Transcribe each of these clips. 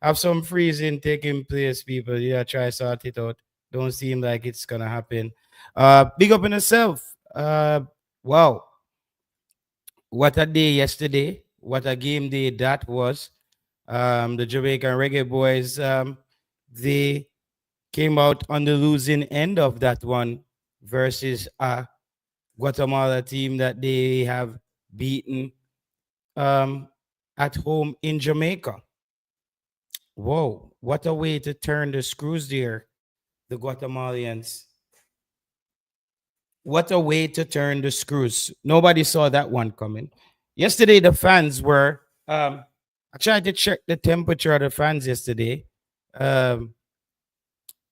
have some freezing taking place, people. Yeah, try sort it out. Don't seem like it's gonna happen. Big up in yourself. Wow, what a day yesterday. What a game day that was. The Jamaican Reggae Boys, they came out on the losing end of that one versus a Guatemala team that they have beaten um, at home in Jamaica. Whoa, what a way to turn the screws there, the Guatemalans. What a way to turn the screws. Nobody saw that one coming. Yesterday, the fans were. I tried to check the temperature of the fans yesterday. Um,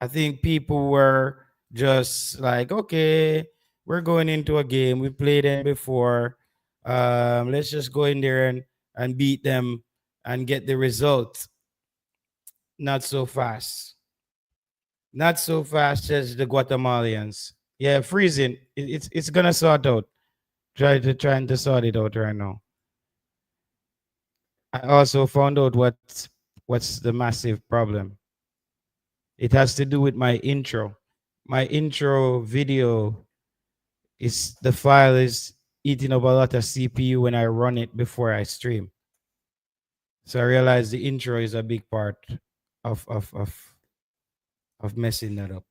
I think people were just like, okay, we're going into a game. We played them before. Let's just go in there and beat them and get the result. Not so fast. Not so fast as the Guatemalans. Yeah, freezing. It's gonna sort out. Trying to sort it out right now. I also found out what's the massive problem. It has to do with my intro. My intro video is the file is eating up a lot of CPU when I run it before I stream. So I realized the intro is a big part of of of of messing that up.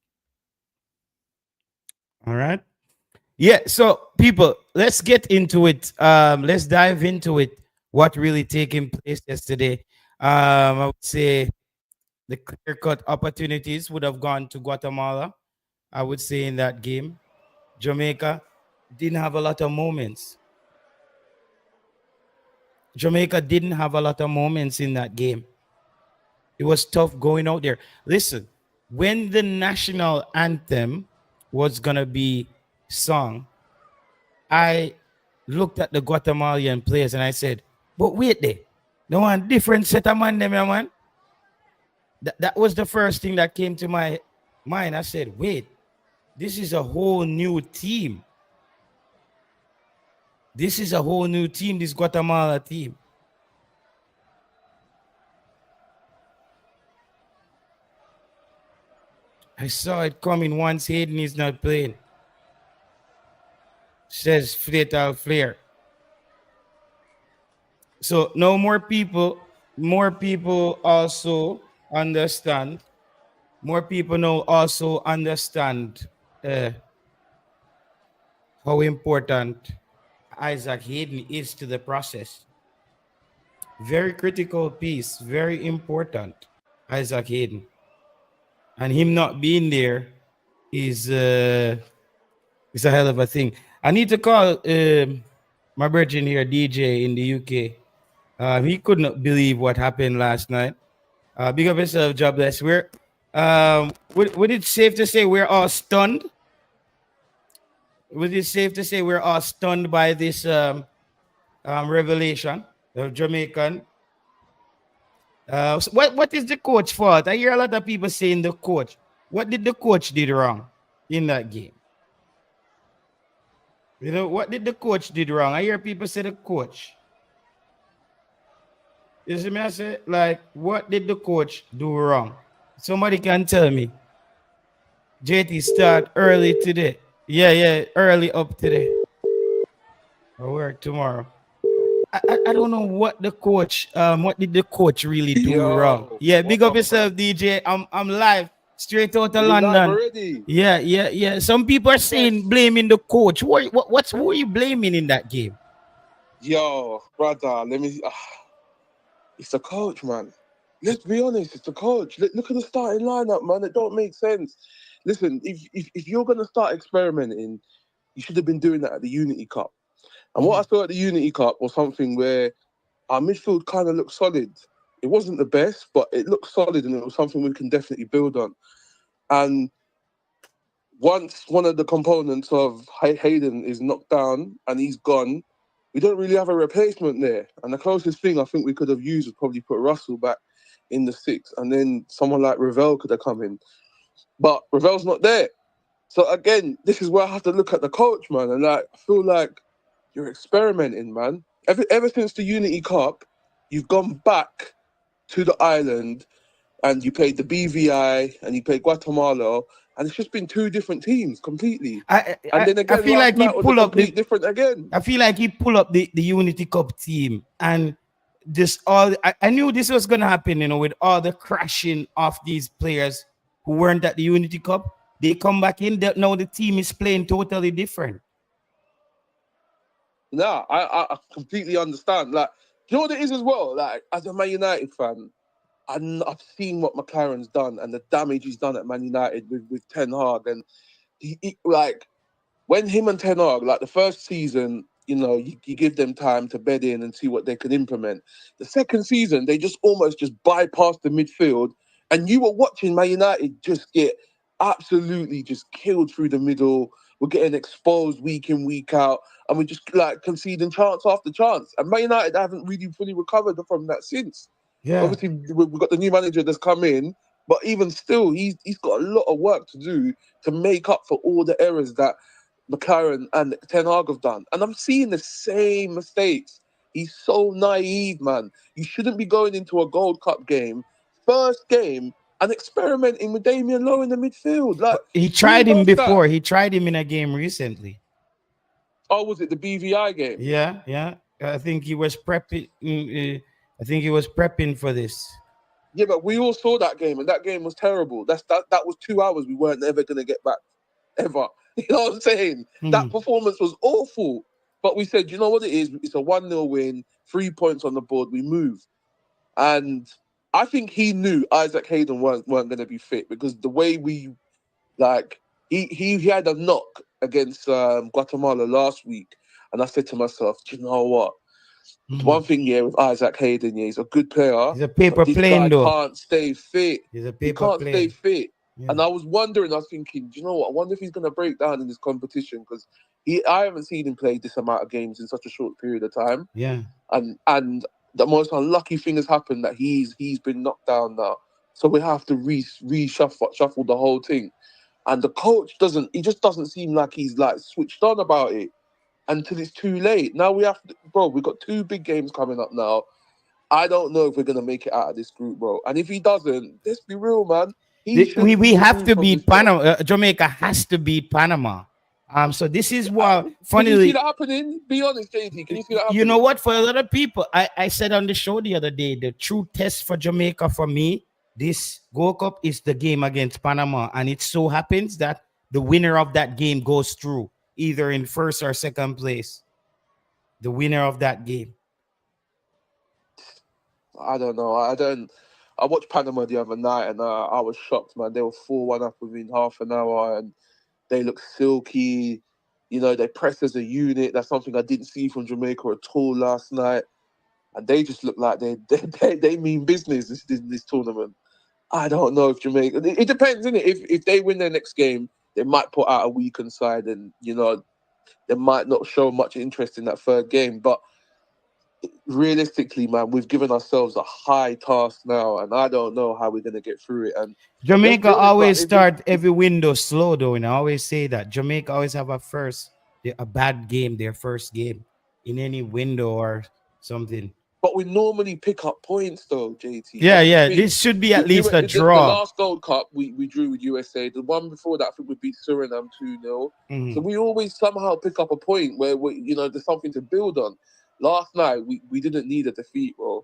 All right. Yeah, so people, let's get into it. Let's dive into it. What really taking place yesterday? I would say the clear-cut opportunities would have gone to Guatemala. I would say in that game, Jamaica didn't have a lot of moments. Jamaica didn't have a lot of moments in that game. It was tough going out there. Listen, when the national anthem was gonna be sung, I looked at the Guatemalan players and I said, but wait there. No one different set of man them, yeah, man. That was the first thing that came to my mind. I said, wait, this is a whole new team. This is a whole new team, this Guatemala team. I saw it coming once Hayden is not playing. Says Fatal Flair. So no more people also understand. More people now also understand uh, how important Isaac Hayden is to the process. Very critical piece, very important. Isaac Hayden, and him not being there is a hell of a thing. I need to call my virgin here, DJ in the UK. He could not believe what happened last night. Big up yourself, jobless. Would it safe to say we're all stunned? Would it safe to say we're all stunned by this revelation of Jamaican? So what is the coach fault? I hear a lot of people saying the coach. What did the coach did wrong in that game? You know, what did the coach did wrong? I hear people say the coach. You see me? I say, like, what did the coach do wrong? Somebody can tell me. JT start early today. Yeah, early up today. I work tomorrow. I don't know what did the coach really do wrong. Yo, Yeah, what big up up, man? yourself, DJ. I'm live straight out of You live London. already? Yeah. Some people are saying Yes. blaming the coach. Who are you blaming in that game? Yo, brother, let me. It's the coach, man. Let's be honest, it's the coach. Look at the starting lineup, man. It don't make sense. Listen, if you're gonna start experimenting, you should have been doing that at the Unity Cup. And what I saw at the Unity Cup was something where our midfield kind of looked solid. It wasn't the best, but it looked solid, and it was something we can definitely build on. And once one of the components of Hayden is knocked down and he's gone, we don't really have a replacement there. And the closest thing I think we could have used was probably put Russell back in the six, and then someone like Ravel could have come in. But Ravel's not there. So again, this is where I have to look at the coach, man. And like, I feel like you're experimenting, man. Ever since the Unity Cup, you've gone back to the island, and you played the BVI and you played Guatemala, and it's just been two different teams completely. And then I again, feel last like he night was a pull up the complete different again. I feel like he pull up the Unity Cup team and this all I knew this was gonna happen, with all the crashing of these players who weren't at the Unity Cup. They come back in, now the team is playing totally different. Nah, I completely understand. Like, do you know what it is as well? Like, as a Man United fan, I've seen what McLaren's done and the damage he's done at Man United with Ten Hag. And like, when him and Ten Hag, like the first season, you give them time to bed in and see what they can implement. The second season, they just almost just bypassed the midfield. And you were watching Man United just get absolutely just killed through the middle. We're getting exposed week in, week out. And we're just like conceding chance after chance. And Man United haven't really fully recovered from that since. Yeah. Obviously, we've got the new manager that's come in, but even still, he's got a lot of work to do to make up for all the errors that McClaren and Ten Hag have done. And I'm seeing the same mistakes. He's so naive, man. You shouldn't be going into a Gold Cup game, first game, and experimenting with Damian Lowe in the midfield. Like, But he who tried him does that? before. He tried him in a game recently. Oh, was it the BVI game? Yeah, yeah. I think he was prepping. I think he was prepping for this. Yeah, but we all saw that game, and that game was terrible. That was 2 hours we weren't ever going to get back, ever. You know what I'm saying? That performance was awful. But we said, you know what it is? It's a 1-0 win, 3 points on the board, we move. And I think he knew Isaac Hayden weren't going to be fit, because the way he had a knock against Guatemala last week. And I said to myself, do you know what? One thing, yeah, with Isaac Hayden, yeah, he's a good player, He's a but paper this plane guy though. can't stay fit. He's a He paper can't stay plane. fit. Yeah. And I was wondering, I was thinking, do you know what? I wonder if he's going to break down in this competition, because I haven't seen him play this amount of games in such a short period of time. Yeah. And the most unlucky thing has happened, that he's been knocked down now. So we have to shuffle the whole thing. And the coach just doesn't seem like he's like switched on about it until it's too late. Now we've got two big games coming up now. I don't know if we're gonna make it out of this group, bro. And if he doesn't, let's be real, man. He should We be have removed to from beat this job. Panama. Jamaica has to beat Panama. So this is what, Can you see funnily, that happening? Be honest, JT. Can you see that you know happening? what? For a lot of people, I said on the show the other day, the true test for Jamaica for me, this Gold Cup, is the game against Panama. And it so happens that the winner of that game goes through, either in first or second place. The winner of that game. I don't know. I watched Panama the other night, and I was shocked, man. They were 4-1 up within half an hour, and they look silky. They press as a unit. That's something I didn't see from Jamaica at all last night. And they just look like they mean business this tournament. I don't know if Jamaica. It depends, innit? If they win their next game, they might put out a weakened side, and they might not show much interest in that third game. But realistically, man, we've given ourselves a high task now, and I don't know how we're gonna get through it. And let's be Jamaica honest, man. always start every window slow though, and I always say that Jamaica always have a bad game, their first game in any window or something. But we normally pick up points, though, JT. Yeah, That's the yeah. thing. This should be at least a The draw. last Gold Cup, we drew with USA. The one before that, I think we beat Suriname 2-0. So Mhm. we always somehow pick up a point where there's something to build on. Last night, we didn't need a defeat, bro.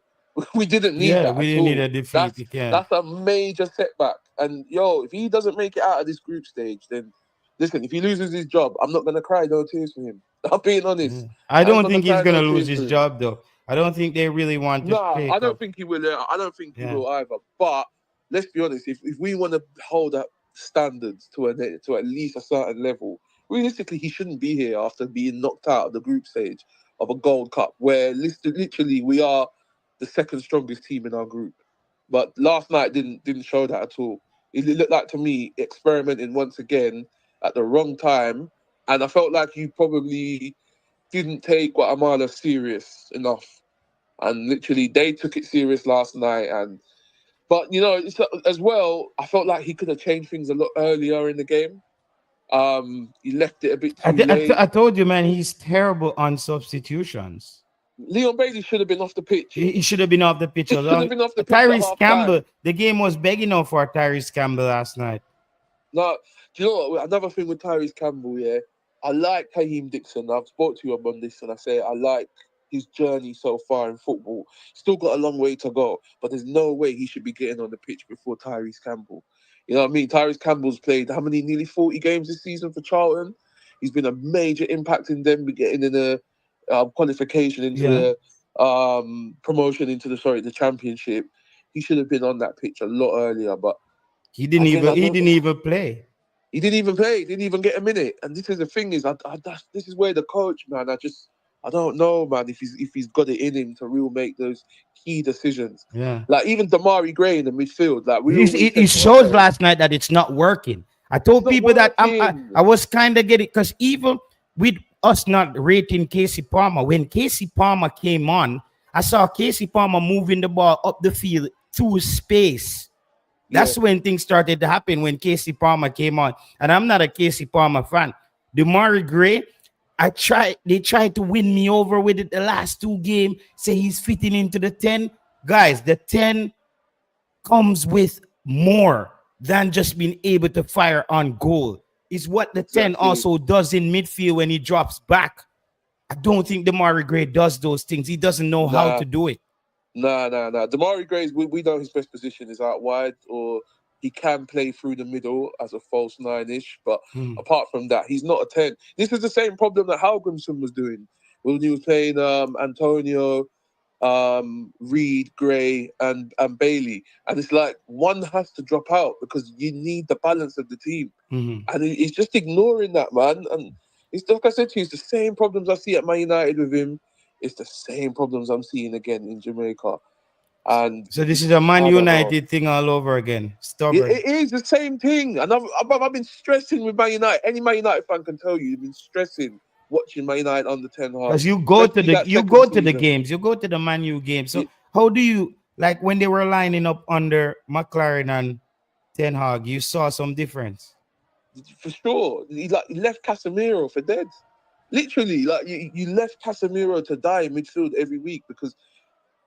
We didn't need Yeah, that we at didn't need all. a defeat. That's You can. that's a major setback. And if he doesn't make it out of this group stage, then listen, if he loses his job, I'm not gonna cry no tears for him. I'm being honest. I I ain't don't gonna think he's cry gonna no lose tears his for him. job though. I don't think they really want to Nah, I shake don't up. think he will. I don't think he Yeah. will either. But let's be honest. If we want to hold up standards to at least a certain level, realistically, he shouldn't be here after being knocked out of the group stage of a Gold Cup, where literally we are the second strongest team in our group. But last night didn't show that at all. It looked like, to me, experimenting once again at the wrong time, and I felt like you probably didn't take Guatemala serious enough, and literally they took it serious last night. But as well, I felt like he could have changed things a lot earlier in the game. He left it a bit too late. I told you, man, he's terrible on substitutions. Leon Bailey should have been off the pitch. He should have been off the pitch. He should have been off the pitch at Tyrese half time. Campbell, the game was begging out for Tyrese Campbell last night. No, do you know what? Another thing with Tyrese Campbell, yeah, I like Kaheem Dixon. I've spoke to you on this, and I say I like his journey so far in football. Still got a long way to go, but there's no way he should be getting on the pitch before Tyrese Campbell. You know what I mean? Tyrese Campbell's played how many? Nearly 40 games this season for Charlton. He's been a major impact in them getting in a qualification into the promotion into the championship. He should have been on that pitch a lot earlier, but he didn't even play. He didn't even play. Didn't even get a minute. And this is the thing is, this is where the coach, man. I don't know, man, if he's got it in him to really make those key decisions. Yeah. Like even Demarai Gray in the midfield, like he showed last night that it's not working. I told people that I was kind of getting, because even with us not rating Casey Palmer, when Casey Palmer came on, I saw Casey Palmer moving the ball up the field through space. That's when things started to happen, when Casey Palmer came on. And I'm not a Casey Palmer fan. Demarai Gray, they tried to win me over with it the last two games, say he's fitting into the 10. Guys, the 10 comes with more than just being able to fire on goal. It's what the 10 also does in midfield when he drops back. I don't think Demarai Gray does those things. He doesn't know how to do it. No. Demarai Gray, we know his best position is out wide, or he can play through the middle as a false 9-ish. But apart from that, he's not a 10. This is the same problem that Halgrimson was doing when he was playing Antonio, Reed, Gray, and Bailey. And it's like one has to drop out because you need the balance of the team. And he's just ignoring that, man. And it's like I said to you, it's the same problems I see at Man United with him. It's the same problems I'm seeing again in Jamaica. And so this is a Man United thing all over again. Stubborn. It is the same thing. And I've been stressing with Man United. Any Man United fan can tell you, you've been stressing watching Man United under 10 hard. Because you go to the games, you go to the Man U games. So how do you, like when they were lining up under McClaren and Ten Hag, you saw some difference? For sure. He left Casemiro for dead. Literally, like you left Casemiro to die in midfield every week because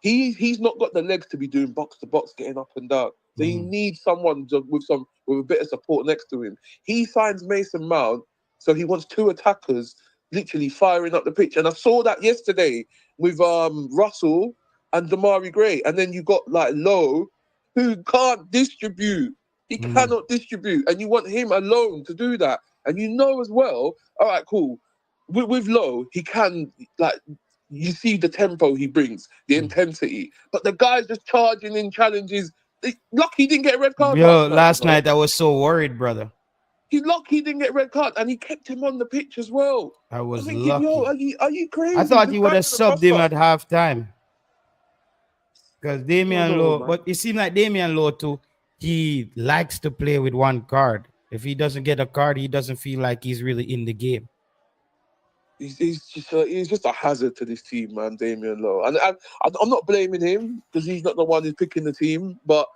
he's not got the legs to be doing box to box, getting up and down. So he needs someone with a bit of support next to him. He signs Mason Mount, so he wants two attackers literally firing up the pitch. And I saw that yesterday with Russell and Demarai Gray. And then you got like Lowe, who can't distribute. He cannot distribute, and you want him alone to do that. And you know as well, all right, cool. With Lowe, he can, like, you see the tempo he brings, the intensity. But the guy's just charging in challenges. Lucky he didn't get a red card. Last night I was so worried, brother. He's lucky he didn't get a red card, and he kept him on the pitch as well. I was thinking, lucky. Yo, are you crazy? I thought he would have subbed him at halftime. Because Damian Lowe, but it seemed like Damian Lowe too, he likes to play with one card. If he doesn't get a card, he doesn't feel like he's really in the game. He's just a hazard to this team, man, Damian Lowe. And I'm not blaming him because he's not the one who's picking the team. But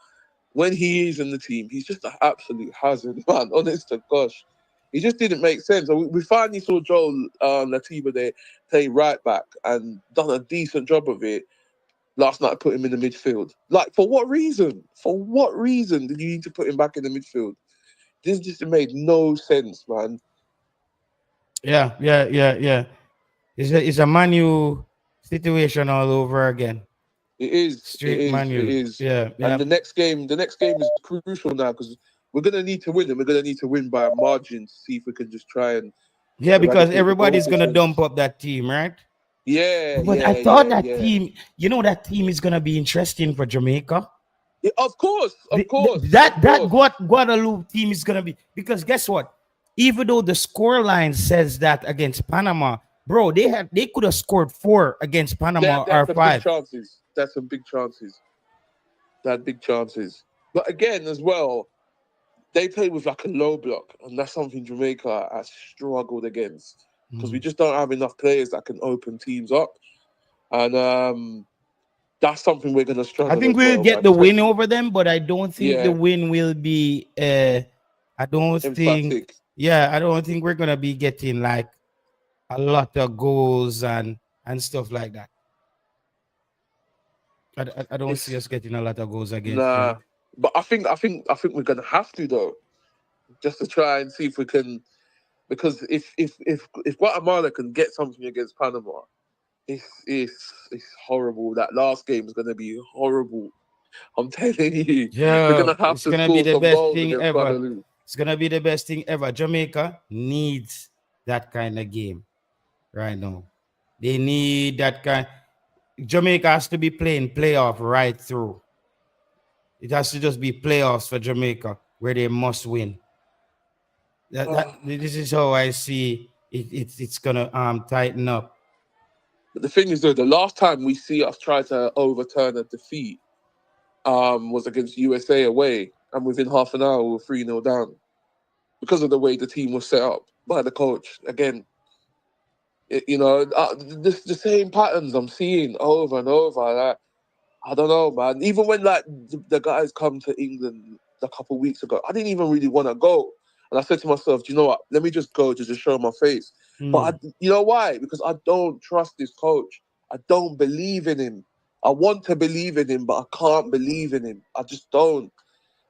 when he is in the team, he's just an absolute hazard, man. Honest to gosh, he just didn't make sense. We finally saw Joel Latiba there play right back and done a decent job of it. Last night, put him in the midfield. Like, for what reason? For what reason did you need to put him back in the midfield? This just made no sense, man. Yeah. It's a Man U situation all over again. It is. Man U. It is. Yeah. And the next game is crucial now because we're gonna need to win, and we're gonna need to win by a margin to see if we can just try and. Yeah, because everybody's gonna dump up that team, right? Yeah. But I thought that team, that team is gonna be interesting for Jamaica. Yeah, of course. That Guadeloupe team is gonna be, because guess what? Even though the score line says that against Panama, bro, they could have scored 4 against Panama or 5. That's some big chances. They had big chances. But again, as well, they play with like a low block, and that's something Jamaica has struggled against because we just don't have enough players that can open teams up, and that's something we're gonna struggle. I think we'll get the win over them, but I don't think the win will be. I don't think. Yeah, I don't think we're gonna be getting like a lot of goals and stuff like that. I don't see us It's getting a lot of goals against nah. them. But I think we're gonna have to though, just to try and see if we can. Because if Guatemala can get something against Panama, it's horrible. That last game is gonna be horrible. I'm telling you, we're Yeah, gonna have it's to gonna be score the some best goals thing against ever. Guadeloupe. It's gonna be the best thing ever. Jamaica needs that kind of game right now. They need that kind. Jamaica has to be playing playoff right through. It has to just be playoffs for Jamaica where they must win. That this is how I see it. It's gonna tighten up. But the thing is, though, the last time we see us try to overturn a defeat was against USA away, and within half an hour we were 3-0 down because of the way the team was set up by the coach. Again, the same patterns I'm seeing over and over. Like, I don't know, man. Even when like the guys come to England a couple of weeks ago, I didn't even really want to go, and I said to myself, "Do you know what? Let me just go to just show my face." But Hmm. you know why? Because I don't trust this coach. I don't believe in him. I want to believe in him, but I can't believe in him. I just don't.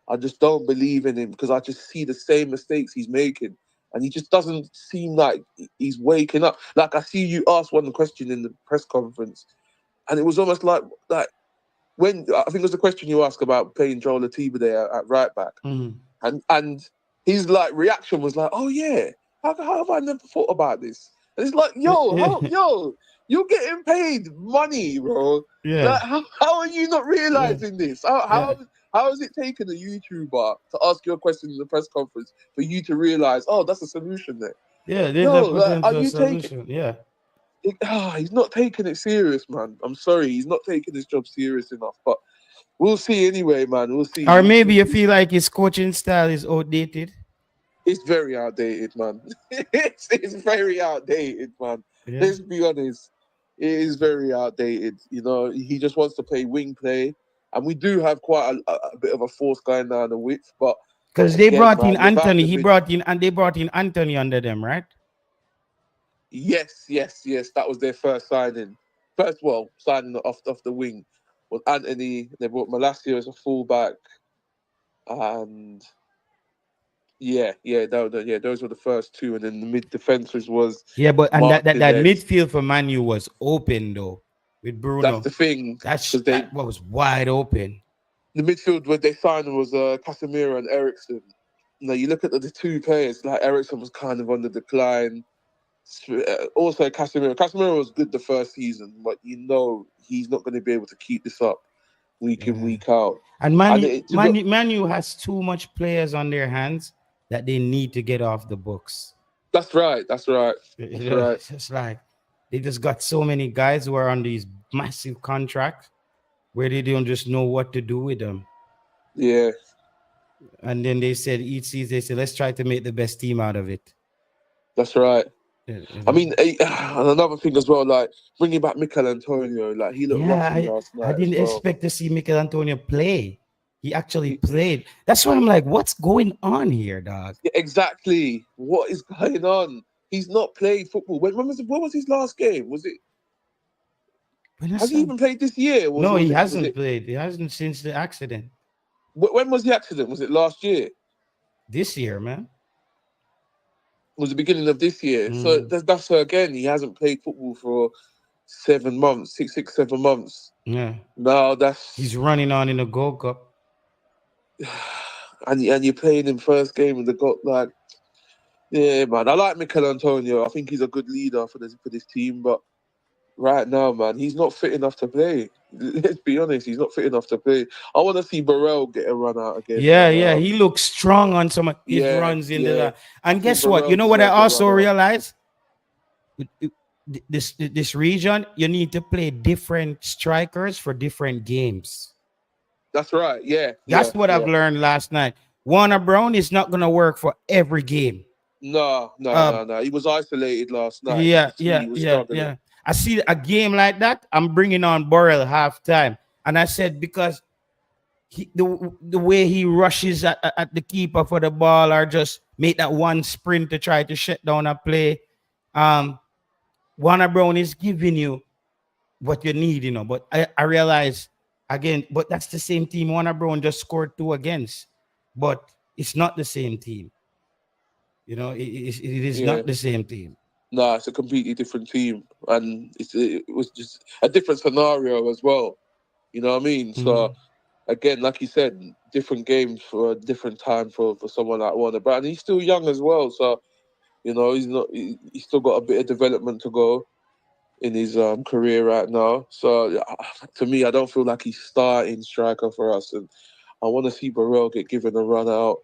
I just don't believe in him because I just see the same mistakes he's making. And he just doesn't seem like he's waking up. Like I see you ask one question in the press conference, and it was almost like when I think it was the question you asked about playing Joel Atiba there at right back, Hmm. and his like reaction was like, "Oh yeah, how have I never thought about this?" And it's like, Yeah, you're getting paid money, bro. yeah, Like, how are you not yeah, realizing this? How yeah, how how has it taken a YouTuber to ask you a question in the press conference for you to realize, oh, that's a solution there? yeah. There's a Yo, like, are potential you taking? solution. Yeah. He's not taking it serious, man. I'm sorry, he's not taking his job serious enough. But we'll see anyway, man. We'll Or see. maybe you feel like his coaching style is outdated. It's very outdated, man. it's very outdated, man. Yeah. Let's be honest. It is very outdated. You know, he just wants to play wing play. And we do have quite a bit of a force going down the width. But Because they again, brought in man, without Anthony. the He mid. brought in and they brought in Anthony under them, right? Yes, yes, yes. That was their first signing. First, well, signing off the wing was Anthony. They brought Malacia as a fullback. And yeah, those were the first two. And then the mid defences was Yeah, but and that Martinez. midfield for Manu was open though with That's Bruno. the thing because That was wide open. the midfield where they signed was Casemiro and Ericsson. Now you look at the two players, like Ericsson was kind of on the decline. Also Casemiro. Casemiro was good the first season, but you know he's not going to be able to keep this up week in Yeah. week out. And And it, to be, Manu has too much players on their hands that they need to get off the books. that's right, that's right, that's right. It's just like they just got so many guys who are on these massive contracts where they don't just know what to do with them. Yeah, And then they said each season they said let's try to make the best team out of it. that's right. You I know? mean, and another thing as well, like bringing back Mikel Antonio, like he looked Yeah, rusty last I night as didn't well. expect to see Michael Antonio play. He actually He, played. That's why I'm like, what's going on here, dog? Yeah, exactly. What is going on? He's not played football. When was his last game? Was it? When I Has he saw, even played this year? no, Was he it? Was hasn't it? played. He hasn't since the accident When was the accident? Was it last year? this year, man. Was the beginning of this year? So Mm, that's so again. He hasn't played football for 7 months, 7 months. yeah, No, he's that's running on in the Gold Cup. and you're playing him first game and they got like yeah, man. I like Mikel Antonio. I think he's a good leader for this team, but right now, man, he's not fit enough to play. Let's be honest, he's not fit enough to play. I want to see Burrell get a run out again, Yeah, and yeah, he looks strong on some of his yeah, runs in the yeah, line. I And think guess what? Burrell You know what I deserves a also run out. realized? This region, you need to play different strikers for different games. That's right. Yeah, That's yeah, what I've yeah. learned last night. Warner Brown is not gonna work for every game. No, no, Um, no, no. He was isolated last night, and you yeah, could see yeah, he was yeah, struggling. yeah. I see a game like that. I'm bringing on Burrell halftime, and I said because the way he rushes at the keeper for the ball, or just make that one sprint to try to shut down a play. Um, Warner Brown is giving you what you need, you know. But I realize again, but that's the same team Warner Brown just scored two against. But it's not the same team. It is Yeah. not the same team. Nah, it's a completely different team, and it was just a different scenario as well. You know what I mean? So Mhm. again, like you said, different games for a different time for someone like Warner Brown. He's still young as well, so he's not. He's still got a bit of development to go in his career right now. So to me, I don't feel like he's starting striker for us, and I want to see Burrell get given a run out.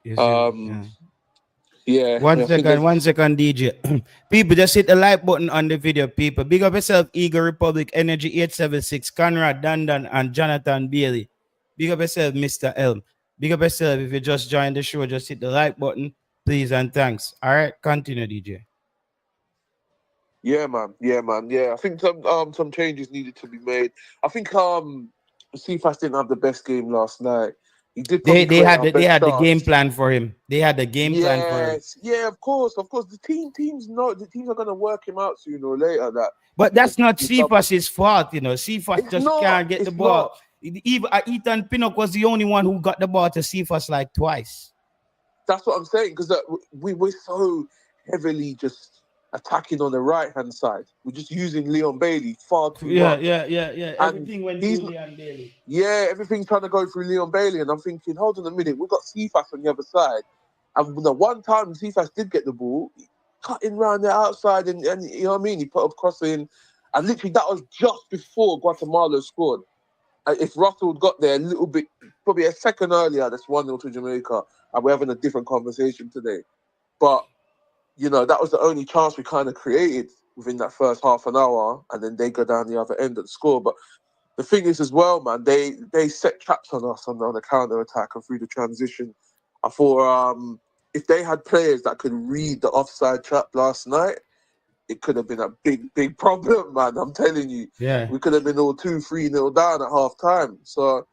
Yes, Um, yeah. yeah, One I think second, there's 1 second, DJ. People, just hit the like button on the video, people. Big up yourself, Eagle Republic, Energy 876, Conrad, Dandan, and Jonathan Bailey. Big up yourself, Mr. Elm. Big up yourself. If you just joined the show, just hit the like button, please, and thanks. All right, continue, DJ. yeah, man, yeah, man, yeah. I think some changes needed to be made. I think Cephas didn't have the best game last night. He did They probably they create had our the, they best had the game chance. plan for him. They had the game plan for him. Yes, yeah, of course, of course. The teams are gonna work him out sooner or later. That But he that's just not he suffered. Cephas's fault, Cephas It's just not. can't get the It's ball. not. Even Ethan Pinnock was the only one who got the ball to Cephas like twice. That's what I'm saying because we're so heavily just attacking on the right hand side. We're just using Leon Bailey far too Yeah, much, yeah, yeah, yeah. and Everything went through he's Leon Bailey. yeah, everything's trying to go through Leon Bailey, and I'm thinking, hold on a minute, we've got Cephas on the other side, and the one time Cephas did get the ball, he cutting round the outside, and you know what I mean, he put a cross in, and literally that was just before Guatemala scored. If Russell had got there a little bit, probably a second earlier, that's 1-0 to Jamaica, and we're having a different conversation today. But that was the only chance we kind of created within that first half an hour, and then they go down the other end and score. But the thing is, as well, man, they set traps on us on the counter attack and through the transition. I thought if they had players that could read the offside trap last night, it could have been a big, big problem, man. I'm telling you, Yeah. we could have been all 2-3-0 down at half time. So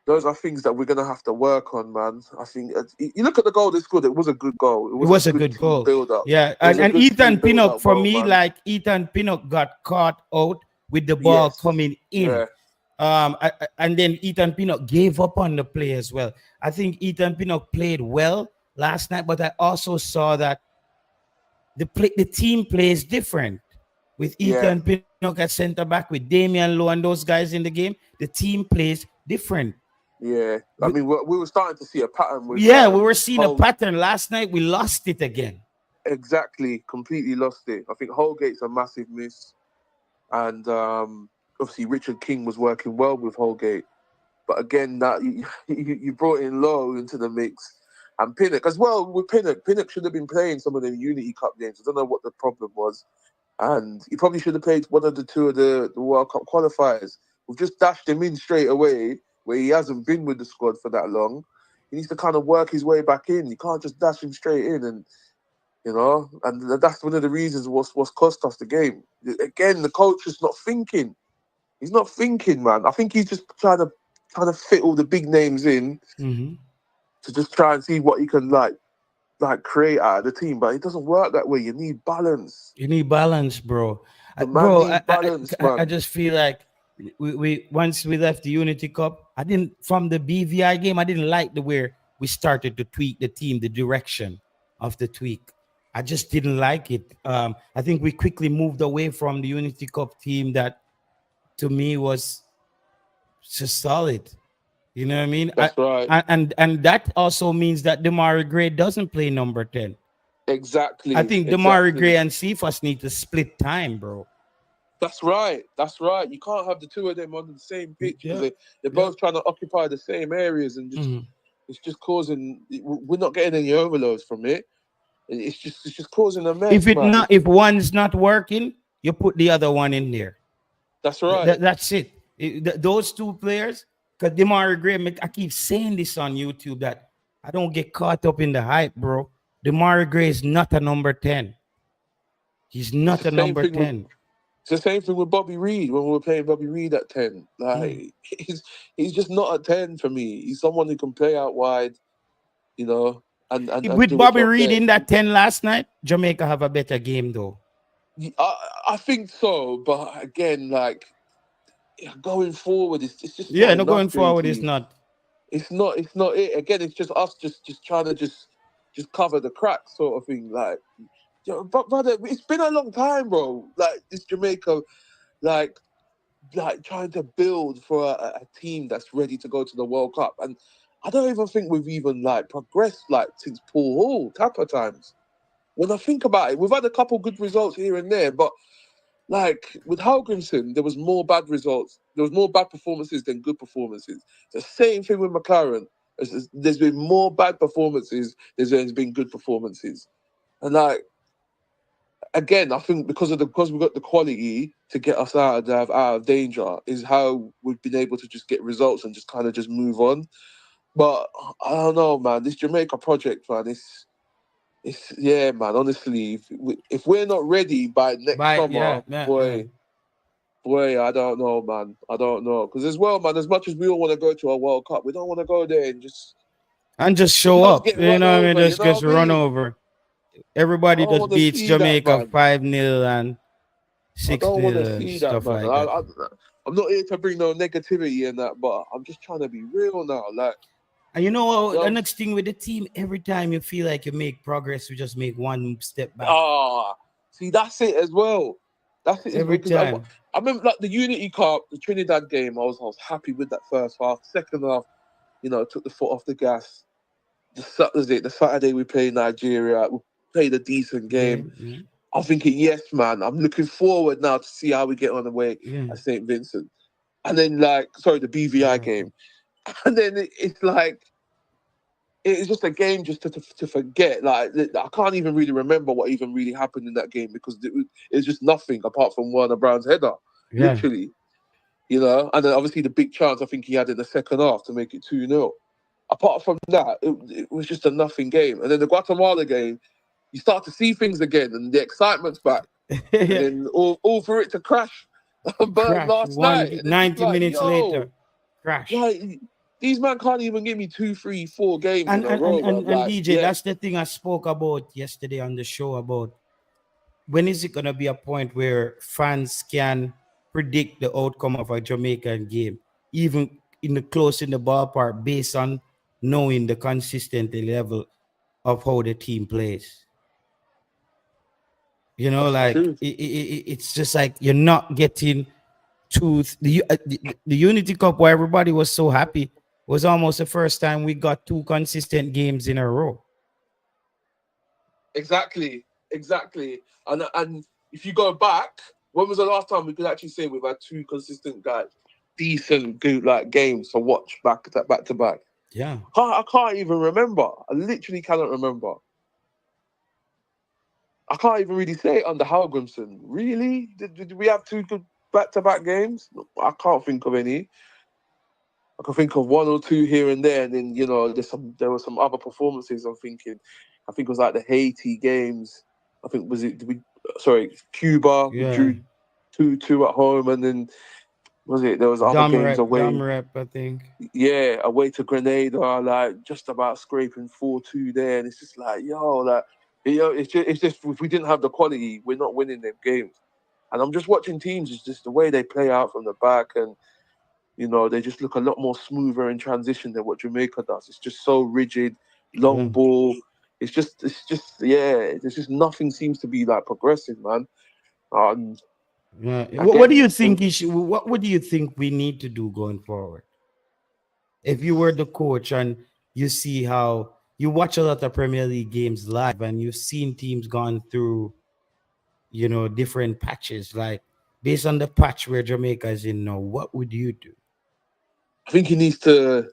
those are things that we're gonna have to work on, man. I think you look at the goal they scored. It was a good goal. It It was a was a good good team goal. build up. Yeah. It was And, a and good team Ethan build Pinnock, up for goal, me, man. like Ethan Pinnock got caught out with the ball Yes. coming in. Yeah. And then Ethan Pinnock gave up on the play as well. I think Ethan Pinnock played well last night, but I also saw that the team plays different with Yeah. Ethan Pinnock at center back, with Damian Lowe and those guys in the game. The team plays different. Yeah. I We, mean, we were starting to see a pattern with yeah, we were seeing a Holgate. pattern last night. We lost it again. Exactly. Completely lost it. I think Holgate's a massive miss, and obviously Richard King was working well with Holgate. But again, that you brought in Lowe into the mix, and Pinnock as well. With Pinnock, Pinnock should have been playing some of the Unity Cup games. I don't know what the problem was, and he probably should have played one of the two of the World Cup qualifiers. We've just dashed him in straight away, where he hasn't been with the squad for that long. He needs to kind of work his way back in. You can't just dash him straight in, and that's one of the reasons what's cost us the game. Again, the coach is not thinking. He's not thinking, man. I think he's just trying to fit all the big names in Mm-hmm. to just try and see what he can like create out of the team. But it doesn't work that way. You need balance. You need balance, bro. The man Bro, needs balance, I man. just feel like we once we left the Unity Cup, I didn't from the BVI game. I didn't like the way we started to tweak the team, the direction of the tweak. I just didn't like it. I think we quickly moved away from the Unity Cup team that to me was just solid. You know what I mean? That's right. And that also means that Demarai Gray doesn't play number 10. I Exactly. think Demarai Exactly. Gray and Cephas need to split time, bro. That's right. That's right. You can't have the two of them on the same pitch because Yeah, they're yeah. both trying to occupy the same areas, and just Mhm. it's just causing. We're not getting any overloads from it. It's just causing a If mess, it man. not if one's not working, you put the other one in there. That's right. That's it. Those two players, because Demarai Gray, I keep saying this on YouTube that I don't get caught up in the hype, bro. Demarai Gray is not a number 10. He's It's the not a same number thing with 10. It's the same thing with Bobby Reed when we were playing Bobby Reed at 10. Mm. Like he's just not a 10 for me. He's someone who can play out wide, you know, and With do a Bobby job Reed there. in that 10 last night, Jamaica have a better game though. I think so, but again, like going forward, it's just Yeah, not no, going enough, forward is JT. not. It's not it. Again, it's just us just trying to just cover the cracks sort of thing. Like, but brother, it's been a long time, bro. Like this Jamaica, like trying to build for a team that's ready to go to the World Cup, and I don't even think we've even like progressed like since Paul Hall Tapper times. When I think about it, we've had a couple good results here and there, but like with Helgrimson, there was more bad results. There was more bad performances than good performances. The same thing with McClaren. There's been more bad performances than there's been good performances. And like again, I think because we've got the quality to get us out of danger is how we've been able to just get results and just kind of just move on. But I don't know, man. This Jamaica project, man, it's yeah, man. Honestly, if we're not ready by next By summer, yeah, yeah, yeah. boy, I don't know, man. I don't know. Because as well, man, as much as we all want to go to a World Cup, we don't want to go there and And just just show us up. get You run know what I mean? over. You know Just what I run mean? over. I Everybody don't just want to beats see that, Jamaica man. 5-0 and I six don't want to 0 and see that, stuff man. like that. I'm not here to bring no negativity in that, but I'm just trying to be real now. Like, And you know what? The you next thing with the team, every time you feel like you make progress, you just make one step back. ah, see, that's it as well. That's it as well. Every Because time. I remember like the Unity Cup, the Trinidad game. I was happy with that first half. Second half, took the foot off the gas. The Saturday we played Nigeria. We played a decent game. Game. Yeah. I'm thinking, yes, man. I'm looking forward now to see how we get on the way Yeah. at St. Vincent. And then, like, sorry, the BVI game. And then it's like, it's just a game just to forget. Like, I can't even really remember what even really happened in that game because it was just nothing apart from Warner Brown's header, Yeah. literally. And then obviously the big chance I think he had in the second half to make it 2-0. Apart from that, it was just a nothing game. And then the Guatemala game, you start to see things again and the excitement's back. And Yeah. then all for it to crash but Crash. last night. One And it's just 90 like, minutes later. yo, Crash. like these man can't even give me 2, 3, 4 games And in a and, and, row. and, I'm and like, DJ, yeah, that's the thing I spoke about yesterday on the show about when is it gonna be a point where fans can predict the outcome of a Jamaican game, even in the close in the ballpark, based on knowing the consistent level of how the team plays. You know, that's the like truth. it's just like you're not getting the Unity Cup where everybody was so happy was almost the first time we got two consistent games in a row. Exactly. And if you go back, when was the last time we could actually say we've had two consistent guys, decent good like games to watch back to back? Yeah. I can't even remember. I literally cannot remember. I can't even really say it under Halgrimson. Really? Did we have two good back-to-back games? I can't think of any. I can think of one or two here and there, and then there were some other performances. I think it was like the Haiti games. I think was it? Did we? Sorry, Cuba. We Yeah. drew 2-2 at home, and then was it? There was other games Dom away. rep, I think. Yeah, away to Grenada, like just about scraping 4-2 there, and it's just like like it's just if we didn't have the quality, we're not winning them games. And I'm just watching teams, it's just the way they play out from the back, and they just look a lot more smoother in transition than what Jamaica does. It's just so rigid, Yeah. long ball. It's just yeah. There's just nothing seems to be like progressive, man. And Yeah. What do again, you think he should, what do you think we need to do going forward? If you were the coach and you see how you watch a lot of Premier League games live and you've seen teams gone through, different patches, like based on the patch where Jamaica is in now, what would you do? I think he needs to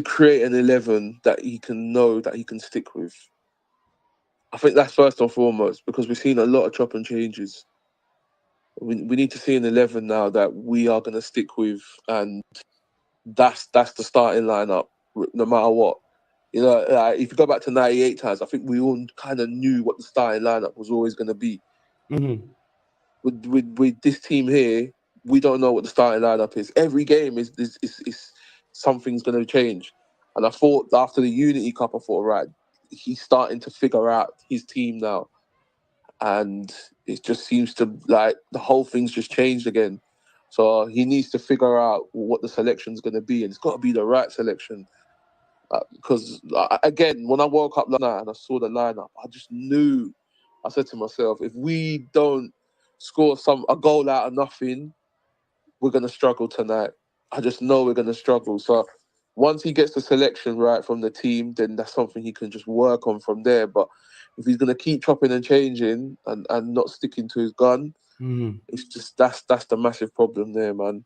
create an 11 that he can know that he can stick with. I think that's first and foremost because we've seen a lot of chop and changes. We need to see an 11 now that we are going to stick with, and that's the starting lineup, no matter what. If you go back to '98 times, I think we all kind of knew what the starting lineup was always going to be. Mm-hmm. With this team here, we don't know what the starting lineup is. Every game is something's going to change. And I thought after the Unity Cup, I thought, right, he's starting to figure out his team now, and it just seems to like the whole thing's just changed again. So he needs to figure out what the selection's going to be, and it's got to be the right selection. Because again, when I woke up last night and I saw the lineup, I just knew. I said to myself, if we don't score a goal out of nothing, we're going to struggle tonight. I just know we're going to struggle. So once he gets the selection right from the team, then that's something he can just work on from there. But if he's going to keep chopping and changing and not sticking to his gun, it's just that's the massive problem there, man.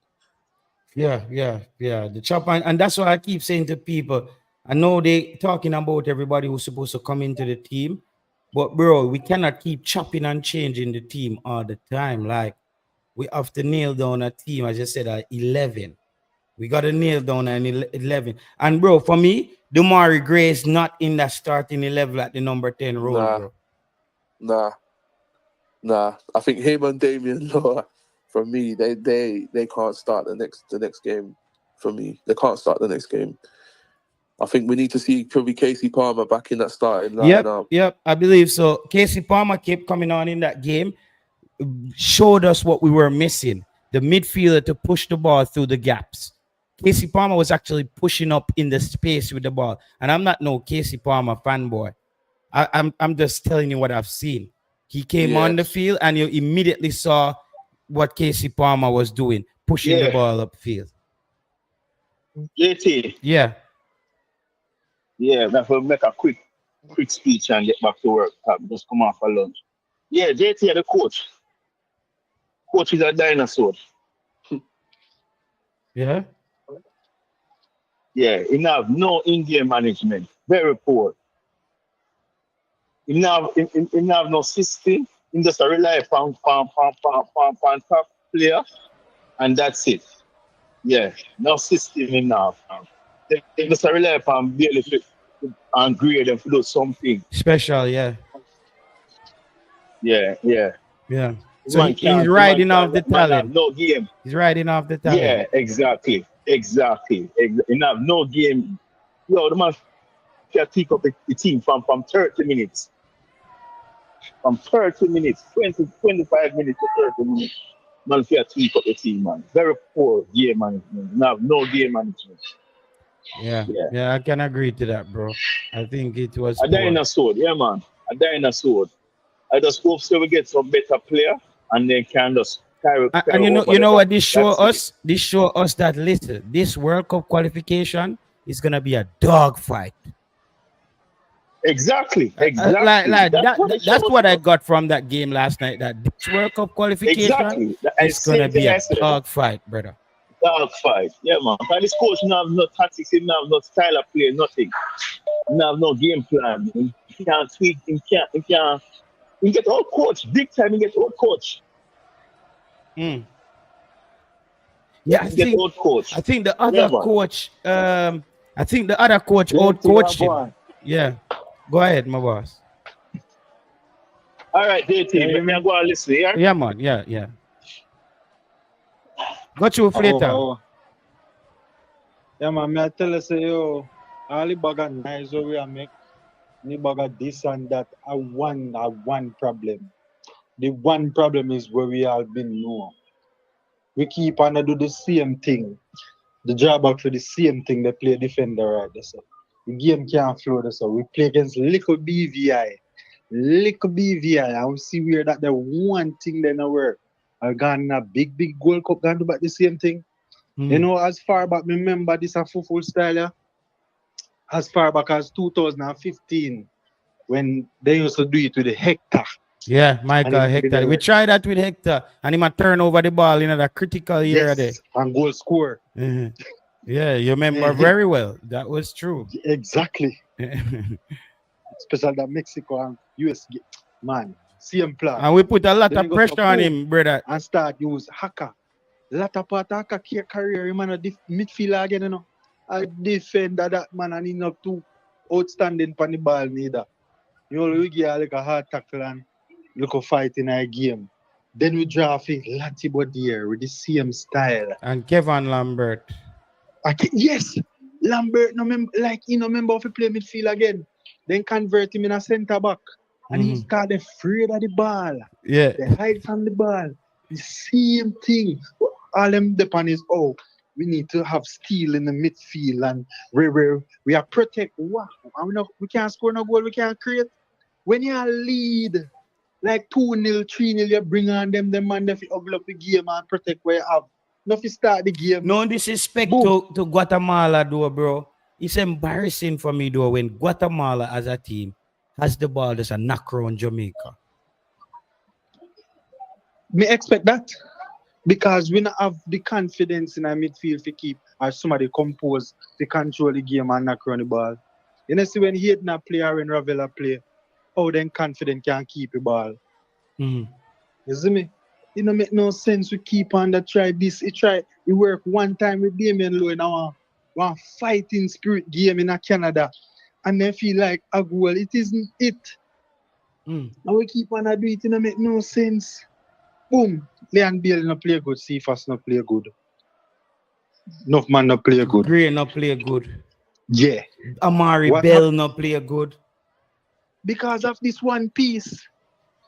Yeah, the chop, and that's why I keep saying to people. I know they talking about everybody who's supposed to come into the team, but bro, we cannot keep chopping and changing the team all the time. Like we have to nail down a team, as I said, at 11. We got to nail down an 11. And bro, for me, Demarai Gray is not in that starting 11 at the number 10 role, Nah, bro. nah. I think him and Damien Law, for me, they can't start the next game. For me, they can't start the next game. I think we need to see probably Casey Palmer back in that starting lineup. Yep, I believe so. Casey Palmer kept coming on in that game, showed us what we were missing. The midfielder to push the ball through the gaps. Casey Palmer was actually pushing up in the space with the ball. And I'm not no Casey Palmer fanboy. I'm just telling you what I've seen. He came on the field and you immediately saw what Casey Palmer was doing, pushing the ball upfield. JT. Yeah. Yeah, I'm going to make a quick speech and get back to work. Just come off for lunch. Yeah, JT, the coach. Coach is a dinosaur. Yeah. Yeah, he have no in-game management. Very poor. He have no system. He just rely on top player, and that's it. Yeah, no system enough. They just rely upon barely and grade and do something Special, yeah. Yeah. So he's riding off the talent. No game. He's riding off the talent. Yeah, exactly. He have no game. Yo, the man can take up the team from 30 minutes. From 30 minutes, 25 minutes to 30 minutes. Man can take up the team, man. Very poor game management. You have no game management. Yeah, I can agree to that, bro. I think it was a dinosaur, yeah, man. A dinosaur. I just hope so we get some better player and then can just carry and you know what this show us? This show us that listen, this World Cup qualification is gonna be a dog fight. Exactly. That's what I got from that game last night. That this World Cup qualification is gonna be a dog fight, brother. Dog fight, yeah, man. But this coach now have no tactics, he now have no style of play, nothing. He now have no game plan. He can't tweak. He can't. He get out coach big time. He get out coach. Yeah, I think the other coach. I think the other coach out coached him. Yeah, go ahead, my boss. All right, DT, let me go and listen here. Yeah, man. Yeah. Got you later. Yeah, man. I tell you, say yo, all the bag of nice we are make. The bag of this and that. I one problem. The one problem is where we all been known. We keep on to do the same thing. The job out for the same thing. They play defender right there. So the game can't flow there. So we play against little BVI. And we see where that the one thing they not work. I gone in a big Gold Cup, gone to back the same thing. You know, as far back, remember this a full style, yeah? As far back as 2015, when they used to do it with the Hector. Yeah, Michael Hector. We tried that with Hector, and he might turn over the ball in a critical year there. And goal score. Yeah, you remember very well. That was true. Exactly. Especially that Mexico and US, man. Same plan. And we put a lot of pressure on him, brother. And start use Haka. Latter part of Haka career, him and a midfielder again, you know. A defender that man and he not too outstanding on the ball neither. You know, we get like a hard tackle and look a fight in a game. Then we draft Lati Bodier with the same style. And Kevin Lambert. Yes, Lambert, no like he no member of a play midfield again. Then convert him in a centre back. And he started afraid of the ball. Yeah. They hide from the ball. The same thing. All them depend is we need to have steel in the midfield and we are protect. Wow, we can't score no goal, we can't create. When you lead like 2-0, 3-0, you bring on them man if you ugly up the game and protect where you have. Not if you start the game. No disrespect to Guatemala though, bro. It's embarrassing for me though when Guatemala as a team has the ball just a knock around Jamaica. Me expect that because we don't have the confidence in our midfield to keep or somebody compose to control the game and knock around the ball. You know, see when Hayden play or when Ravella play, how then confident can keep the ball. Mm. You see me? It don't make no sense we keep on that try this. It work one time with Damien Lowe in our one fighting spirit game in Canada. And then feel like a goal. It isn't it. And we keep on do it, it don't make no sense. Boom. Leon Bale no play good. Cephas no play good. Enough man no play good. Gray no play good. Yeah. Amari Bell no play good. Because of this one piece.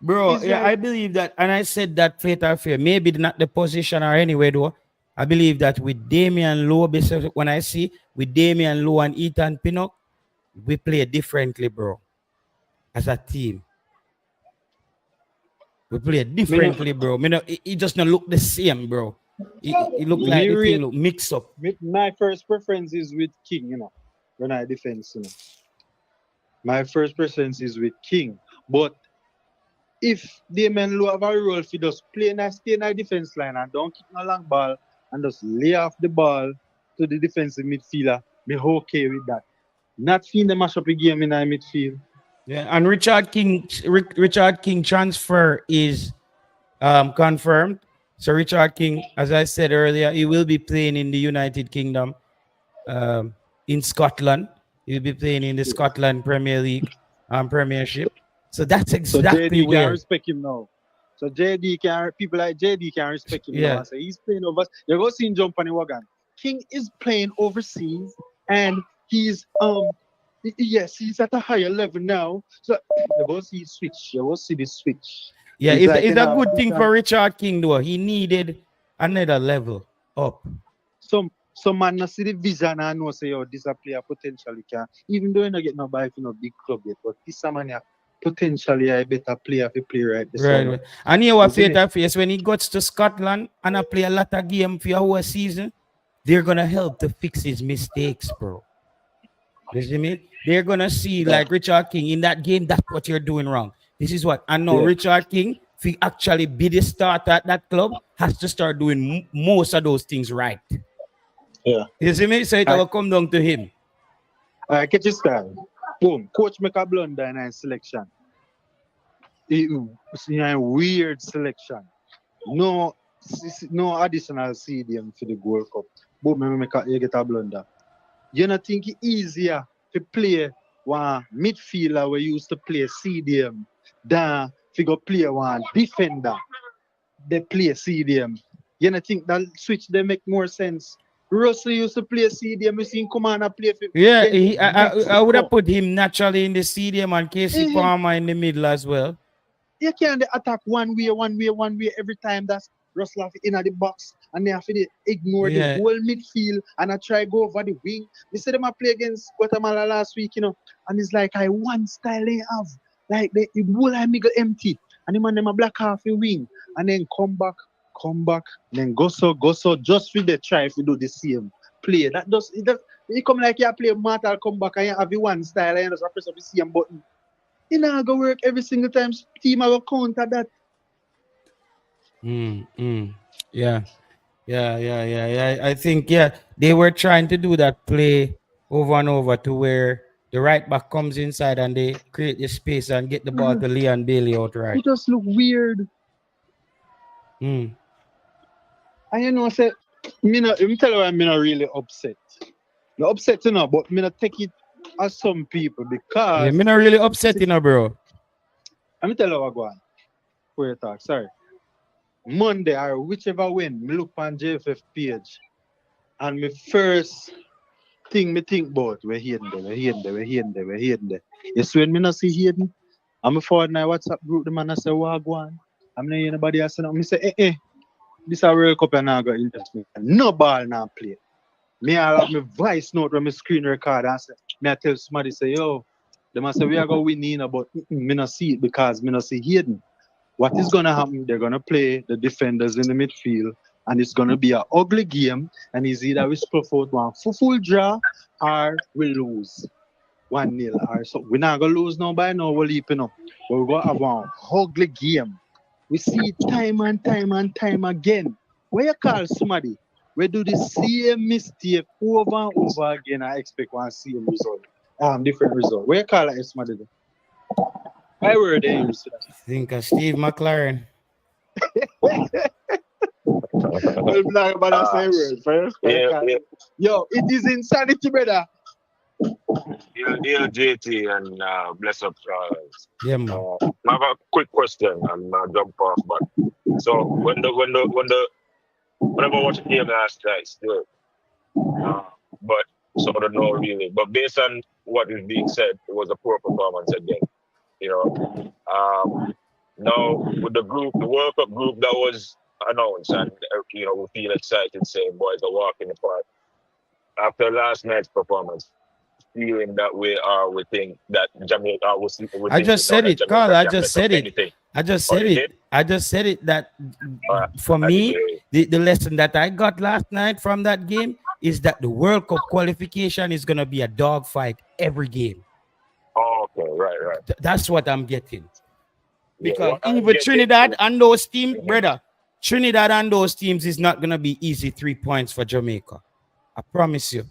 Bro, yeah, I believe that, and I said that fatal fear. Maybe not the position or anyway though. I believe that with Damian Lowe, when I see with Damian Lowe and Ethan Pinnock, we play differently, bro. As a team. We play differently, bro. It just not look the same, bro. It look like the thing look mixed up. My first preference is with King, you know, when I defense, you know. My first preference is with King. But if Damien Lowe have a role, if he just play and stay in the defense line and don't kick no long ball and just lay off the ball to the defensive midfielder, be okay with that. Not seeing the mash up the game in the midfield. Yeah, and Richard King transfer is confirmed. So Richard King, as I said earlier, he will be playing in the United Kingdom, in Scotland. He'll be playing in the Scotland Premier League Premiership. So that's exactly so JD where can respect him now. So people like JD can respect him now. So he's playing over. You go see him jump on the wagon. King is playing overseas and he's yes, he's at a higher level now. So you go see switch. You go see the switch. Yeah, it's a good thing for Richard King though. He needed another level up. Some man not see the vision and know say this a player potentially can. Even though you not get no buy for no big club yet, but this a man potentially a better player if he play right. Right. And you what fatal face when he gets to Scotland and I play a lot of game for a whole season, they're gonna help to fix his mistakes, bro. You see me? They're gonna see like Richard King in that game. That's what you're doing wrong. This is what I know. Richard King, if he actually be the starter at that club, has to start doing most of those things right. Yeah. You see me? So it will come down to him. Catch his style. Boom. Coach make a blunder in a selection. It's a weird selection. No additional CDM for the Gold Cup. Boom, you get a blunder. You don't think it's easier to play one midfielder where you used to play CDM than to go play one defender they play CDM? You don't think that switch they make more sense? Russell used to play CDM. We seen Commander play for. Yeah, I would have put him naturally in the CDM and Casey Palmer in the middle as well. You can't attack one way every time. That's Russell have in the box and they have to ignore the whole midfield and I try go over the wing. They said them I play against Guatemala last week, you know, and it's like I one style they have. Like the whole I make empty. And the man them a black half the wing and then come back, then go so just for the try if you do the same play. That does it come like you play Mortal Kombat and you have the one style and you just press up the same button. You know go work every single time team will counter that. Yeah. I think they were trying to do that play over and over to where the right back comes inside and they create the space and get the ball to Leon Bailey outright. It just look weird. And you know, I said, I'm telling you, I'm not really upset. Not upset, you know, but I'm not take it as some people because. I'm not really upset, you know, bro. I'm telling you what go on. Before you talk, sorry. Monday or whichever win, me look on JFF page, and my first thing me think about, we're Hayden there. You see when me not see Hayden, I'm forward in my WhatsApp group, the man I say, what go on? I'm not anybody else, and I say, this a World Cup and I got interest me. No ball now play. Me I have my voice note on my screen record and say, me I tell somebody say, yo, they must say we are going to win in, but me not see it because me not see Hayden. What is gonna happen? They're gonna play the defenders in the midfield, and it's gonna be an ugly game. And it's either we split out one full draw or we lose 1-0. Or so we're not gonna lose now by now, we're leaping up. But we're gonna have one ugly game. We see it time and time and time again. Where you call somebody? We do the same mistake over and over again. I expect one same result. Different result. Where you call it somebody? I were there. I think of Steve McClaren. Well, not about that same word first. Yo, it is insanity, brother. Dear JT and bless up. Yeah, man. I have a quick question and jump off. But so whenever I watched the game last night, still, but so I don't know really. But based on what is being said, it was a poor performance again. You know, now with the group, the World Cup group that was announced, and you know, we feel excited saying boys are walking the park. After last night's performance, feeling that way, we think that Jamaica was. I just said it, Carl. I just said it. Anything. I just said it. I just said it that for me, the lesson that I got last night from that game is that the World Cup qualification is gonna be a dogfight every game. Oh, okay, right. That's what I'm getting. Because Yeah, even Trinidad and those teams, brother, Trinidad and those teams is not gonna be easy 3 points for Jamaica. I promise you.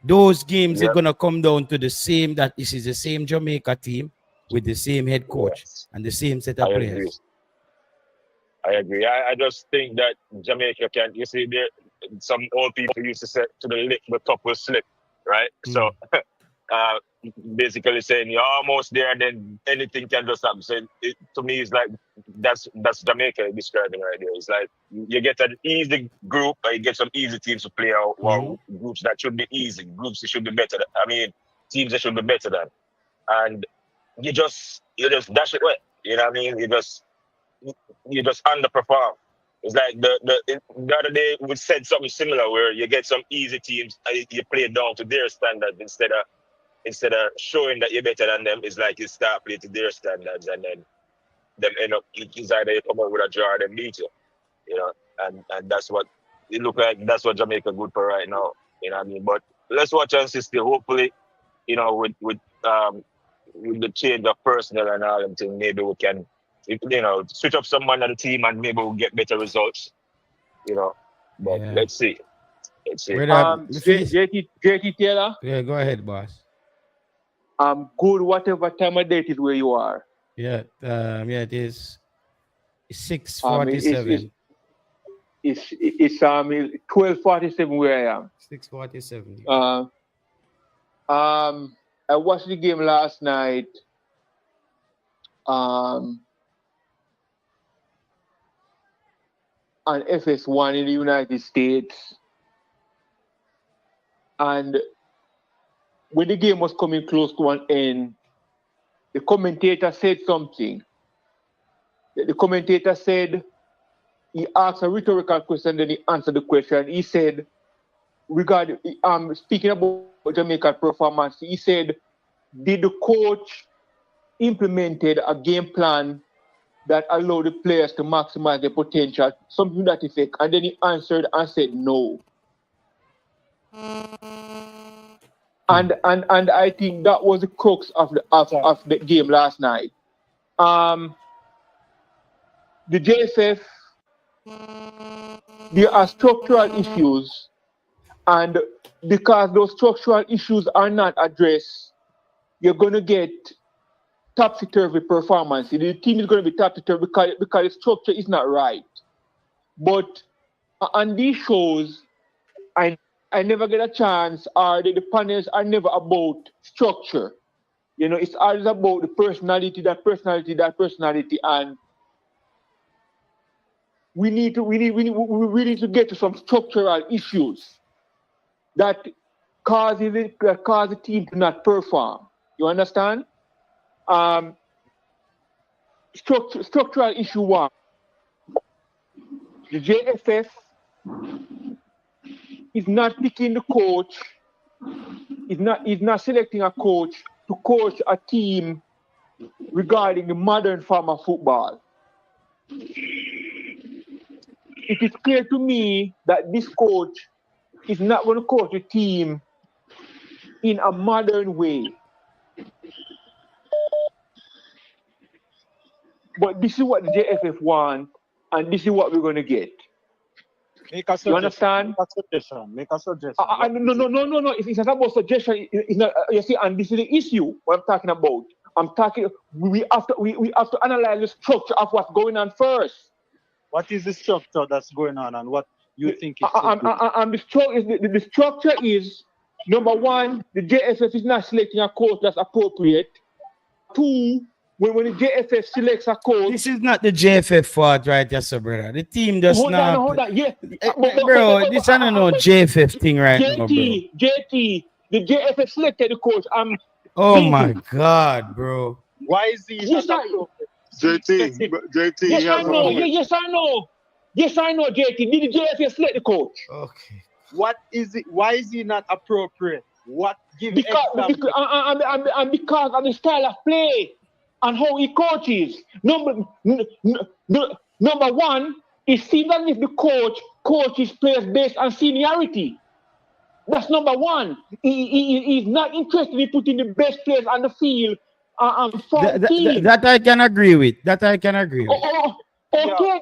Those games are gonna come down to the same, that this is the same Jamaica team with the same head coach and the same set of players. I agree. I just think that Jamaica can. You see, there some old people used to say to the lip, the top will slip, right? So, basically saying you're almost there, and then anything can just happen. So, to me, it's like that's Jamaica describing right there. It's like you get an easy group, or you get some easy teams to play out. Well, groups that should be easy, groups that should be better. Teams that should be better than, and you just dash it away. You know what I mean? You just underperform. It's like the other day we said something similar where you get some easy teams and you play down to their standards instead of showing that you're better than them. It's like you start playing to their standards and then them end up, it's either you come out with a draw or them beat you. You know, and that's what it look like. That's what Jamaica good for right now. You know what I mean? But let's watch and see still. Hopefully, you know, with the change of personnel and all them things, maybe we can, you know, switch up someone on the team and maybe we'll get better results. You know, but let's see. JT Taylor. Yeah, go ahead, boss. Good whatever time of day it is where you are. Yeah, it is 6:47. It's 12:47 where I am. 6:47. I watched the game last night. On FS1 in the United States. And when the game was coming close to an end, the commentator said something. The commentator said, he asked a rhetorical question, then he answered the question. He said, speaking about Jamaican performance, he said, did the coach implemented a game plan that allowed the players to maximize their potential, something to that effect? And then he answered and said no. And I think that was the crux of the game last night. The JFF, there are structural issues, and because those structural issues are not addressed, you're going to get topsy-turvy performance. The team is going to be topsy-turvy because the structure is not right. But on these shows, I never get a chance, or the panels are never about structure. You know, it's always about the personality, and we need to get to some structural issues that cause the team to not perform. You understand? Structural issue one. the JFF is not picking the coach, is not selecting a coach to coach a team regarding the modern form of football. It is clear to me that this coach is not going to coach a team in a modern way. But this is what the JFF want, and this is what we're going to get. Make a suggestion. You understand? Make a suggestion. No. It's not about suggestion. It's not. You see, and this is the issue. What I'm talking about. We have to analyze the structure of what's going on first. What is the structure that's going on, and what you think it the structure is, number one, the JFF is not selecting a coach that's appropriate. Two, when the JFF selects a coach, this is not the JFF fault, right? Yes, sir, brother. The team does not. Hold on. Yeah, bro, this is not no JFF thing right now, bro. JT, the JFF selected the coach. Oh my God, bro. Why is he? Yes, JT. Yes, I know. Yes, I know, JT. Did the JFF select the coach? Okay. What is it? Why is he not appropriate? What give because of the style of play and how he coaches. Number one, it seems as if the coach coaches players based on seniority. That's number one. He's not interested in putting the best players on the field. That I can agree with. Okay,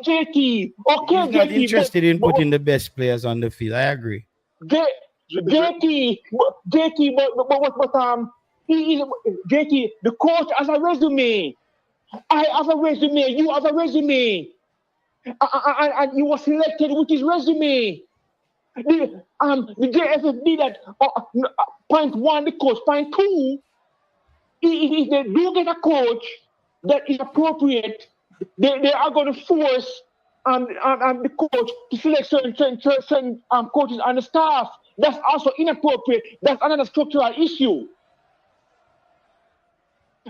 JT. Okay, He's not interested in putting the best players on the field. I agree. JT, JT, the coach has a resume. I have a resume. You have a resume. And you were selected with his resume. The JFF did that. Point one, the coach. Point two, if they do get a coach that is appropriate, they are going to force the coach to select certain coaches on the staff. That's also inappropriate. That's another structural issue.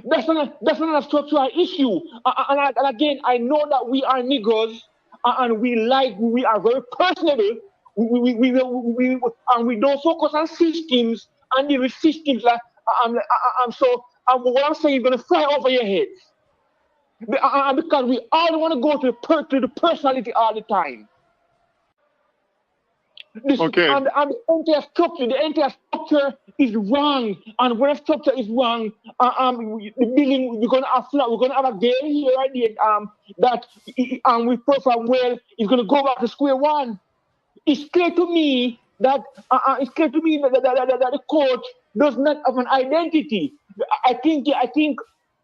That's another structural issue. And again, I know that we are niggers and we are very personable. We don't focus on systems and the systems like what I'm saying is going to fly over your head. Because we all want to go to the personality all the time. Okay. And the entire structure is wrong. And when the structure is wrong, the building we're gonna have a game here that we perform well is gonna go back to square one. It's clear to me that the coach does not have an identity. I think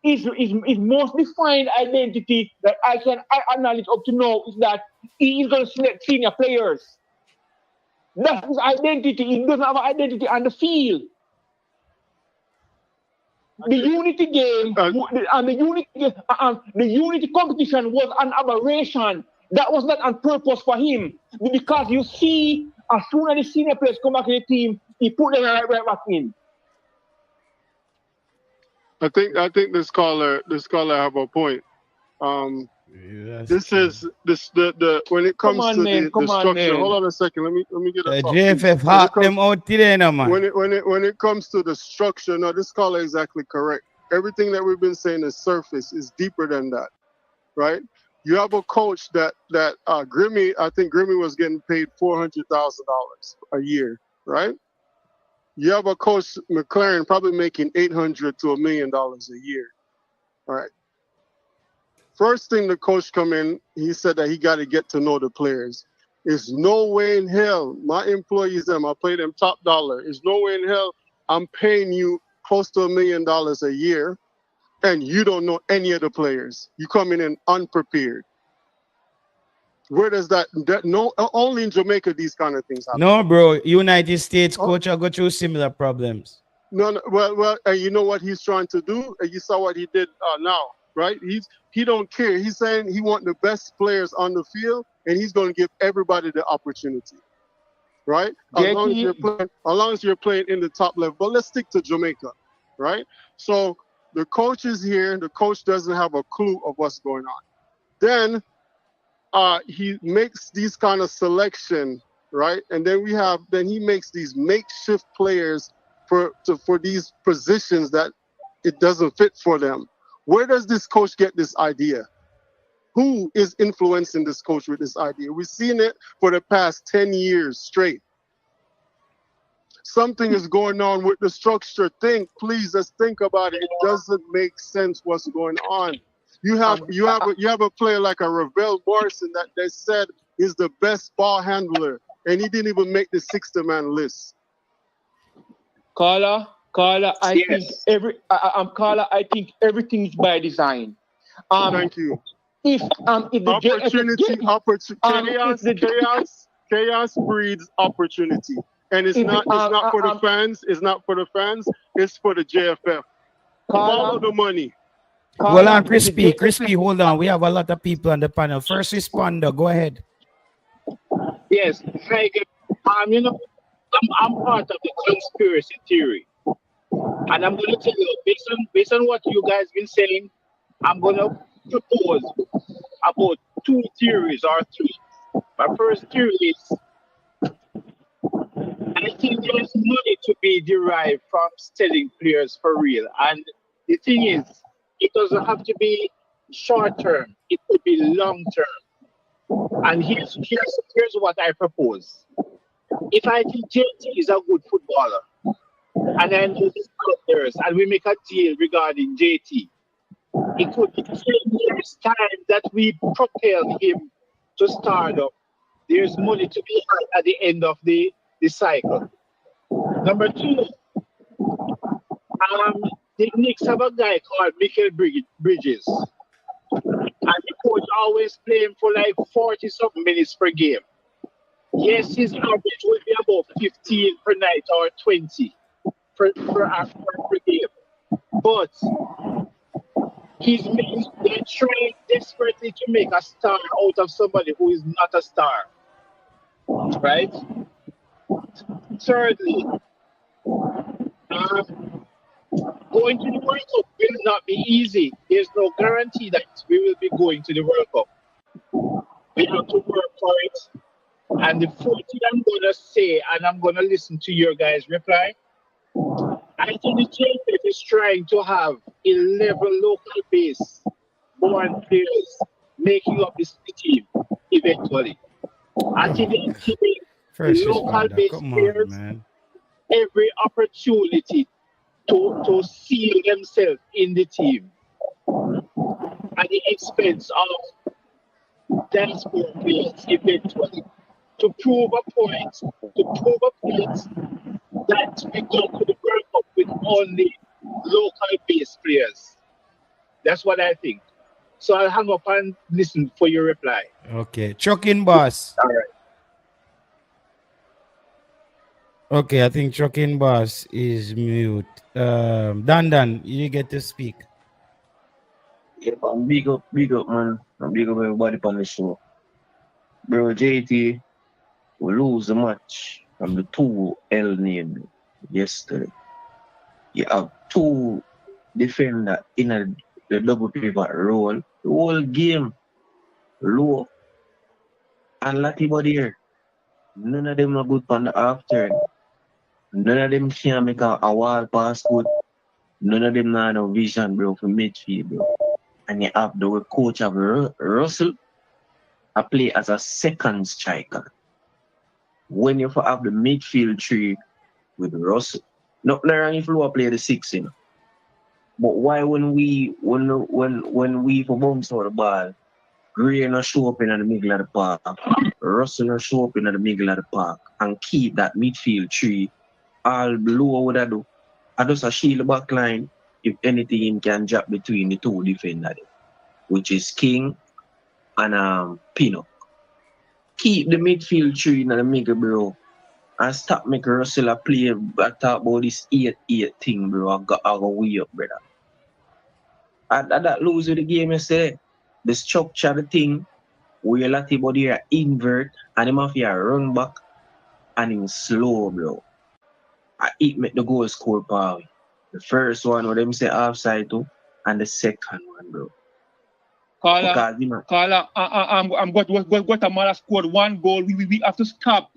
his most defined identity that I can acknowledge up to now is that he is going to select senior players. That's his identity. He doesn't have an identity on the field. The unity game and the unity competition was an aberration. That was not on purpose for him, because you see, as soon as the senior players come back in the team, he put them right back in. I think this caller have a point. This is the when it comes to the structure. Hold on a second. Let me get a JFF hot them out today, no man. When it comes to the structure, no, this caller is exactly correct. Everything that we've been saying is surface, is deeper than that, right? You have a coach that Grimmy, I think Grimmy was getting paid $400,000 a year, right? You have a coach, McClaren, probably making $800,000 to $1 million a year. All right. First thing the coach come in, he said that he got to get to know the players. There's no way in hell my employees, I pay them top dollar. There's no way in hell I'm paying you close to $1 million a year, and you don't know any of the players. You come in unprepared. Where does that no, only in Jamaica these kind of things happen. No, bro. United States coach are go through similar problems. No, well, you know what he's trying to do? You saw what he did now, right? He don't care. He's saying he want the best players on the field, and he's going to give everybody the opportunity, right? As long as you're playing in the top level. But let's stick to Jamaica, right? So the coach is here. The coach doesn't have a clue of what's going on. Then he makes these kind of selection, right? And then he makes these makeshift players for these positions that it doesn't fit for them. Where does this coach get this idea? Who is influencing this coach with this idea? We've seen it for the past 10 years straight. Something is going on with the structure. Please, let's think about it. It doesn't make sense what's going on. You have a player like a Ravel Morrison that they said is the best ball handler, and he didn't even make the 60-man list. Carla, I Yes. I think everything's by design. Thank you. If the Chaos breeds opportunity, and it's not for the fans. It's not for the fans. It's for the JFF. Follow the money. Hold on, Crispy, hold on. We have a lot of people on the panel. First responder, go ahead. Yes. You know, I'm part of the conspiracy theory. And I'm going to tell you, based on what you guys been saying, I'm going to propose about 2 theories or 3. My first theory is, I think there's money to be derived from selling players for real. And the thing is, it doesn't have to be short term, it could be long term. And here's what I propose. If I think JT is a good footballer, and I know these players, and we make a deal regarding JT, it could be 10 years' time that we propel him to stardom. There's money to be had at the end of the cycle. Number 2, the Knicks have a guy called Michael Bridges. And the coach always play him for like 40-something minutes per game. Yes, his average will be about 15 per night or 20 per game. But they're trying desperately to make a star out of somebody who is not a star. Right? Thirdly, going to the World Cup will not be easy. There's no guarantee that we will be going to the World Cup. We have to work for it. And the fourth thing I'm going to say, and I'm going to listen to your guys' reply, I think the JFF is trying to have 11 local base born players making up this team eventually. I think they're giving the local base players every opportunity to seal themselves in the team at the expense of diaspora players eventually. To prove a point that we go to the World Cup with only local base players. That's what I think. So I'll hang up and listen for your reply. Okay. Chucking Boss. All right. Okay, I think Chucking Boss is mute. Dan, you get to speak. Yeah, I'm big up, man. I'm big up everybody on the show. Bro, JT will lose the match from the 2 L name yesterday. You have 2 defenders in the double pivot role. The whole game low. And Latibo there. None of them are good on the half turn. None of them can make a wall pass good. None of them have no vision, bro, for midfield, bro. And you have the coach of Russell, I play as a second striker. When you have the midfield 3 with Russell, not wrong if you play the 6, you know. But why when we for bounce out the ball, Gray not show up in the middle of the park, Russell not show up in the middle of the park, and keep that midfield 3 all below what I do? I just a shield the back line if anything can drop between the 2 defenders, which is King and Pino. Keep the midfield 3 in the middle, bro. And stop making Russell play. I talk about this 8-8 thing, bro. I go way up, brother. And that lose with the game yesterday. The structure, the thing, where Latibo there invert and him have to run back and him slow, bro. It make the goal score power. The first one, what them say offside to, and the second one, bro. Carla, Because, you know, Carla, Guatemala scored 1 goal. We have to stop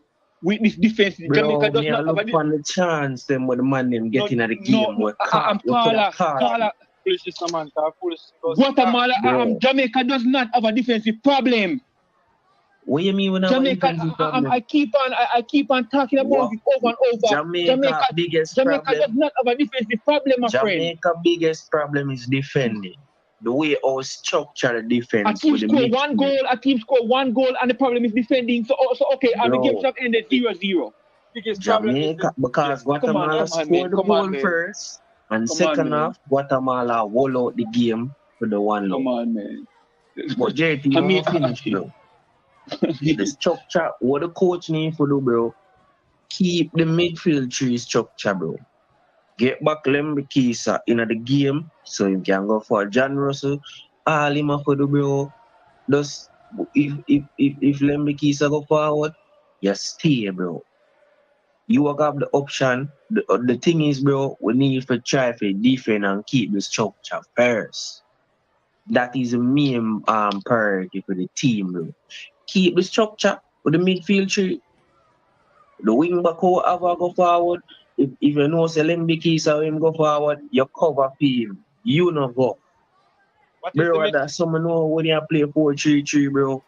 with this defense. Jamaica bro, does me I not have look a on the chance them when the man them no, getting at the no, game no. where car I'm you could have Carla, car, Carla. Foolish is Samantha. Foolish goes Guatemala, bro. Jamaica does not have a defensive problem. What you mean when I have a Jamaica, defensive problem? I keep on talking about What it over and over. Jamaica biggest Jamaica does problem? not have a defensive problem, my friend. Jamaica biggest problem is defending. The way our structure the A defense team with the score one midfield. goal, and the problem is defending. So okay, and the games Bro, have ended 0-0. biggest problem is Jamaica because Come on, Guatemala come on, man. scored the Come on, goal man. first, and Come on, second man. half Guatemala wall out the game for the one Come low. on, man. But JT, I I'm mean, finish, bro. The structure, what the coach need to do, bro, keep the midfield tree structure, bro. Get back Lembikisa in the game so you can go for John Russell. All him have to do, bro. Just if Lembikisa go forward, you stay, bro. You have the option. The thing is, bro, we need to try to defend and keep the structure first. That is the main priority for the team, bro. Keep the structure with the midfield tree. The wing back whoever go forward. If you know Selembiki so him go forward, you cover for him. You know go. what is the Bro, mid, that someone know when you play 4-3-3, bro.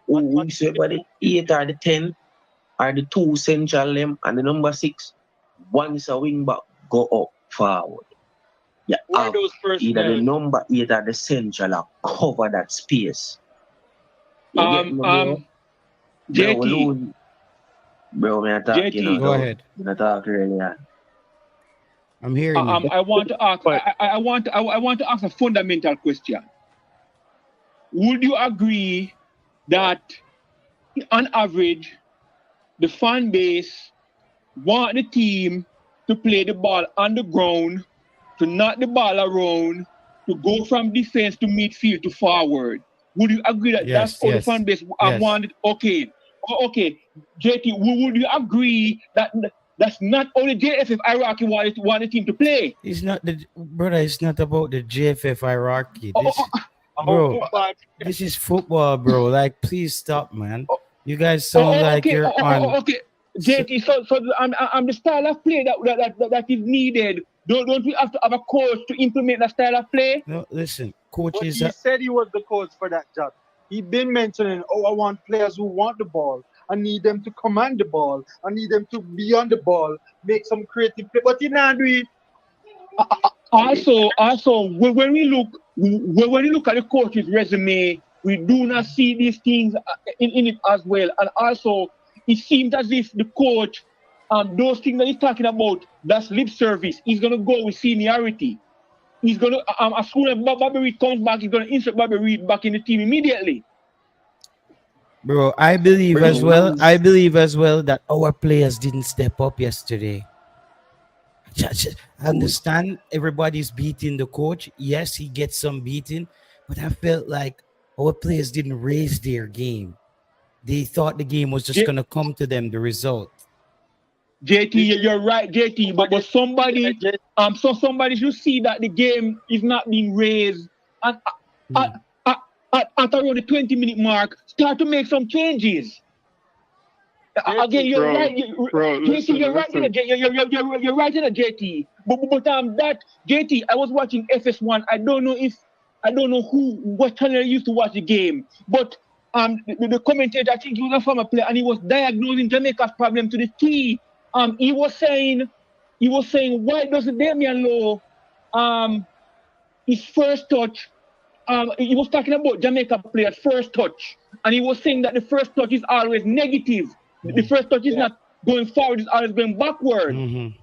what We say about the 8 or the 10 or the 2 central them and the number 6. Once a wing back go up forward. You who are have those either the personnel? number 8 or the central or cover that space. You get me, bro? Bro, we JT, lose. Bro, me attack, you know, JT. Go though. ahead. Me attack earlier. I'm hearing you. I want to ask. But I want to ask a fundamental question. Would you agree that, on average, the fan base want the team to play the ball on the ground, to knock the ball around, to go from defense to midfield to forward? Would you agree that that's Yes, all the yes, fan base yes. wanted? Okay. Okay. JT, would you agree that that's not only JFF Iraqi want the team to play? It's not the brother. It's not about the JFF hierarchy. Oh, This, how bro. football This is football, bro. Like, please stop, man. You guys sound like okay. you're on. Okay. JT, so I'm the style of play that is needed. Don't we have to have a coach to implement that style of play? No, listen, but coaches. he said he was the coach for that job. He been mentioning, I want players who want the ball. I need them to command the ball. I need them to be on the ball, make some creative play. But he not do it. Also, when we look at the coach's resume, we do not see these things in it as well. And also, it seems as if the coach, those things that he's talking about, that's lip service. He's gonna go with seniority. He's gonna as soon as Bobby Reed comes back, he's gonna insert Bobby Reed back in the team immediately. Bro, I believe Bro, as we well. lose. I believe as well that our players didn't step up yesterday. I understand everybody's beating the coach. Yes, he gets some beating, but I felt like our players didn't raise their game. They thought the game was just J- gonna come to them, the result. JT, you're right, JT. But somebody, so somebody should see that the game is not being raised, and at, at around the 20-minute mark, start to make some changes. Again, you're Bro, right. bro, JT, you're right. listen. You're right in a JT. But that JT, I was watching FS1. I don't know what channel used to watch the game, but the commentator, I think he was a former player, and he was diagnosing Jamaica's problem to the T. He was saying, why doesn't Damian Lowe his first touch? He was talking about Jamaica players' first touch, and he was saying that the first touch is always negative. The first touch is not going forward; it's always going backward. Mm-hmm.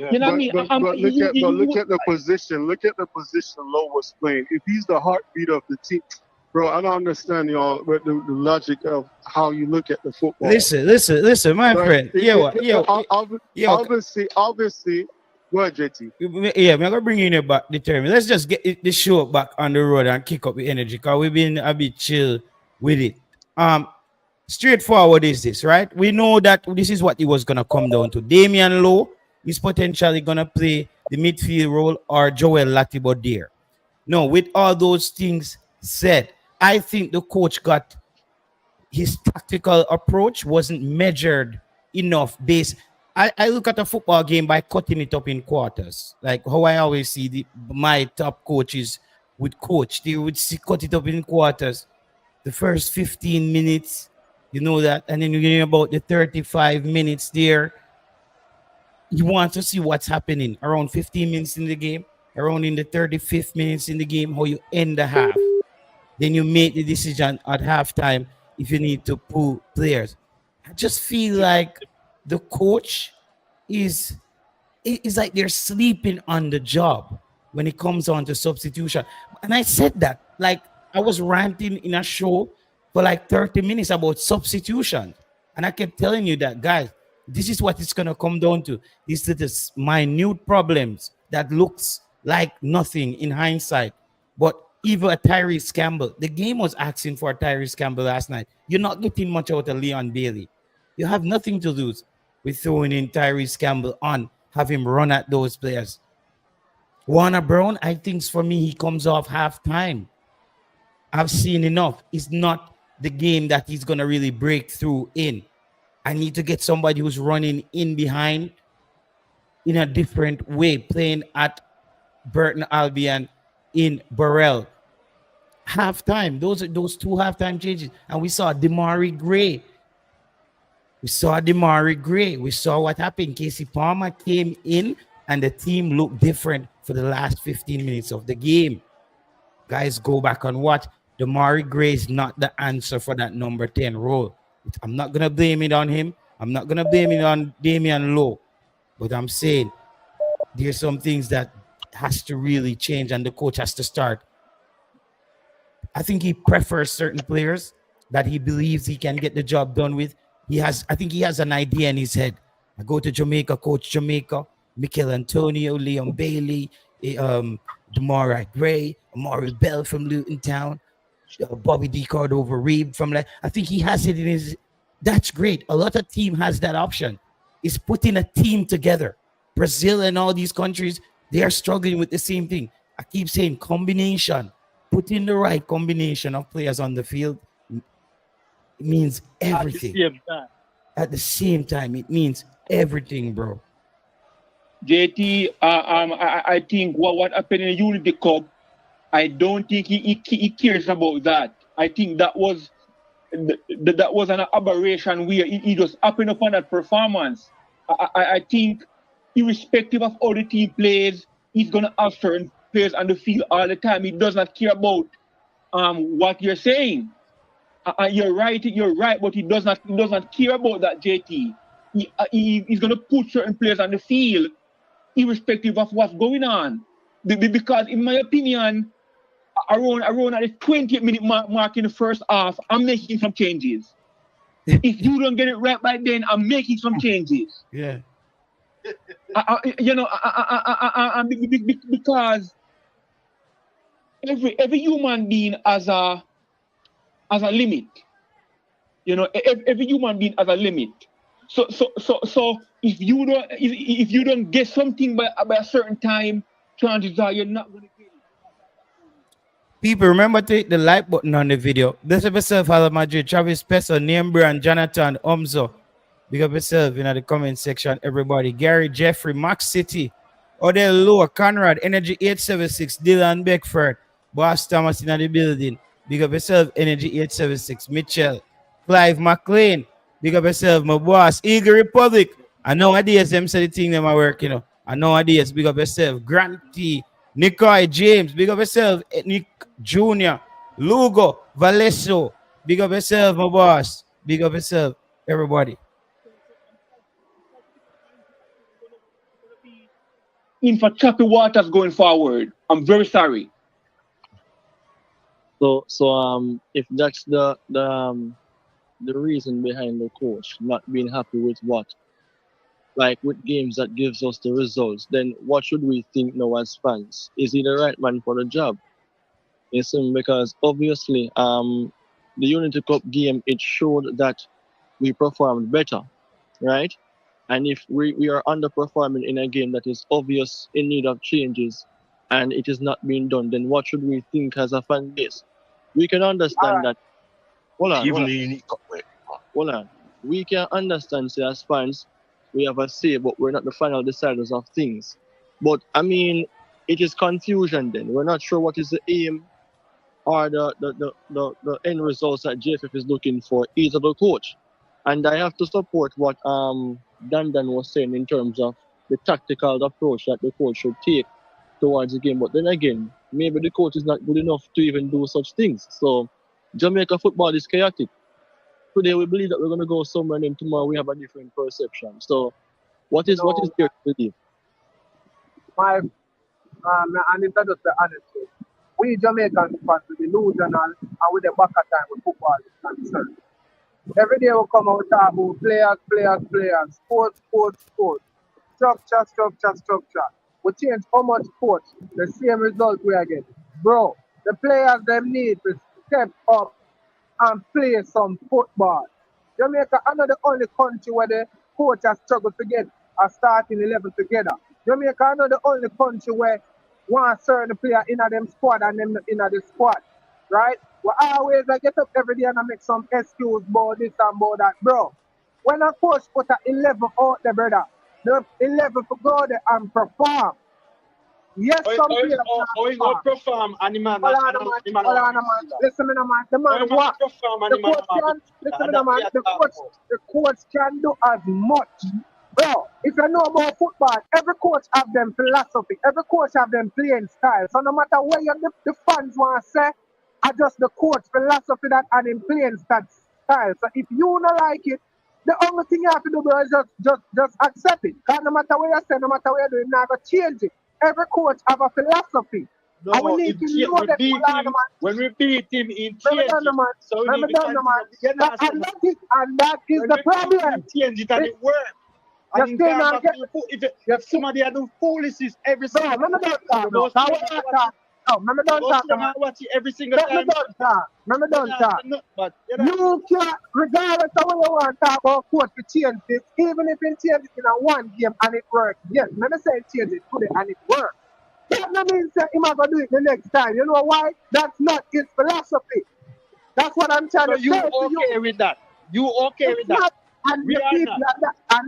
Yeah. You know what I But, mean? but look at the position. Look at the position Lowe was playing. If he's the heartbeat of the team, bro, I don't understand y'all but the logic of how you look at the football. Listen, my Right? friend. Obviously. Go ahead, JT. Yeah, I'm gonna bring in back the term. Let's just get the show back on the road and kick up the energy because we've been a bit chill with it. Straightforward is this, right? We know that this is what it was gonna come down to. Damian Lowe is potentially gonna play the midfield role or Joel Latibo there. No, with all those things said, I think the coach got his tactical approach wasn't measured enough based. I look at a football game by cutting it up in quarters. Like how I always see my top coaches would coach. They would cut it up in quarters. The first 15 minutes, you know that, and then you're getting about the 35 minutes there. You want to see what's happening around 15 minutes in the game, around in the 35th minutes in the game, how you end the half. Then you make the decision at halftime if you need to pull players. I just feel like the coach is it's like they're sleeping on the job when it comes on to substitution. And I said that, like I was ranting in a show for like 30 minutes about substitution. And I kept telling you that, guys, this is what it's gonna come down to. These little minute problems that looks like nothing in hindsight. But even a Tyrese Campbell, the game was asking for Tyrese Campbell last night. You're not getting much out of Leon Bailey. You have nothing to lose with throwing in Tyrese Campbell on, have him run at those players. Warner Brown, I think for me, he comes off halftime. I've seen enough. It's not the game that he's going to really break through in. I need to get somebody who's running in behind in a different way, playing at Burton Albion in Burrell. Halftime, those two halftime changes. And we saw Demarai Gray. We saw what happened. Casey Palmer came in and the team looked different for the last 15 minutes of the game. Guys, go back and watch. Demarai Gray is not the answer for that number 10 role. I'm not going to blame it on him. I'm not going to blame it on Damian Lowe. But I'm saying there's some things that has to really change and the coach has to start. I think he prefers certain players that he believes he can get the job done with. I think he has an idea in his head. I go to Jamaica, coach Jamaica, Mikel Antonio, Leon Bailey, Demarai Gray, Amari Bell from Luton Town, Bobby D. Cordova Reed from like, I think he has it in his. That's great. A lot of team has that option. Is putting a team together. Brazil and all these countries, they are struggling with the same thing. I keep saying combination. Putting the right combination of players on the field means everything. At the same time, it means everything, bro. JT, I think what happened in the Unity Cup, I don't think he cares about that. I think that was an aberration where he just happened upon that performance. I think irrespective of how the team plays, he's gonna have certain players on the field all the time. He does not care about what you're saying. You're right, but he does not care about that, JT. He's gonna put certain players on the field irrespective of what's going on. Because in my opinion, around at the 20th minute mark in the first half, I'm making some changes. If you don't get it right by then, I'm making some changes. Yeah. Because every human being has a limit. Every human being has a limit. So if you don't get something by a certain time, chances are you're not gonna get it. People, remember to hit the like button on the video. Bless up yourself, Hala Madrid, Travis Peso, Name Brand, Jonathan, Omzo. Big up yourself in the comment section, everybody. Gary, Jeffrey, Max City, Odell Lower, Conrad, Energy 876, Dylan Beckford, Boss Thomas in the building. Big up yourself, Energy 876, Mitchell, Clive McLean. Big up yourself, my boss, Eagle Republic. I know ideas, them say the thing them I work, I know ideas. Big up yourself, Grant T, Nicoy James. Big up yourself, Nick Jr., Lugo, Valesso. Big up yourself, my boss. Big up yourself, everybody. In for choppy waters going forward. I'm very sorry. So if that's the reason behind the coach not being happy with with games that gives us the results, then what should we think now as fans? Is he the right man for the job? Because obviously the Unity Cup game, it showed that we performed better, right? And if we are underperforming in a game that is obvious in need of changes and it is not being done, then what should we think as a fan base? we can understand Alright. that. Hold on, Even hold on, the unique cup, wait. hold on. We can understand, say, as fans, we have a say, but we're not the final deciders of things. But I mean, it is confusion then. We're not sure what is the aim or the end results that JFF is looking for, either the coach. And I have to support what Dan was saying in terms of the tactical approach that the coach should take towards the game. But then again, maybe the coach is not good enough to even do such things. So Jamaica football is chaotic. Today we believe that we're gonna go somewhere, and then tomorrow we have a different perception. So what You is know, there to believe? my and if I just be honest, we Jamaicans fans with delusional and with the back of time with football is concerned. Every day we come out and talk about players, sports, structure. We change how much coach, the same result we are getting. Bro, the players them need to step up and play some football. Jamaica are not the only country where the coach has struggled to get a starting 11 together. Jamaica are not the only country where one certain player in a them squad and them in a the squad. Right? We always get up every day and I make some excuse about this and about that. Bro, when a coach put a 11 out there, brother, the 11 for go there and perform. Yes, some players How not perform animal? hold on, man. Listen, me, man. The man what? The coach can. Listen, me, man. The coach can do as much. Bro, if you know about football, every coach have them philosophy. Every coach have them playing style. So no matter where the fans want to say, adjust the coach philosophy that and him playing style. So if you don't like it, the only thing you have to do, bro, is just accept it. Because no matter what you say, no matter what you do, you're not going to change it. Every coach have a philosophy. No, and we need to know that when we beat him in remember, so and that is the problem. Change it and it works. And if somebody had do foolishness every single time. Remember don't talk. Watch it every single time. Remember don't talk. But you can't, regardless of what you want to talk about coach to change this, even if it changes in a one game and it works. Yes, let me say change it today and it works. That doesn't mean that he might go do it the next time. You know why? That's not his philosophy. That's what I'm trying to say. You okay with that? You okay with that? And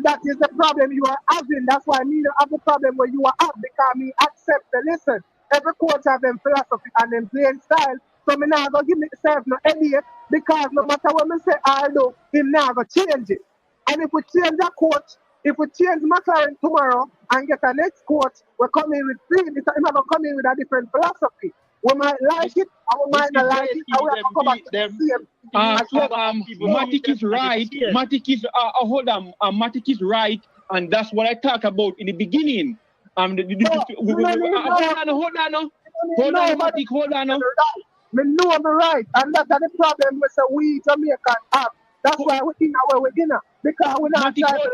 that is the problem you are having. That's why me have the problem where you are at, because me accept the listen. Every coach have them philosophy and them playing style. So me now go give myself no idea, because no matter what me say I do, him now go change it. And if we change that coach, if we change McClaren tomorrow and get a next coach, we're coming with three. He's not gonna come in with a different philosophy. We might like it, or we might not like it, and we have to come back to the same. Matic is right. Matic is hold on. Matic is right, and that's what I talked about in the beginning. Hold on, Matic, hold on. Me know I'm right, and that's the problem with we Jamaican have. That's why we're in where we're in, because we're not trying to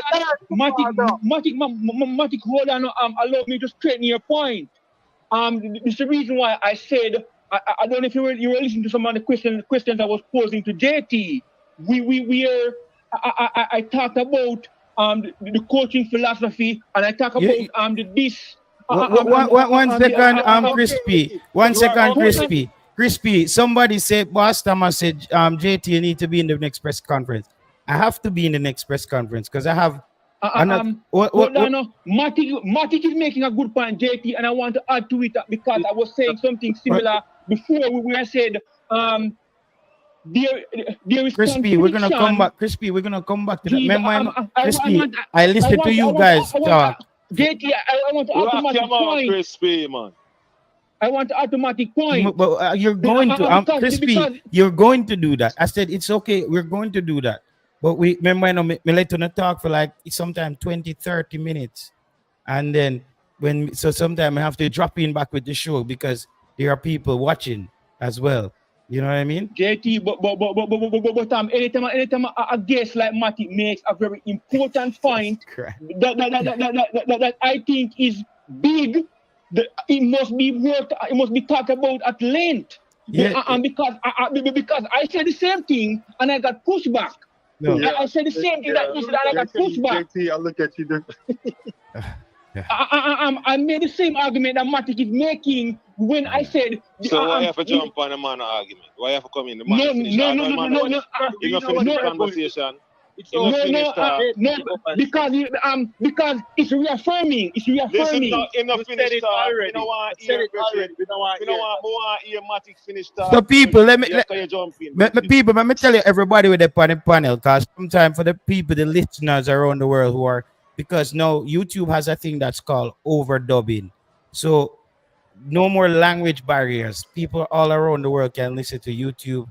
Matic, hold on. Allow me to straighten your point. This is the reason why I said I don't know if you were listening to some of the questions I was posing to JT. I talked about the coaching philosophy, and I talked about this. One second, Crispy. 1 second, Crispy. Somebody said, Boss Thomas said, JT, you need to be in the next press conference. I have to be in the next press conference because I have. Matic is making a good point, JT, and I want to add to it because I was saying something similar before we said there is Crispy. We're gonna come back. Crispy, we're gonna come back to that. Remember, Crispy, I listened to you guys talk. JT, I want to automatic point. Crispy, man. I want automatic point. But you're going to Crispy. You're going to do that. I said it's okay. We're going to do that. But we remember, me let you talk for like sometimes 20-30 minutes, and then sometimes I have to drop in back with the show because there are people watching as well. You know what I mean? JT, but anytime a guest like Matic makes a very important point that I think is big, it must be worked. It must be talked about at length. Yeah. And because I said the same thing and I got pushed back. No. I said the same thing that you said and I got pushed back. JT, I look at you different. I made the same argument that Matic is making when I said. So why you have to jump on the man argument? Why you have to come in? The man No, finish. no, I no, know the no, man no, not no, he not finish the conversation. It's He all not no, finish no, because it's reaffirming. It's Listen, reaffirming. he not you finish said it We don't already. want You said ear it already. We don't want We don't ear. want ear Matic finish So people, let me Yeah, let, can you jump in? people, let me tell you everybody with the panel, because sometimes for the people, the listeners around the world who are, because now YouTube has a thing that's called overdubbing. So no more language barriers. People all around the world can listen to YouTube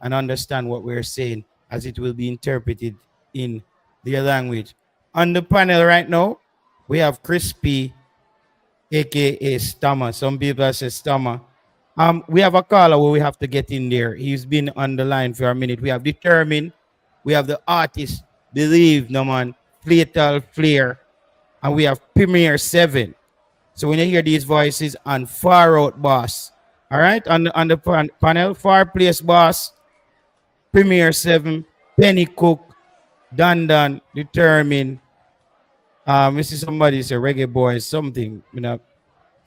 and understand what we're saying as it will be interpreted in their language. On the panel right now, we have Crispy, aka Stammer. Some people say Stammer. We have a caller where we have to get in there. He's been on the line for a minute. We have Determined. We have the artist Believe, no man, Fatal Flair, and we have Premier 7. So when you hear these voices on Far Out Boss, all right, on the panel, Far Place Boss, Premier 7, Penny Cook, Dan, Determined. This is somebody say Reggae Boyz, something,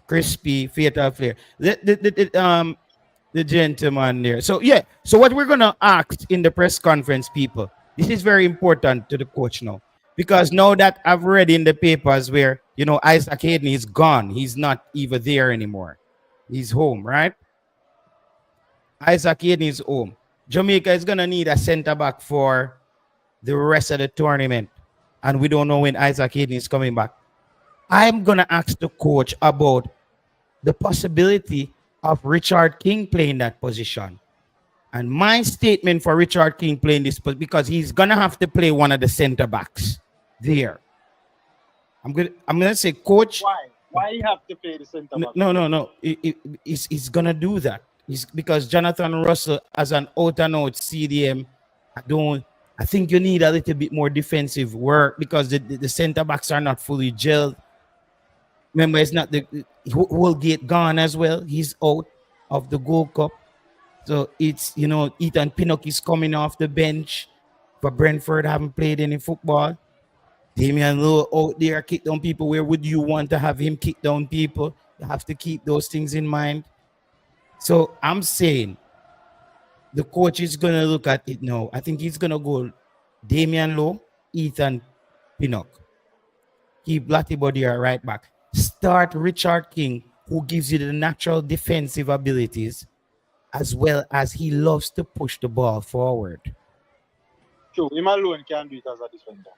Crispy, Fatal Flair. The gentleman there. So yeah. So what we're gonna ask in the press conference, people, this is very important to the coach now. Because now that I've read in the papers where Isaac Hayden is gone, he's not even there anymore. He's home, right? Isaac Hayden is home. Jamaica is gonna need a center back for the rest of the tournament. And we don't know when Isaac Hayden is coming back. I'm gonna ask the coach about the possibility of Richard King playing that position. And my statement for Richard King playing this, because he's gonna have to play one of the center backs there. I'm gonna say, coach. Why you have to play the center back? No. He's gonna do that. Because Jonathan Russell as an out and out CDM, I think you need a little bit more defensive work because the center backs are not fully gelled. Remember, it's not the Holgate gone as well. He's out of the Gold Cup. So it's, Ethan Pinnock is coming off the bench for Brentford, haven't played any football. Damian Lowe out there, kick down people. Where would you want to have him kick down people? You have to keep those things in mind. So I'm saying the coach is going to look at it now. I think he's going to go Damian Lowe, Ethan Pinnock. Keep Blatty Body right back. Start Richard King, who gives you the natural defensive abilities, as well as he loves to push the ball forward. True, him alone can do it as a defender.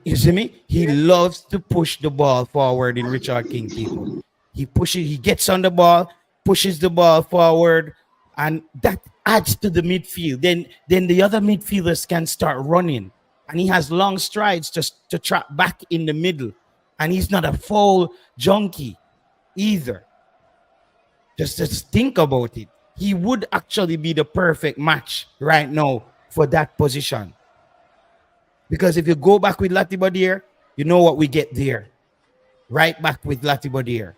You see me? He loves to push the ball forward in Richard King, people. He gets on the ball, pushes the ball forward, and that adds to the midfield. Then the other midfielders can start running. And he has long strides just to trap back in the middle. And he's not a foul junkie either. Just think about it. He would actually be the perfect match right now for that position. Because if you go back with Latibadier, you know what we get there. Right back with Latibadier.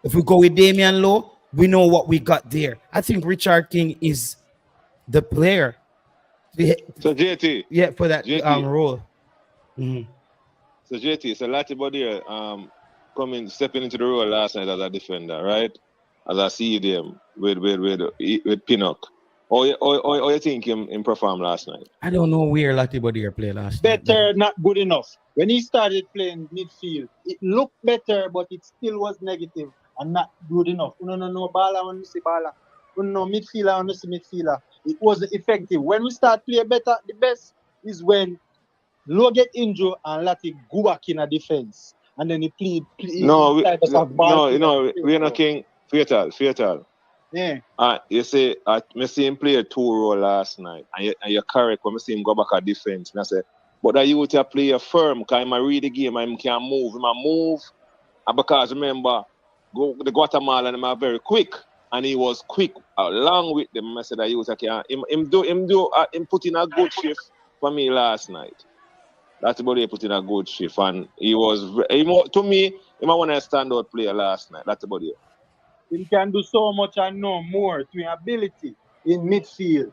If we go with Damian Lowe, we know what we got there. I think Richard King is the player. So JT. Yeah, for that JT. role. Mm-hmm. So JT, so Latibadier stepping into the role last night as a defender, right? As I see them with Pinnock. Or you think him performed last night? I don't know where Latibadier played last night. Better, not good enough. When he started playing midfield, it looked better, but it still was negative and not good enough. No, Bala, I want to see Bala. No, midfielder, I want to see midfielder. It wasn't effective. When we start playing better, the best is when Low get injured and Lati go back in a defense. And then he played. No, we're not King. Fatal. Yeah. You say, I see him play a 2 role last night, and you're correct when I see him go back at defense. And I say, but that you to play a firm, because I read the game, I can move. I move, and because remember, the Guatemala and are very quick, and he was quick along with them. I said that him put in a good shift for me last night. That's about he put in a good shift, and to me, he might want to standout player last night. That's about it. He can do so much and no more to ability in midfield.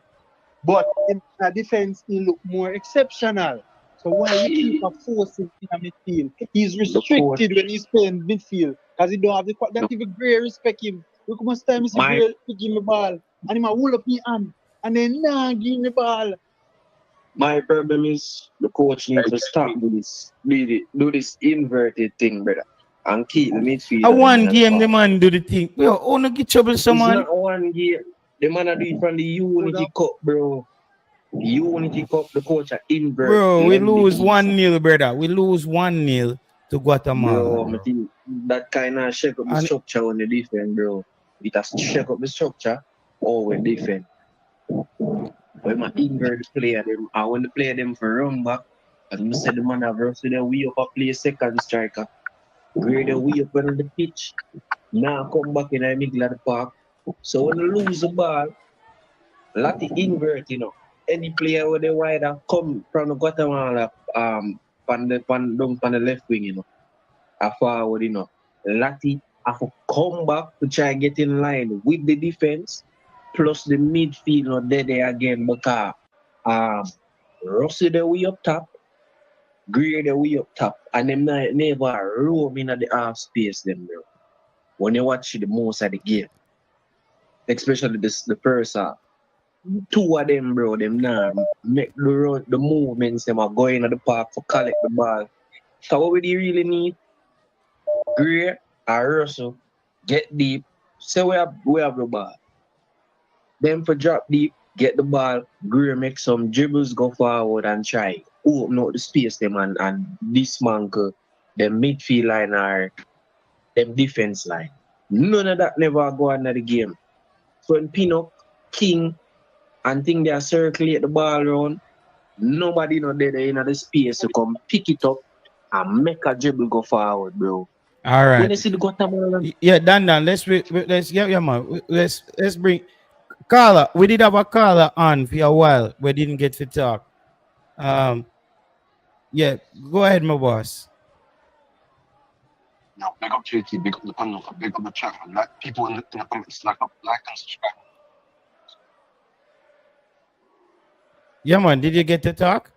But in a defense, he look more exceptional. So why we keep forcing in a midfield? He's The coach, restricted when he's playing midfield because he don't have the that even Gray respect him. Look how much time is my Gray to give me ball and he might hold up his hand and then nah give me ball. my problem is the coach needs to stop do this inverted thing, brother, and keep the A midfielder them one in the game the park. man do the thing. Yo, oh no get trouble It's someone. not one game. The man a do it from the Unity Cup, bro. The Unity Cup, the coach a invert Bro, we lengthy lose keys. 1-0, brother. We lose 1-0 to Guatemala, Bro, I bro. think that kind of shake up the And structure when they defend, bro. It has to shake up the structure or when defend. When my invert the player them, and when the player them for run back, as I said, the man have rushed their way up a play second striker. Grade the way up on the pitch. Now come back in the middle of the park. So when they lose the ball, lot of invert, you know. Any player where they wider come from the Guatemala down on the left wing, you know. A forward, you know. Lati have to come back to try and get in line with the defense, plus the midfield not there again because Rossi the way up top, Gray the way up top, and them never roam in at the half space them, bro. When you watch the most of the game, especially the first half. Two of them, bro, them now make the movements, them are going to the park for collect the ball. So what we really need? Gray or Russell, get deep, say we have the ball. Then for drop deep, get the ball, Gray make some dribbles, go forward and try. Open out the space them and dismantle them midfield line or them defense line. None of that never go under the game. So when Pinnock, King, and think they circulate the ball around, nobody not there in the space to come pick it up and make a dribble go forward, bro. all When you right. see the Guatemala, Yeah, Dan. Let's yeah, man. Let's bring Carla. We did have a caller on for a while. We didn't get to talk. Yeah, go ahead, my boss. No, big up JT, big up the panel, big up the chat, man. Like people in the comments, like and subscribe. Yeah, man. Did you get to talk?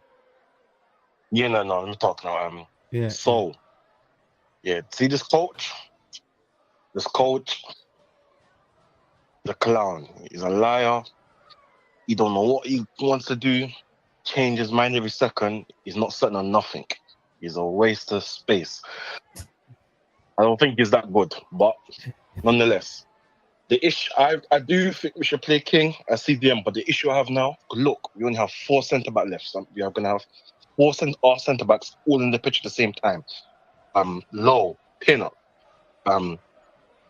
Yeah, no, let me talk now. Yeah. So yeah, see this coach, the clown. He's a liar. He don't know what he wants to do. Change his mind every second. He's not certain on nothing. He's a waste of space. I don't think he's that good, but nonetheless, the issue I do think we should play King as CDM, but the issue I have now, look, we only have 4 centre back left. So we are gonna have four centre backs all in the pitch at the same time. Low, Pinnock,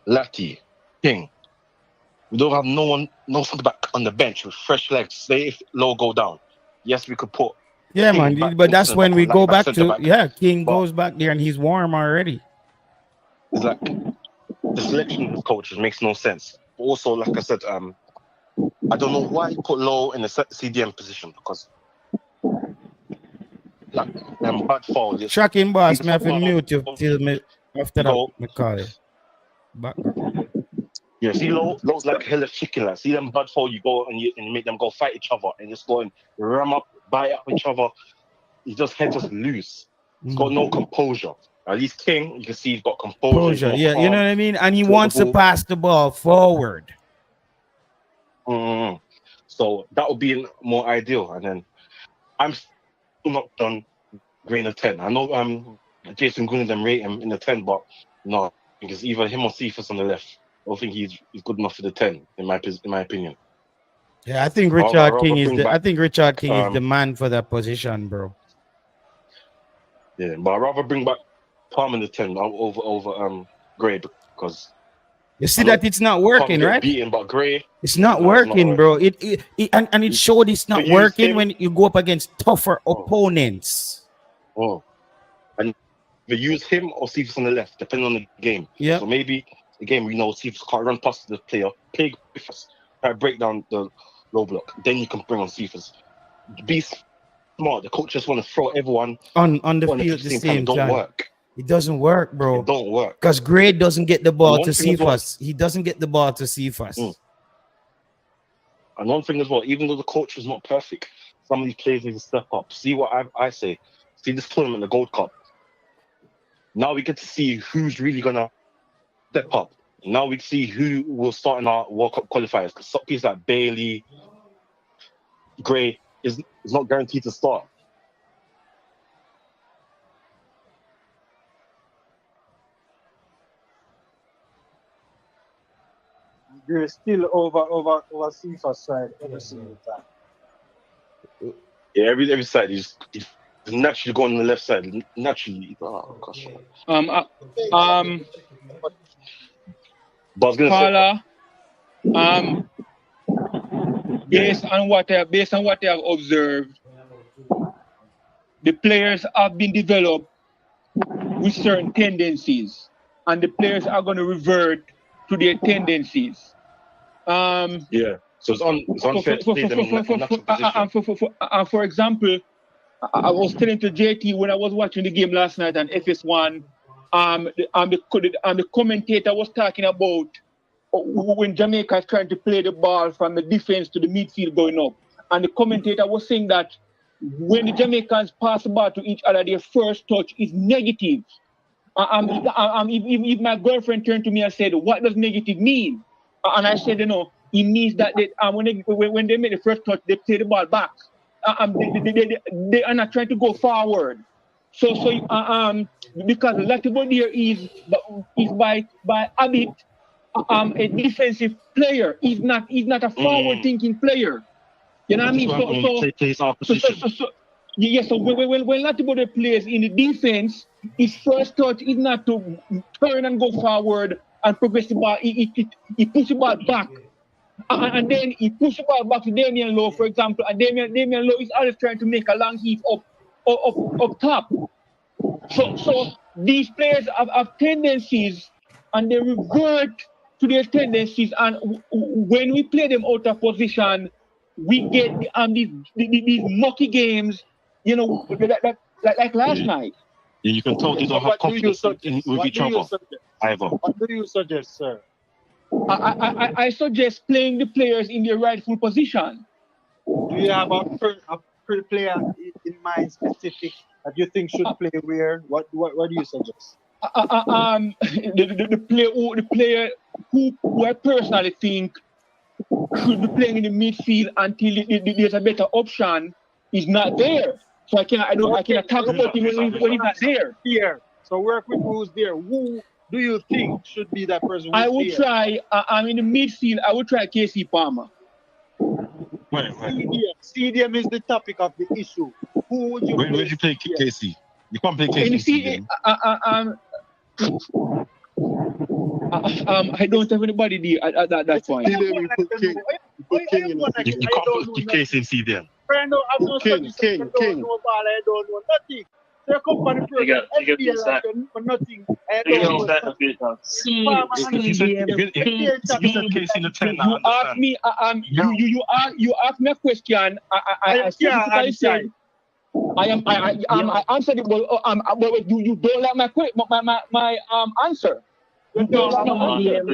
Lati, King. We don't have no centre back on the bench with fresh legs. Say if Low go down, yes, we could put Yeah, King man. back But in that's centre when back, we go back back centre to back. King But goes back there and he's warm already. it's like the selection of coaches makes no sense. But also, like I said, I don't know why he put Low in the CDM position because like bad foul. Just Tracking boss, he's me have to mute you till me after that go. me call you. Background. Yeah, see Low's like hella chicken. Like, see them bad foul, you go and you make them go fight each other and just go and ram up, bite up each other. His head just loose. He's got no composure. At least King, you can see he's got composure. He's Composure. more Yeah, you know calm. what I mean? And he Take the wants to ball. pass the ball forward. So that would be more ideal. And then I'm still not done grading a 10. I know Jason Green them rate him in the 10, but no, because either him or Cephas on the left. I don't think he's good enough for the 10 in my opinion. Yeah, I think I'd Richard rather King is bring back, the man for that position, bro. Yeah, but I'd rather bring back Palm in the 10 over Gray because you see that it's not working, right? Beaten, but Gray, it's not working, bro. And it showed it's not working when you go up against tougher opponents. And we use him or Cephas on the left, depending on the game. Yeah. So maybe again we know Cephas can't run past the player, play with us, try to break down the low block. Then you can bring on Cephas. Be smart. The coach just want to throw everyone on the field at the same time. It don't work. It doesn't work, bro. It don't work. Because Gray doesn't get the ball to Cephas. He doesn't get the ball to Cephas. And one thing as well, even though the coach was not perfect, some of these players need to step up. See what I say. see this tournament, the Gold Cup. Now we get to see who's really gonna step up. Now we see who will start in our World Cup qualifiers. Because some people like Bailey, Gray is not guaranteed to start. They're still over FIFA side every single time. Yeah, every side is naturally going on the left side. Naturally, oh gosh. But I was gonna say, Paula, based on what I have observed, the players have been developed with certain tendencies, and the players are going to revert to their tendencies. yeah. So it's unfair to play them in a natural position. For example, I was telling to JT when I was watching the game last night on FS1, the commentator was talking about when Jamaica is trying to play the ball from the defense to the midfield going up. And the commentator was saying that when the Jamaicans pass the ball to each other, their first touch is negative. If my girlfriend turned to me and said, "What does negative mean?" And I said, it means that when they make the first touch, they play the ball back. They are not trying to go forward. So because Latibo there is by habit a defensive player. He's not a forward-thinking player. You know what I mean? So when Latibo plays in the defense, his first touch is not to turn and go forward and progress the ball. He pushes the ball back. And then he pushes the ball back to Damian Lowe, for example. And Damian Lowe is always trying to make a long heave up top. So these players have tendencies, and they revert to their tendencies. And when we play them out of position, we get these mucky games, like last night. You can totally don't have confidence with each other. What do you suggest, sir? I suggest playing the players in their rightful position. Do you have a player in mind specific that you think should play where? What do you suggest? The player who I personally think should be playing in the midfield until there's a better option is not there. So I cannot talk about him when he's not there. Here. So work with who's there. Who do you think should be that person? I would try. I'm in the midfield. I would try KC Palmer. CDM is the topic of the issue. Who would you? Where would you play KC? You can't play KC. I don't have anybody there at that point. You can't put KC in CDM. I'm not King. I don't know nothing. They come for the program. For nothing. I don't know. You asked me. You asked me a question. I said. I answered it. But you don't like my answer.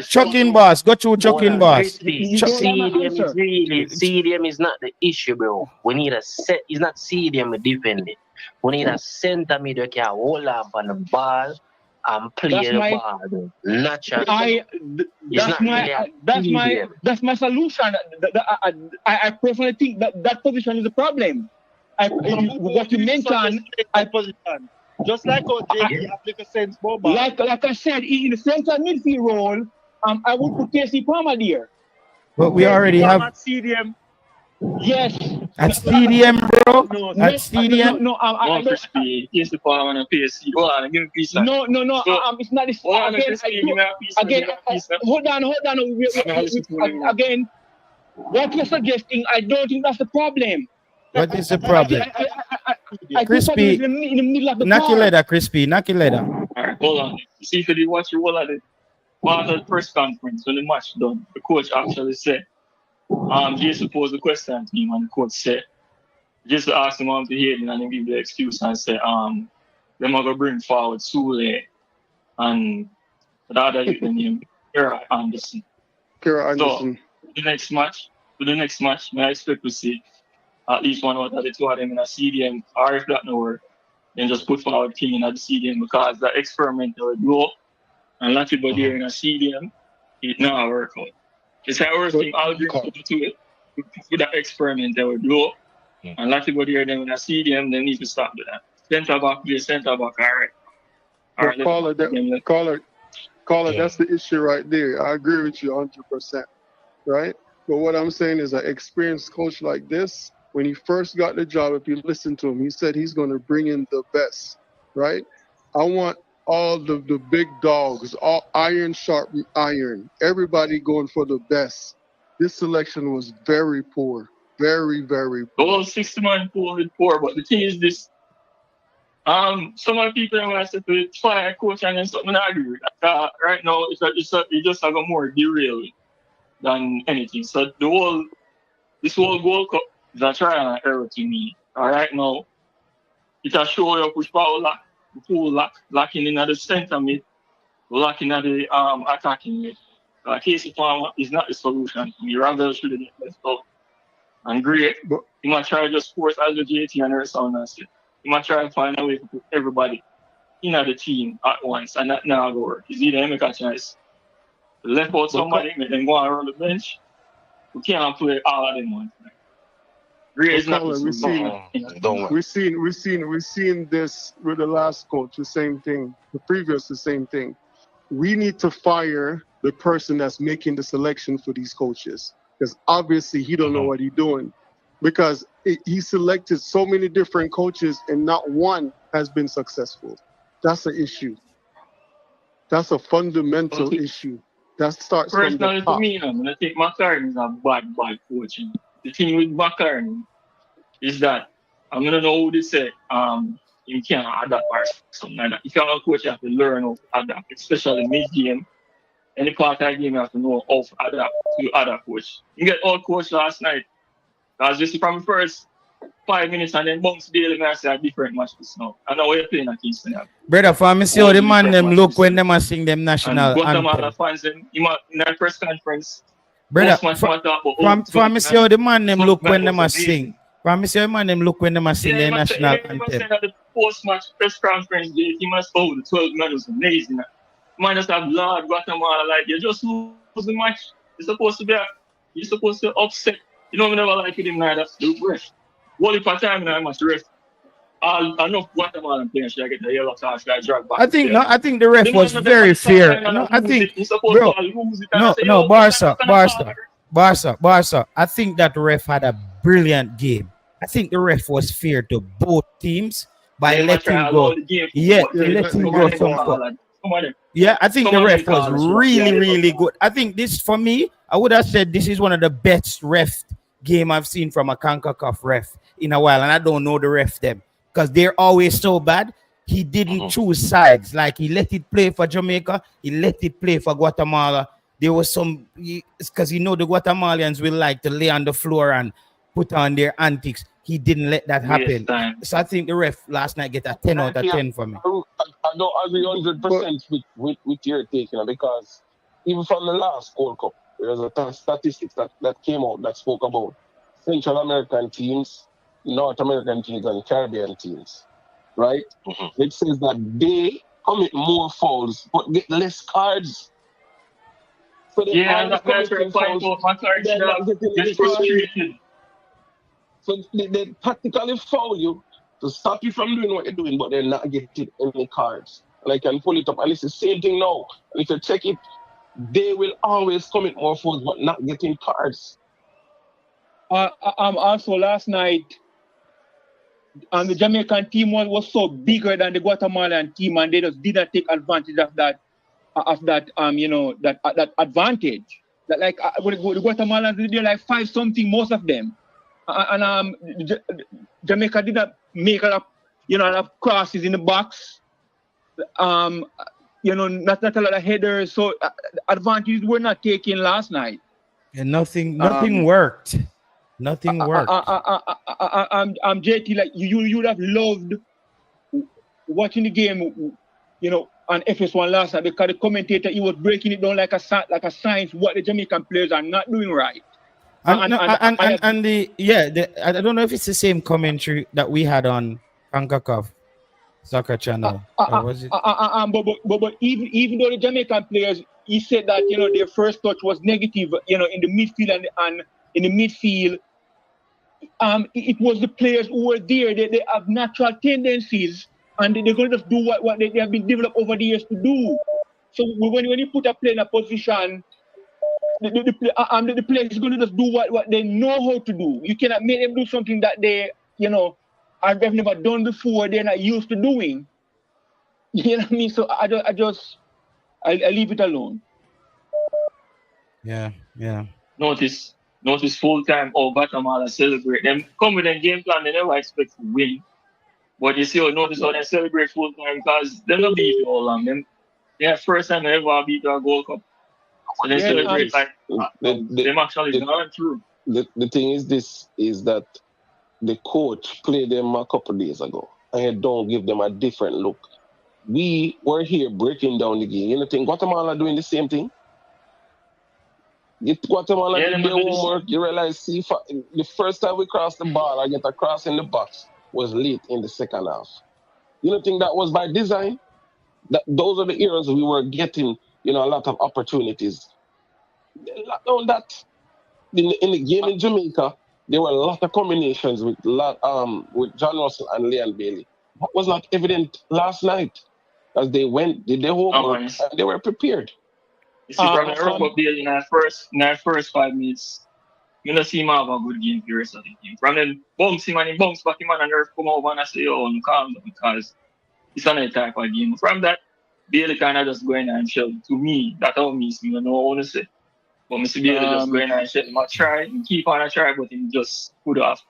Chucking boss, go to chucking boss. CDM is not the issue, bro. We need a set. It's not CDM defending. We need a center mid who can hold up on the ball and play the ball. Naturally. That's my solution. I personally think that position is the problem. What you mentioned, position. Just like how JD apply sense mobile. Like I said, in the central midfield role, I would put KC Palmer there. But we already have at CDM. Yes. At stadium, bro. At stadium. No, I don't. KC Palmer and PSG. Go on, give me a piece. No. It's not this. Again, hold on. Again, what you're suggesting, I don't think that's the problem. What is the problem? Crispy, knock your leather, Crispy, knock your leather. Alright, hold on. See if you watch your wall of it. Part of the press conference when the match done, the coach actually said, just posed the question to him and the coach said, just to ask him on to hear him and give the excuse and say, them are gonna bring forward Sule and the other youth named Kira Anderson. So the next match, may I expect to see at least one out of the two of them in a CDM, or if that no work, then just put forward team at the CDM because the experiment will blow up and lot of people there in a CDM, it not work out. It's the worst thing I'll bring people to it. With that experiment that will blow up. And lot of people there then when I see them, they need to stop with that. Center back, play center back, all right. But caller, that's the issue right there. I agree with you 100%, right? But what I'm saying is an experienced coach like this, when he first got the job, if you listen to him, he said he's going to bring in the best, right? I want all the big dogs, all iron sharp iron, everybody going for the best. This selection was very poor. Very, very poor. All 60-man pool is poor, but the thing is this. Some of the people are saying to fire coach and then something I agree with. Right now, it just have a more derail than anything. So this whole Gold Cup is a trial and error to me. Right now, it will show you push power lock, pull locking in at the center mid, locking at the attacking mid. Casey Farmer is not the solution. Ravel should have been best out. And great. You might try to just force Aldo JT and her sound and shit. You might try to find a way to put everybody in the team at once, and that now go work. It's either make a choice. Left out somebody, make them go and run the bench. We can't play all of them once. Great is not we've seen this with the last coach, the same thing. The same thing. We need to fire the person that's making the selection for these coaches. Because obviously he don't know what he's doing. Because he selected so many different coaches and not one has been successful. That's an issue. That's a fundamental issue. That starts from the top. Personally, to me, I think McClaren is a bad coaching. The thing with McClaren is that I'm gonna know what they say. You can't adapt or something like that. If you're a coach, you have to learn how to adapt, especially mid-game. Any part of the game, you have to know how to adapt to other coach. You get all coach last night. I was just from the first 5 minutes and then bounce daily, and I say a different match this now. I know you're playing at Kingston. Brother, for me, see how the man them look when them sing them national anthem. Guatemala fans them in that press conference. Brother, for me, see how the man them look when them sing. For me, see how the man them look when them sing their national anthem. At the post-match press conference, he must hold the 12 men was amazing. Man just have blood, Guatemala, like you just lose the match. You're supposed to upset. You don't never like it in neither. The ref. Only for time in that match, the ref. Enough Guatemalan players should get the yellow card, should drag back. I think the ref was very fair. No, I think, bro, no, Barca. I think that ref had a brilliant game. I think the ref was fair to both teams by letting go. Yeah, letting go some. Yeah, I think the ref was really, really good. I think this, for me, I would have said this is one of the best ref game I've seen from a Concacaf ref in a while, and I don't know the ref them because they're always so bad. He didn't choose sides. Like, he let it play for Jamaica, he let it play for Guatemala. There was some, because the Guatemalans will like to lay on the floor and put on their antics. He didn't let that happen. So I think the ref last night get a 10 out of 10 for me. I don't agree 100% with your take, because even from the last Gold Cup, there was a statistics that came out that spoke about Central American teams, North American teams, and Caribbean teams, right? It says that they commit more fouls but get less cards. So that's very fine. It's frustrated. So they practically foul you to stop you from doing what you're doing, but they're not getting any cards. And I can pull it up, and it's the same thing now. And if you check it, they will always commit more fouls, but not getting cards. Also, last night, the Jamaican team was so bigger than the Guatemalan team, and they just didn't take advantage of that advantage. That the Guatemalans did like 5-something, most of them. And Jamaica did not make a lot of crosses in the box. Not a lot of headers. So advantages were not taken last night. And nothing worked. Nothing worked. JT, like you would have loved watching the game, on FS1 last night, because the commentator, he was breaking it down like a science what the Jamaican players are not doing right. I don't know if it's the same commentary that we had on Concacaf. Soccer Uh, channel. uh, Or was it? but even though the Jamaican players, he said that their first touch was negative, in the midfield and in the midfield, it was the players who were there. They have natural tendencies, and they're going to just do what they have been developed over the years to do. So when you put a player in a position, the player is going to just do what they know how to do. You cannot make them do something that they've never done before. They're not used to doing. You know what I mean? So I leave it alone. Yeah. Notice full time how Guatemala celebrate. Them come with a game plan, they never expect to win. But you see notice how they celebrate full time because they don't beat you all on them. Yeah, first time they ever beat our Gold Cup. So they celebrate like them actually gone through. The thing is this is that the coach played them a couple days ago and don't give them a different look. We were here breaking down the game. You think Guatemala doing the same thing? If Guatemala did their homework, you realize the first time we crossed the ball or get a cross in the box was late in the second half. You don't think that was by design? Those are the areas we were getting, a lot of opportunities. On that, in the game in Jamaica, there were a lot of combinations with John Russell and Leon Bailey. That was not evident last night, as they did their homework, and they were prepared. You see, from the Earth up there in our first 5 minutes, you don't see him have a good game for the rest of the game. From then bounce him and he bounce back him and Earth come over and I say, oh, calm down because it's another type of game. From that, Bailey kind of just going and shell. To me, that's how me see. I know what I want to say. But Mr. Bailey just going and shell. He might try and keep on a try, but he just put off.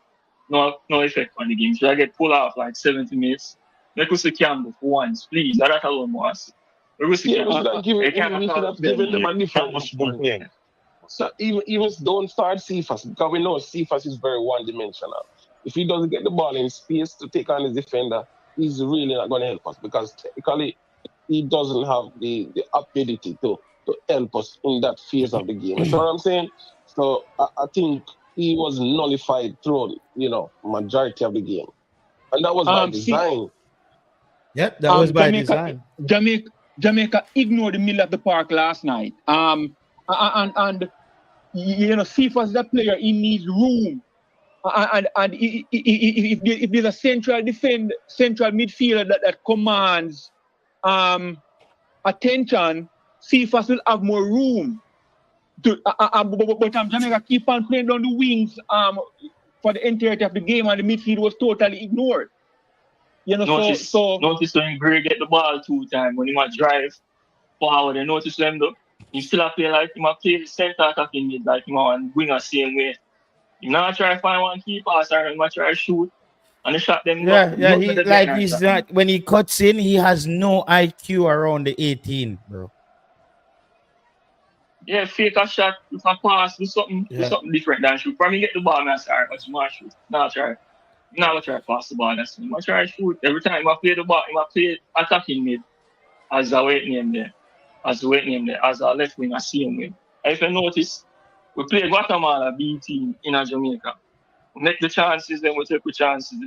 No effect on the game. Should I get pulled off like 70 minutes? Make us a Campbell for once, please. That's alone was. We should have given them a different. So even don't start Cephas because we know Cephas is very one-dimensional. If he doesn't get the ball in space to take on his defender, he's really not going to help us because technically he doesn't have the ability to help us in that phase of the game. You know what I'm saying? So I think he was nullified through majority of the game, and that was by design. Yep, that was by design. Jamaica ignored the middle of the park last night. And Cephas, that player, he needs room. And if there's a central midfielder that commands attention, Cephas will have more room. But Jamaica keep on playing down the wings for the entirety of the game, and the midfield was totally ignored. Notice when Gray get the ball 2 times when he might drive forward and notice them though. He still play like he might play the center attacking mid like he might winger same way. He not try to find one key pass or he might try to shoot and the shot them. He's not when he cuts in, he has no IQ around the 18, bro. Yeah, fake a shot, if I pass, do something different than shoot. From me get the ball, man, sorry, but you might shoot. Not try to pass the ball. That's me. I try to shoot. Every time I play the ball, I play attacking mid as a weight name there. As a left wing, I see him with. If you notice, we play Guatemala B team in Jamaica. We make the chances, then we take the chances.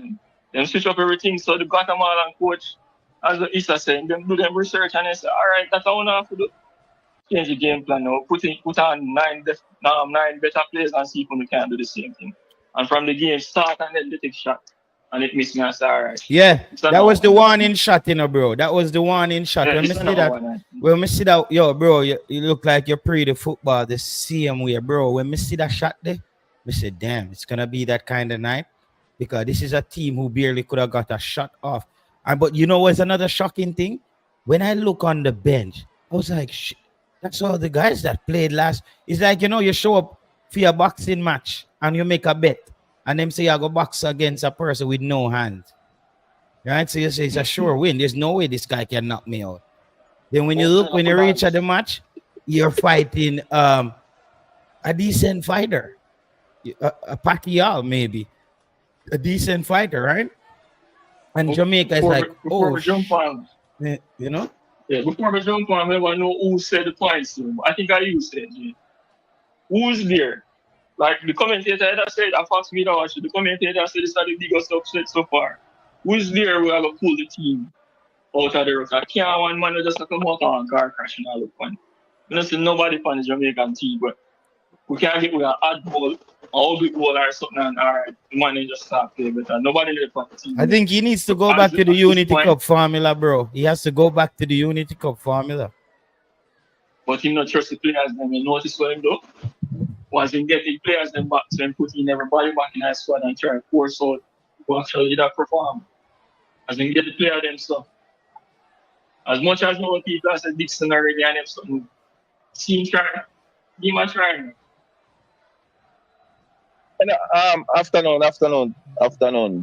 Then switch up everything. So the Guatemalan coach, as the Issa said, them do them research and they say, all right, that's all I have to do. Change the game plan now. Put on 9 better players and see if we can do the same thing. And from the game start and then they take shot. And it missed me as all right. Yeah, that was the warning shot, bro. That was the warning shot. Yeah, when we see that, yo, bro, you look like you play the football the same way, bro. When we see that shot there, we say, damn, it's gonna be that kind of night. Because this is a team who barely could have got a shot off. But you know what's another shocking thing? When I look on the bench, I was like, shit, that's all the guys that played last. It's like, you show up for your boxing match and you make a bet. And them say I go box against a person with no hands. Right? So you say it's a sure win. There's no way this guy can knock me out. Then when you reach at the match, you're fighting a decent fighter. A Pacquiao, maybe. A decent fighter, right? And Jamaica is like, before we jump on. Yeah, before we jump on, I want to know who said the points to him. I think you said it. Who's there? Like the commentator that said, I faxed me that the commentator said this is the biggest upset so far. Who's there who have to pull the team out of the ruck? I can't one man who just come out on car crash and all the fun. You know, see nobody from the Jamaican team, but we can't hit with an odd ball, or big ball or something, and all right, the man just start playing better. Nobody there from the team. I think he needs to go back to the Unity Cup formula, bro. He has to go back to the Unity Cup formula. But he not trust the players. Then you notice what him do. Once he get the players them back, so he put in everybody back in that squad and try to force out who actually did that perform. As he get the player them stuff. As much as more people as Dixon already and them something, see him try. Give him a try. Afternoon.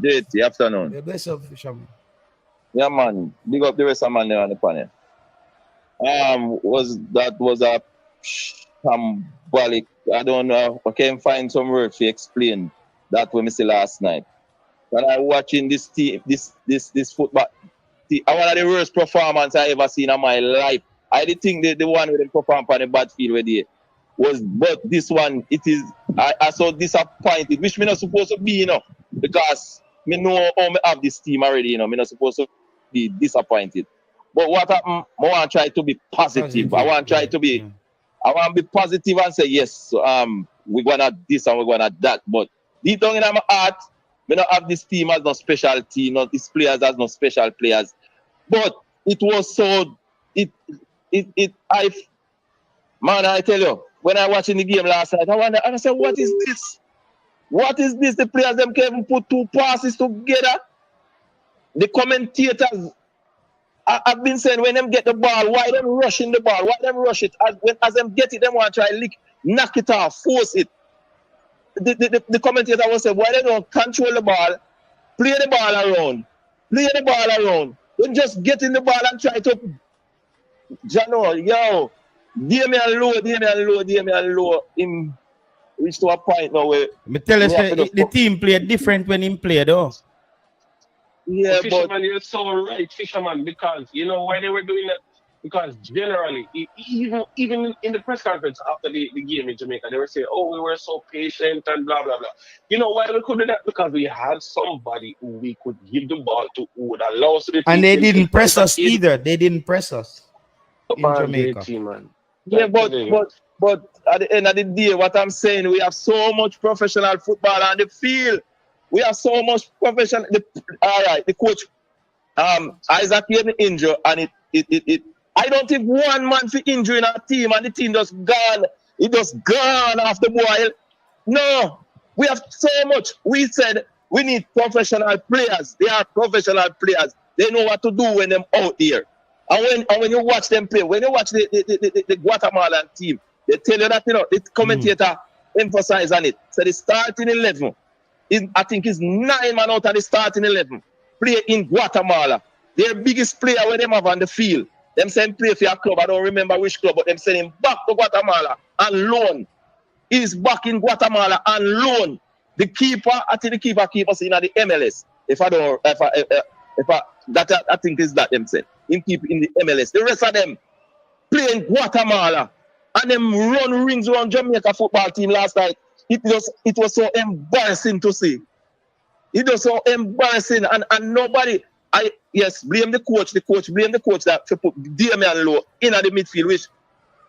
JT, afternoon. Bless up, Fisherman. Yeah, man. Big up the rest of man there on the panel. Was a shambolic. I don't know. I can't find some word to explain that when I see last night. When I watching this team, this football, I one of the worst performance I ever seen in my life. I did think the one with them perform on the bad field where they was, but this one I so disappointed, which me not supposed to be, because me know how me have this team already, me not supposed to be disappointed. But what happened? I want to try to be positive. I want to try to be. I want to be positive and say yes. We're gonna this and we're gonna that. But deep down in my heart, we don't have this team as no special team, not these players as no special players. But it was so. I tell you, when I watching the game last night, I said, what is this? What is this? The players them can't even put two passes together. The commentators. I've been saying when them get the ball, why them rushing the ball? Why them rush it? As them get it, them want to try knock it off, force it. The commentator was saying, why they don't control the ball, play the ball around. Then just get in the ball and try to Damian low. Him reach to a point now where me tell you, the team played different when him played though. Yeah, Fisherman, you're so right, Fisherman, because you know why they were doing that? Because generally, even in the press conference after the game in Jamaica, they were saying, oh, we were so patient and blah, blah, blah. You know why we could do that? Because we had somebody who we could give the ball to who would allow us to. And they didn't press us either. They didn't press us in Jamaica. Man. Yeah, but at the end of the day, what I'm saying, we have so much professional football on the field. We have so much professional. All right, the coach, Isaac came injured, and it. I don't think one man for injury in our team, and the team just gone. It just gone off the boil. No, we have so much. We said we need professional players. They are professional players. They know what to do when they're out here. And when you watch them play, when you watch the Guatemalan team, they tell you that the commentator emphasize on it. So the starting 11. I think it's 9 man out of the starting 11 play in Guatemala. Their biggest player when they have on the field. Them send play for your club. I don't remember which club, but them send him back to Guatemala and loan. He's back in Guatemala and loan. The keeper, I think the keeper keep us in the MLS. I think is that them said. Him keep in the MLS. The rest of them play in Guatemala. And them run rings around Jamaica football team last night. It was so embarrassing to see. It was so embarrassing, and nobody. Blame the coach. Blame the coach that to put Damian Low in at the midfield, which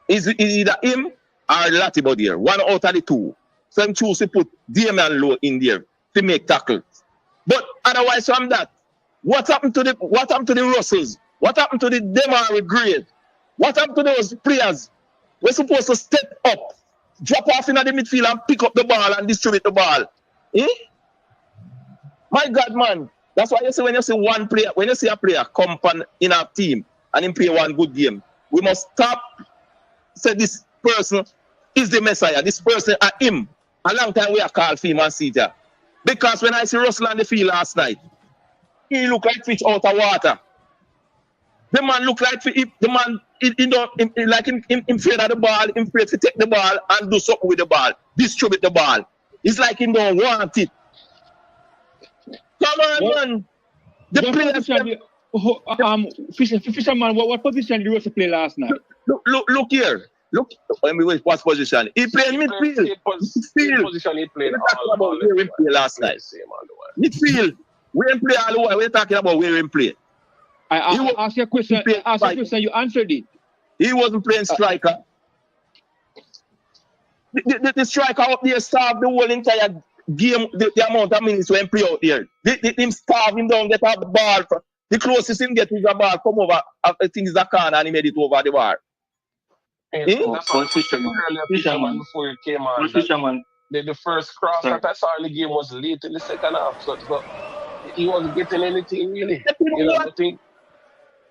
is either him or Latibo there. One out of the two. So I'm choose to put Damian Low in there to make tackles. But otherwise from that, what happened to the Russells? What happened to the Demarai grade? What happened to those players? We're supposed to step up, drop off in the midfield and pick up the ball and distribute the ball. My God, man. That's why you say when you see one player, when you see a player come in our team and him play one good game, we must stop. Say this person is the Messiah. This person are him. A long time we are called for him and see that. Because when I see Russell on the field last night, he look like fish out of water. The man look like the man. Like him afraid of the ball. Him afraid to take the ball and do something with the ball, distribute the ball. It's like him don't want it. Come on, man. The players. Fisherman, what position did you play last night? Look here. Look, let me wait. What position? He played midfield. Same position he played last night. Midfield. We ain't play all the while. We're talking about where we play. I asked you a question. You answered it. He wasn't playing striker. The striker up there starved the whole entire game, the amount of minutes when play out there. Him starve him down, get out the ball. The closest him get is the ball, come over, I think it's a corner and he made it over the bar. That's what Fisherman before he came on. The first cross that I saw in the game was late in the second half. So he wasn't getting anything really.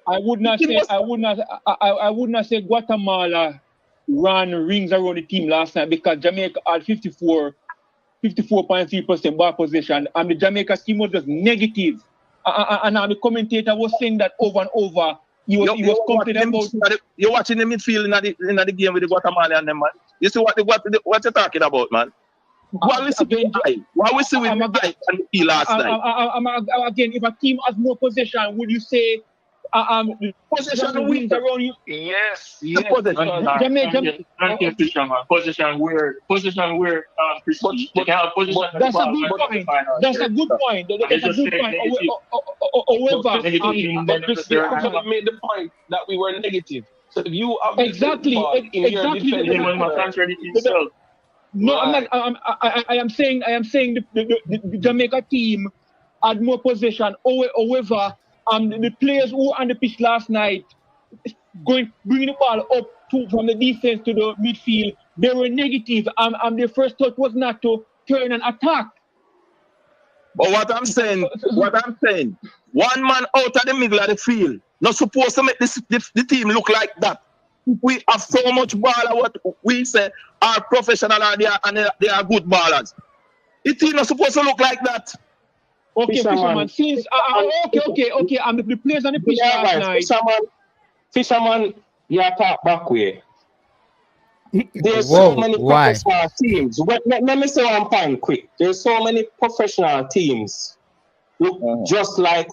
I would not say Guatemala ran rings around the team last night because Jamaica had 54.3% ball possession, and the Jamaica team was just negative. And the commentator was saying that over and over. He was confident about. You're watching the midfield in the game with the Guatemala and them, man. You see what you're talking about, man. What we see with the field last night. Again, if a team has more possession, would you say possession wins around you? Yes. Position where you can have position. That's a good point. That's a good point. However, made the point that we were negative. So if you have exactly. No, right. I'm not. I am saying the Jamaica team had more possession. However, the players who were on the pitch last night, bringing the ball up from the defense to the midfield, they were negative. Their first thought was not to turn and attack. But what I'm saying, one man out of the middle of the field, not supposed to make the team look like that. We have so much baller, what we say are professional and they are good ballers. The team not supposed to look like that. Okay, Fisherman. Since okay. The players on the pitch last night. Fisherman, you talk back way. There's so many professional teams. Let me say one point quick. There's so many professional teams look just like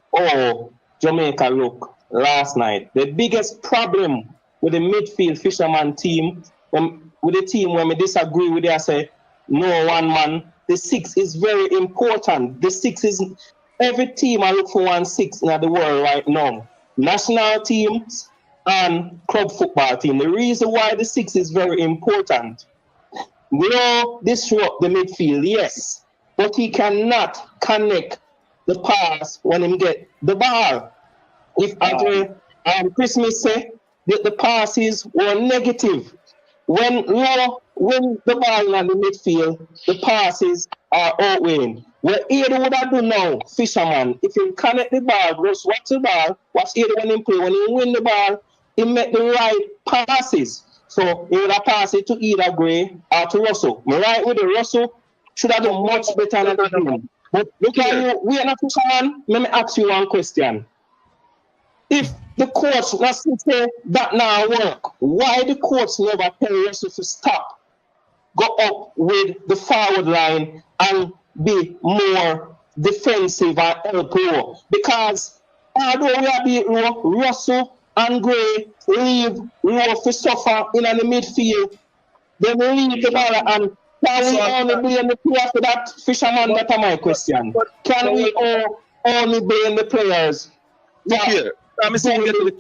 Jamaica look last night. The biggest problem with the midfield Fisherman team, with the team when we disagree with it, I say, no one man. The 6 is very important. The 6 is every team I look for 1-6 in the world right now. National teams and club football team. The reason why the 6 is very important. We all disrupt the midfield, yes, but he cannot connect the pass when he get the ball. If Andre Christmas say that the passes were negative. When the ball in the midfield, the passes are outweighing. What Ada would have do now, Fisherman, if you connect the ball, just watch the ball, watch Ada when he play. When he win the ball, he make the right passes. So he would have passed it to either Gray or to Russell. Me right with the Russell should have done much better than the game. But look at you, we are not Fisherman. Let me ask you one question. If the coach, let's say that now work, why the coach never tell Russell to stop, go up with the forward line and be more defensive and help Rowe? Because although we are beating Russell and Gray leave Rowe to suffer in the midfield, they will leave the ball and can we only blame the player for that, Fisherman? That's my question. Can we only blame the players? Look here. I'm saying the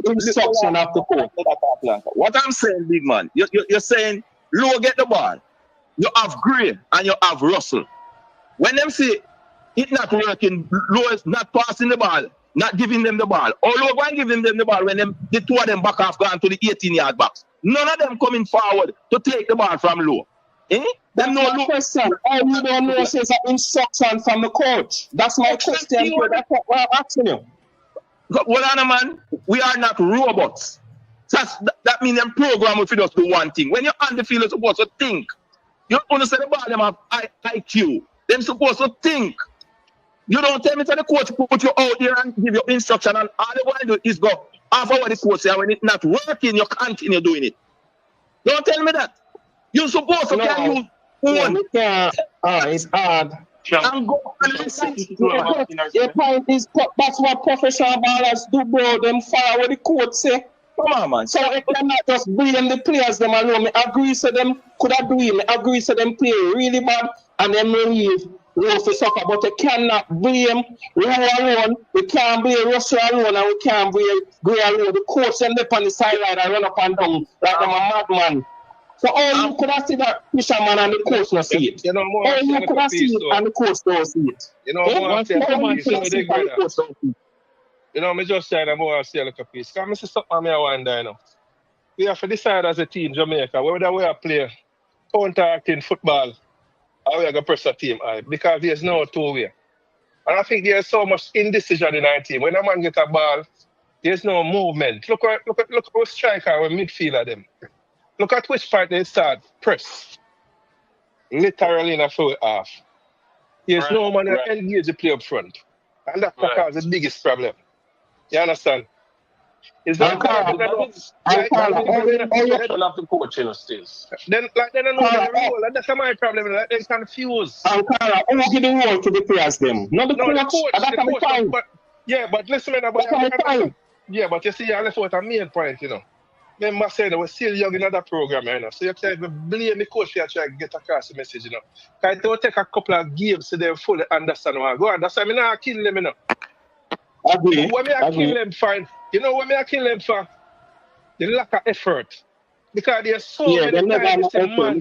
instruction of the coach. What I'm saying, big man, you're saying Lowe get the ball. You have Gray and you have Russell. When them say it's not working, Lowe is not passing the ball, not giving them the ball. Or Lowe going giving them the ball when the two of them back off gone to the 18-yard box. None of them coming forward to take the ball from Lowe. That's my question. All you don't know is an instruction from the coach. That's my question. That's what I'm asking you. Well, Anna, man, we are not robots. That means them program if you just do one thing. When you're on the field, you're supposed to think. You don't understand about them have IQ. They're supposed to think. You don't tell me to the coach put you out there and give you instruction, and all you want to do is go half hour the coach say when it's not working, you continue doing it. Don't tell me that. You're supposed to can use phone. It's hard. And go and listen. Your point is that's what professional ballers do, bro. Them follow what the coach say. Come on, man. So it cannot just blame the players them alone. I agree to them could have do it. I agree to them play really bad and then leave love for soccer, but you cannot blame Roy alone, we can't blame Russell alone, and we can't blame Gray alone. The coach them up on the sideline and run up and down like them a madman. So all you could have seen that Fisherman and the coach not see it. You know more All you could have seen it and the coach don't see it. You know more All you could have seen it and the coach don't see it. You know, me just trying to more say a little piece. Because I see something I wonder, you know. We have to decide as a team, Jamaica, whether we are playing counter-acting football or we are going to press a team high. Because there's no two-way. And I think there's so much indecision in our team. When a man get a ball, there's no movement. Look at our striker, our midfielder them. Look at which part they start. Press. Literally in a full half. There's no man that engage the play up front. And that's the biggest problem. You understand? Is that of the coaching still? Then I know the role, and that's my problem. Like, they're confused. And Carla, who give the role to the players them? Not the coach. The coach. But, yeah, but listen, yeah, but you see, I left out a main point, you know. Remember saying we're still young in another program, you know. So you can't even blame the coach for trying to get across the message, you know. Because it will take a couple of games so they fully understand what go on. That's why I'm not killing them, you know. Agree. What me I kill them for? You know what me I kill them for? The lack of effort. Because there's so many times the man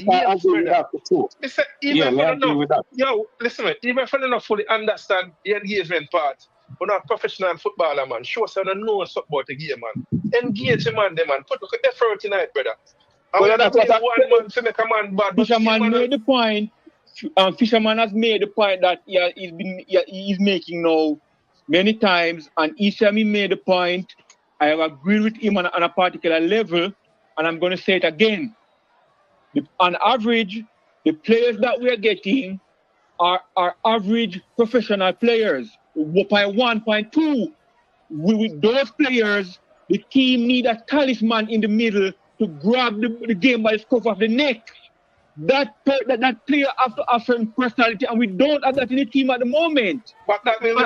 yes, brother. Yo, listen, man, even if I don't fully understand the engagement part, we're not a professional footballer, man. Show us how to know something about the game, man. Engage the man, man. Put effort in it, brother. And well, that's what one man to make a man bad. Fisherman made the point. Fisherman has made the point that he's making now many times, and each time he made the point, I have agreed with him on a particular level, and I'm going to say it again. On average, the players that we are getting are average professional players. Point 1, point 2, with those players, the team need a talisman in the middle to grab the game by the scruff of the neck. That player has to have certain personality, and we don't have that in the team at the moment. But that means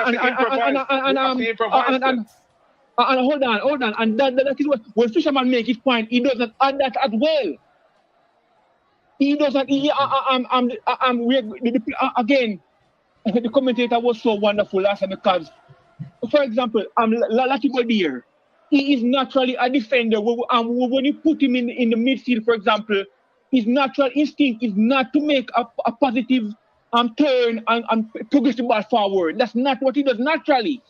and hold on, and that is what when Fisherman make his point, he doesn't add that as well. He doesn't. Again, the commentator was so wonderful last time because, for example, Lati Bodier, he is naturally a defender. When you put him in the midfield, for example, his natural instinct is not to make a positive turn and progress the ball forward. That's not what he does naturally.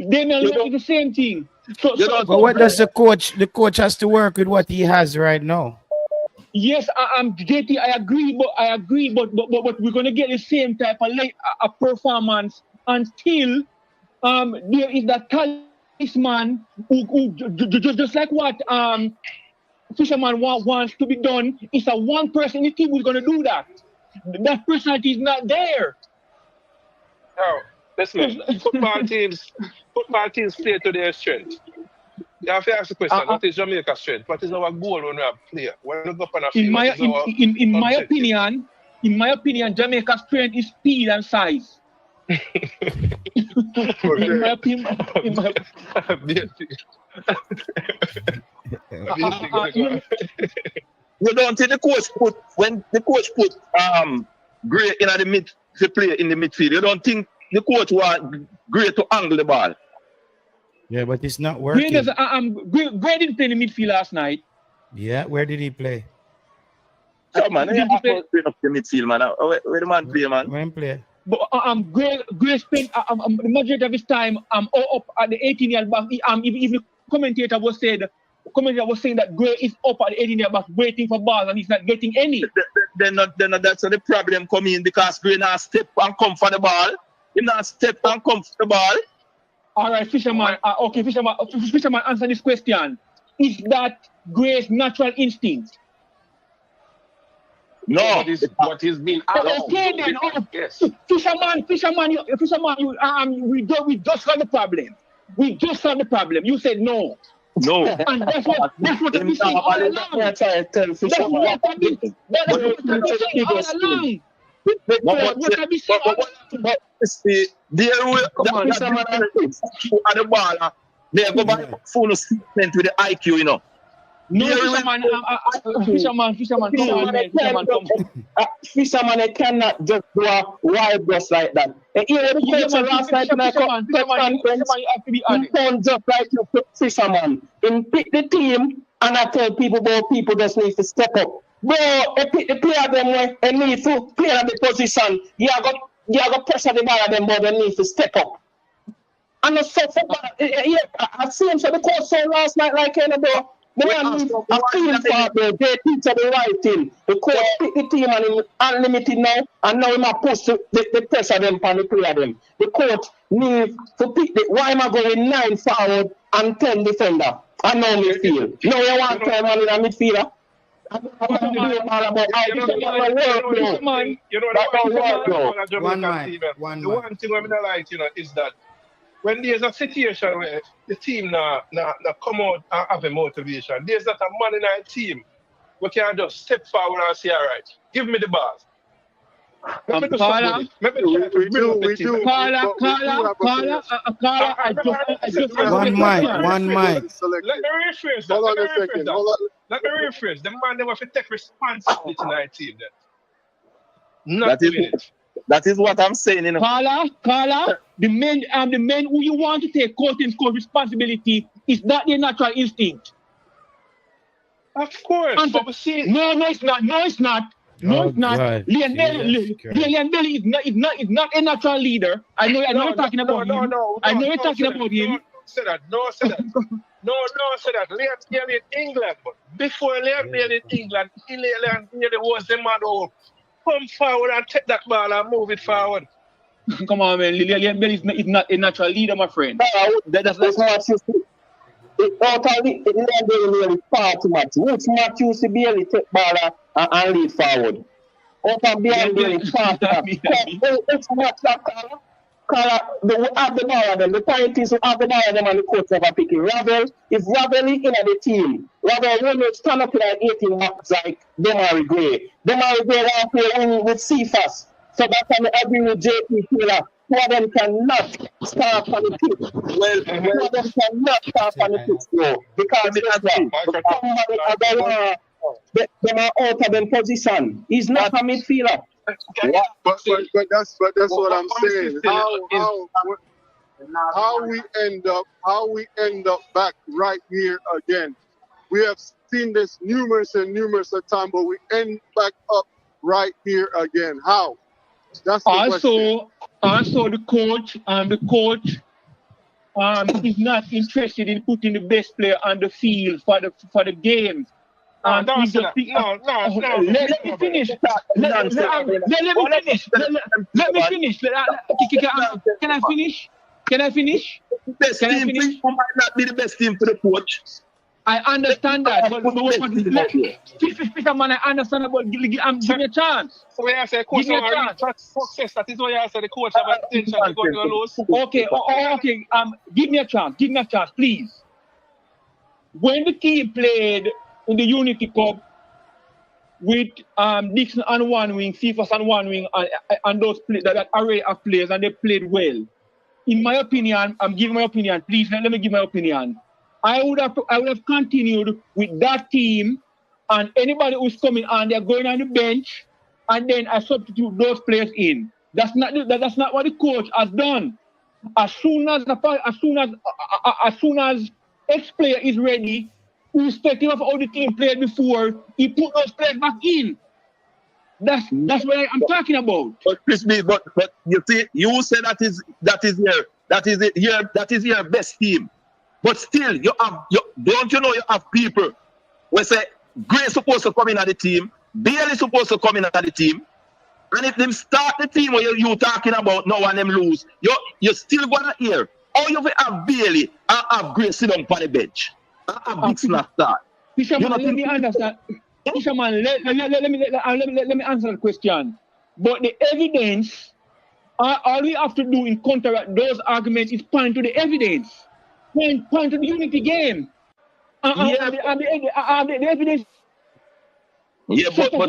Daniel is the same thing. But what does the coach? The coach has to work with what he has right now. Yes, JT, I agree, but we're gonna get the same type of performance until there is that talisman who just like what Fisherman wants to be done. It's a one person in the team who's gonna do that. That personality is not there. No, listen, football teams play to their strength. You have to ask the question, what is Jamaica's strength? What is our goal when we are playing? When we go up on a field, in my opinion, Jamaica's strength is speed and size. In my opinion, you don't think the coach put Gray in the mid to play in the midfield? You don't think the coach want Gray to angle the ball? Yeah, but it's not working. Gray didn't play in the midfield last night. Yeah, where did he play? Come on, you play up the midfield, man. Where the man play, man? When play? But Gray spent the majority of his time up at the 18-yard box. If the commentator was saying that Gray is up at the 18-yard box waiting for balls and he's not getting any. Then that's where the problem come in because Gray not step and come for the ball. He not step and come for the ball. All right, Fisherman. Fisherman, answer this question. Is that Gray's natural instinct? No, what is being allowed. Okay then. Yes. Fisherman. We just had the problem. We just had the problem. You said no. No. And that's what I've been saying all along. That's what I've been saying all along. What I've been saying all along. The ball, they go by full statement with the IQ, you know. No, There is fisherman, come. fisherman, they cannot just do a wild guess like that. And here the coach last night in a conference, you have to be he honest. sound just like you fisherman. In pick the team, and I tell people about people just need to step up. Bro, they pick the player them way, they need to play at the position. You got pressure the ball at them, but they need to step up. And the so I see him so the coach said last night like bro. The man needs a field for they teach the right thing. The coach pick the team and him unlimited now, and now he might push the pressure them and the player them. The coach needs to pick the why am I going 9 forward and 10 defender and now midfield. Now you want time on in a midfielder. The one thing I'm not like, is that when there's a situation where the team not come out and have a motivation, there's not a man in our team we can just step forward and say, all right, give me the ball. Carla, one mic. Let me rephrase that. Let me rephrase. The man they have to take responsibility in our team then. Not doing it. That is what I'm saying, Carla, the men who you want to take coach responsibility is that their natural instinct. Of course. No, it's not. No, it's not. Leon Bailey is not a natural leader. I know you're talking about him. I know you're talking about him. Say that. Say that. Leon Bailey in England, but before Leon Bailey in England, Leon Bailey was the man who come forward and take that ball and move it forward. Come on, man. Leon Bailey is not a natural leader, my friend. That's what you see. Leon Bailey far too much. Which Matthews to be able to take ball and lead forward. Leon Bailey far too much. It's much like Carla, we have the ball of them. The point is we have the ball of them and the coach never picking. Ravel, if Ravel is in the team, Ravel will stand up in an 18 marks like Demarai Gray. Demarai Gray will play with Cephas. So that's why I agree with JP Taylor. Two of them cannot start on the pitch. Two of them cannot start on the pitch, bro. Because they are out of their position. He's not a midfielder. But that's what I'm saying. How we end up back right here again. We have seen this numerous of times, but we end back up right here again. How? That's the question. Also the coach is not interested in putting the best player on the field for the games. Let me finish. Can I finish? Best team might not be the best team for the coach. I understand that, but Fisherman, I understand about give me a chance. So when I say coach success, that is why I say the coach have attention to go to the lose. Okay. Give me a chance, please. When the team played in the Unity Cup with Dixon on one wing, Cephas on one wing, and those that array of players, and they played well. In my opinion, I'm giving my opinion. Please let me give my opinion. I would have continued with that team, and anybody who's coming on, they're going on the bench, and then I substitute those players in. That's not what the coach has done. As soon as ex-player is ready, irrespective of how the team played before, he put those players back in. That's what I'm talking about. But Chris B, but you see, you say that is your best team. But still, you have people who say Gray supposed to come in at the team, Bailey supposed to come in at the team, and if them start the team where you talking about now and them lose, you still gonna hear. Or you have Bailey and have Gray sit on the bench. Fisherman, let me understand. Fisherman, let me answer the question. But the evidence, all we have to do in counteract those arguments is point to the evidence. Point to the Unity game. The evidence. Yeah, but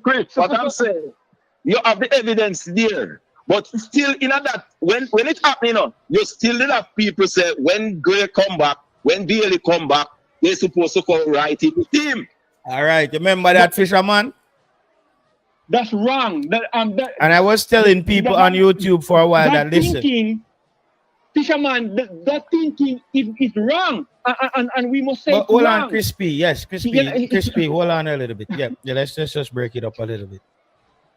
Chris, what I'm saying, you have the evidence there. But still, that when it's happening, you still have people say when Gray come back, when Bailey come back, they're supposed to come right it with him. All right, remember that fisherman? That's wrong. And I was telling people on YouTube for a while that listen. Thinking, fisherman, that thinking is wrong. And we must say but hold wrong. on, Crispy. Yes, Crispy, hold on a little bit. Yeah, let's just break it up a little bit.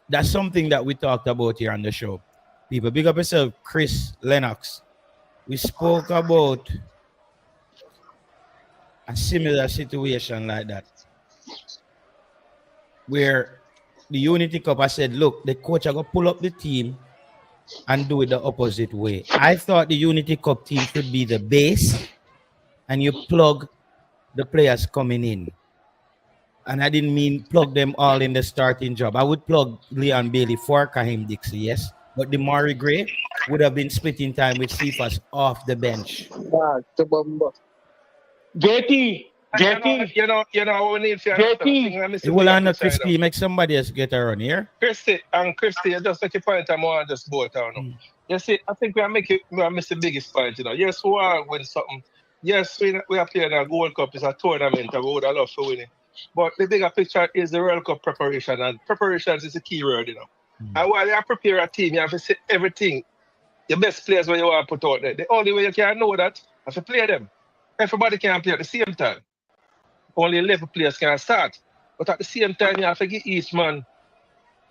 That's something that we talked about here on the show. People, big up yourself, Chris Lennox. We spoke about a similar situation like that, where the Unity Cup, I said, look, the coach are going to pull up the team and do it the opposite way. I thought the Unity Cup team should be the base and you plug the players coming in. And I didn't mean plug them all in the starting job. I would plug Leon Bailey for Kahim Dixie, yes. But Demarai Gray would have been splitting time with Cephas off the bench. JT, You know, we need to JT. It will not Crispy, make somebody else get a run here. Christy, you just make a point, I'm on just bolt down. You see, I think we are missing the biggest point, you know. Yes, we are winning something. Yes, we are playing a Gold Cup, it's a tournament, and we would have loved to win it. But the bigger picture is the World Cup preparation, and preparations is the key word, you know. And while you prepare a team, you have to see everything, your best players when you want to put out there. The only way you can know that is have to play them. Everybody can play at the same time. Only 11 players can start. But at the same time, you have to give each man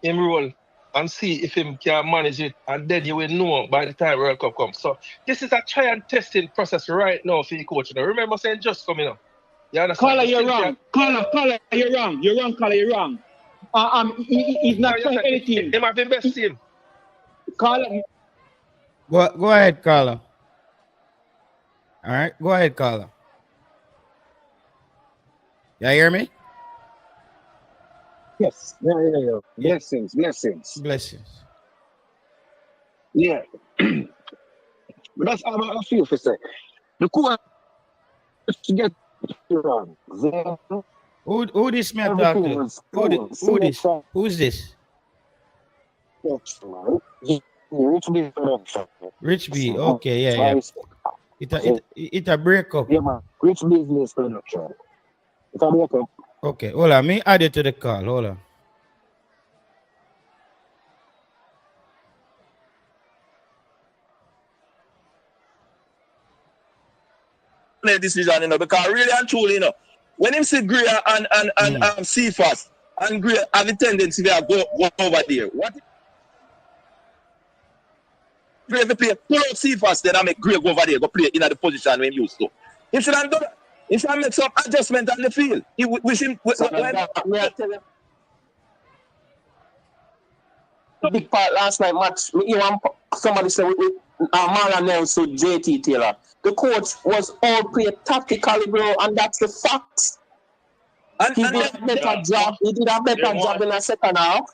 him role and see if he can manage it, and then you will know by the time World Cup comes. So this is a try and testing process right now for the coach. You know? Remember saying just coming up. You understand? Caller, you're wrong. Caller, you're wrong. You're wrong, Caller, you're wrong. He's not trying anything. He might be best team. Caller. Go ahead, Carla. All right, go ahead, Carla. You hear me? Yes. Yeah. Blessings. Yeah. But that's how I feel for say. The coach to get wrong. Who this man talk to? Who's this? Rich B. Okay, yeah. It a breakup. Yeah, man. Rich business production. It's a breakup. Okay, hold on. Me add it to the call. Hold on. Decision, you know, because really and truly, you know, when him see Gray and Cephas, and Gray have a tendency to go over there. What Gray to play pull out Cephas, then I make Gray go over there, go play in the position when he used to. He should have done that. He should make some adjustment on the field. He wish him big part last night match. Somebody said Marlon Nelson, JT Taylor. The coach was all play tactically, bro, and that's the facts. He did a better job. He did a better job in the second half.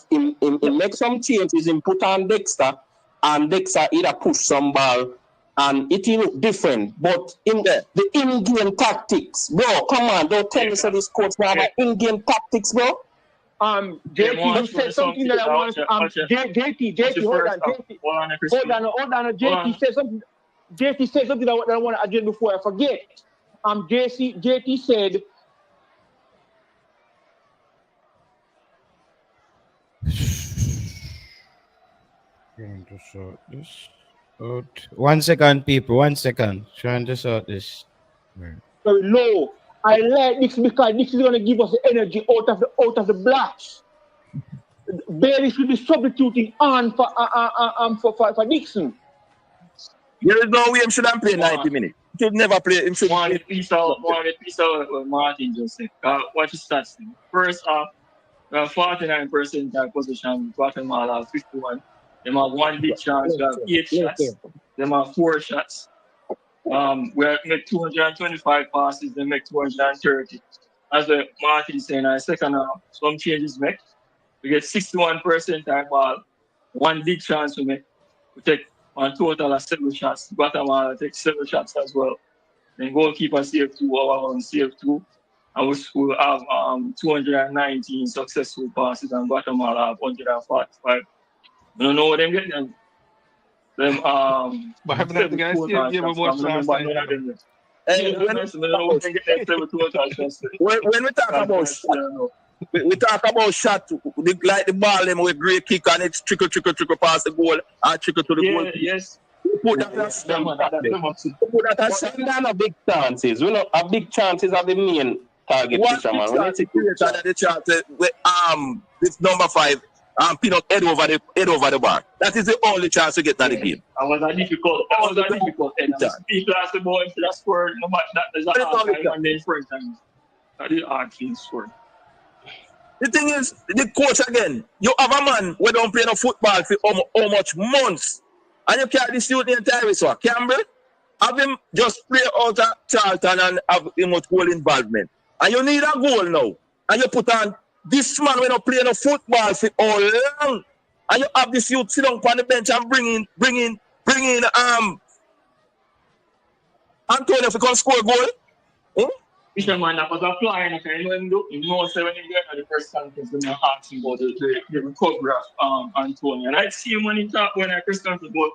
He make some changes. He put on Dexter, and Dexter either push some ball, and it look different. But in the in-game tactics, bro, come on, don't tell me so this coach now about in-game tactics, bro. JT, you said something that I want. JT, hold on. JT said something. JT said something that I want to address before I forget. JT said. Trying to sort this out. 1 second, people. 1 second. Trying to sort this. Very low. I like this because this is going to give us the energy out of the blocks. Bailey should be substituting on for Dixon. There is no way him shouldn't play 90 minutes. He should never play. Him should one piece out what Martin just said. Watch his stats. First off, we have 49% position, Guatemala 51. They have one big chance, we have 8 shots. They have 4 shots. We make 225 passes, they make 230. As Martin is saying, in the second half, some changes make. We get 61% time ball, 1 big chance we make. We take on total of 7 shots. Guatemala take 7 shots as well. Then goalkeeper save 2, our own save 2. And we have 219 successful passes, and Guatemala have 145. I don't know what them get them. But having that guys give more chance. And when we talk about shot, we talk about shot, like the ball them with great kick and it's trickle past the goal and trickle to the goal. Yes. Put that as But them are big chances. We know a big chances are the main target fisherman. When it's the chance this number 5 Peanut head over the bar. That is the only chance to get at the game. That was a difficult. People ask the boy if that's score no matter that there's a hard time and then first time. That is hard to score. The thing is, the coach again, you have a man who don't play no football for how much months. And you can't dispute the entire so Campbell, have him just play out at Charlton and have him much goal involvement. And you need a goal now. And you put on this man when not play no football for how long. And you have this youth sit down on the bench and bring in Antonio if he can score a goal. Fisherman, that was a flying. You know, so when you get at the first conference, when you're asking about the recovery of Antonio. And I see him when he talk when I first conference about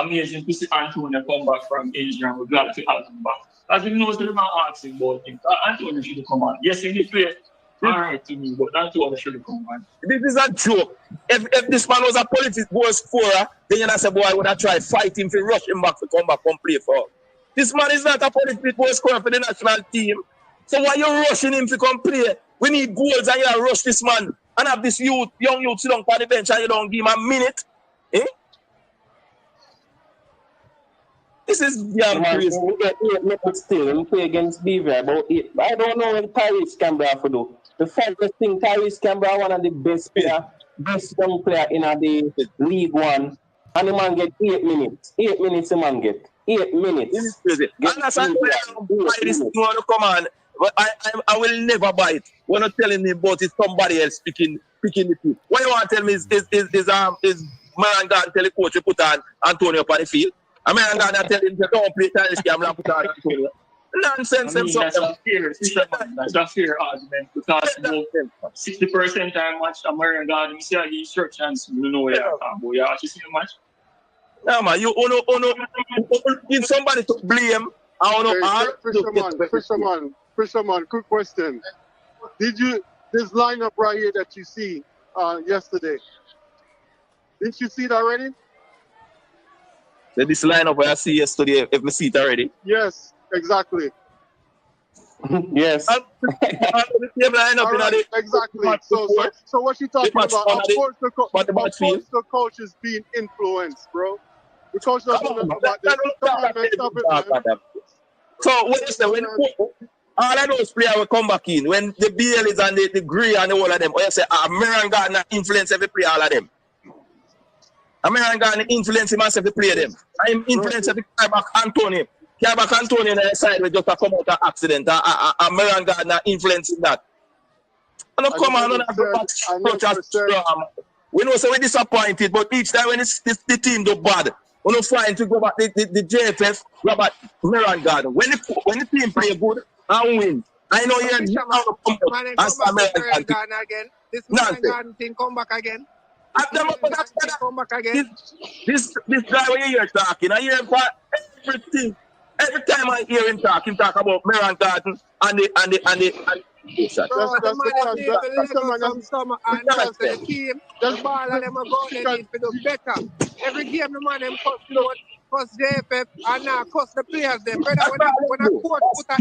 amazing to see Antonio come back from injury and we're glad to have him back. As you know, so they're not asking about him. Antonio should have come on. Yes, he did play all right to me, but Antonio should have come on. This is a joke. If this man was a political goal scorer, then you know, say, boy, I would have tried fight him to rush him back to come back and play for us. This man is not a political goal scorer for the national team. So why you rushing him to come play? We need goals and you rush this man and have this young youth sit down on the bench and you don't give him a minute. Eh? This is damn crazy. We get 8 minutes still. We play against Beaver about 8. I don't know what Tyrese Campbell have to do. The first thing, Tyrese Campbell one of the best young player in the League One. And the man get 8 minutes. 8 minutes the man get. 8 minutes. This is crazy. And that's why this thing want to come on. But I will never buy it. We're not telling me about it, somebody else picking the team. What you want to tell me is man God tell the coach to put on Antonio upon the field. And man God tell him to don't play Tyrese Campbell and put on Antonio. Nonsense. I mean, that's a fair argument because 60% time match American God, you see how he instructions, you know where you actually see the match. No man, you need somebody to blame. Fisherman, quick question. Did you this lineup right here that you see yesterday? Didn't you see it already? This lineup I see yesterday, if we see it already. Yes, exactly. Yes. Exactly. So what you talking about? Of course the coach is being influenced, bro. The coach doesn't know about this. Come on, man, stop it, man. So what you say when all of those players will come back in when the BL is and the Gray and all of them, or you say American Gardner influence every player, all of them. American Gardner influence him as every player them. I'm influence every back Antonio. Back Antonio on the side will just come out of accident. American Gardner influencing that. And come on, we know so we're disappointed, but each time when the team do bad, we don't find to go back the JFF, go back American Gardner. When the team play good and win, I know you're now to come out as American Gardner again. This American Gardner thing come back again. Come back again. This guy when you hear talking, I hear him for everything. Every time I hear him talk about American Gardner and the That's the team. Just ball and them go there need to do better. Every game the man them cost JFF and now cost the players them. Brother, when a coach put a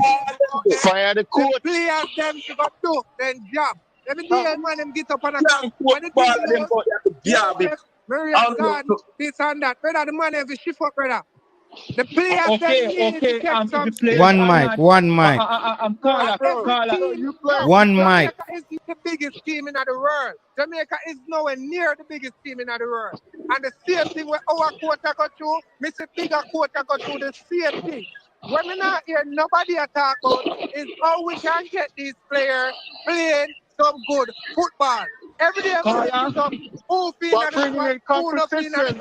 fire the coach. The players them to go do then job. Every day man them get up on a camp. When the team goes, Marian God, this and that. Brother, the man have to shift up, brother. The players One mic. One mic. Jamaica is the biggest team in the world. Jamaica is nowhere near the biggest team in the world. And the same thing where our quarter got through, Mr. Bigger quarter got through the same thing. What we not hear nobody talk about is how we can get these players playing some good football. Every day, some goofy and competition.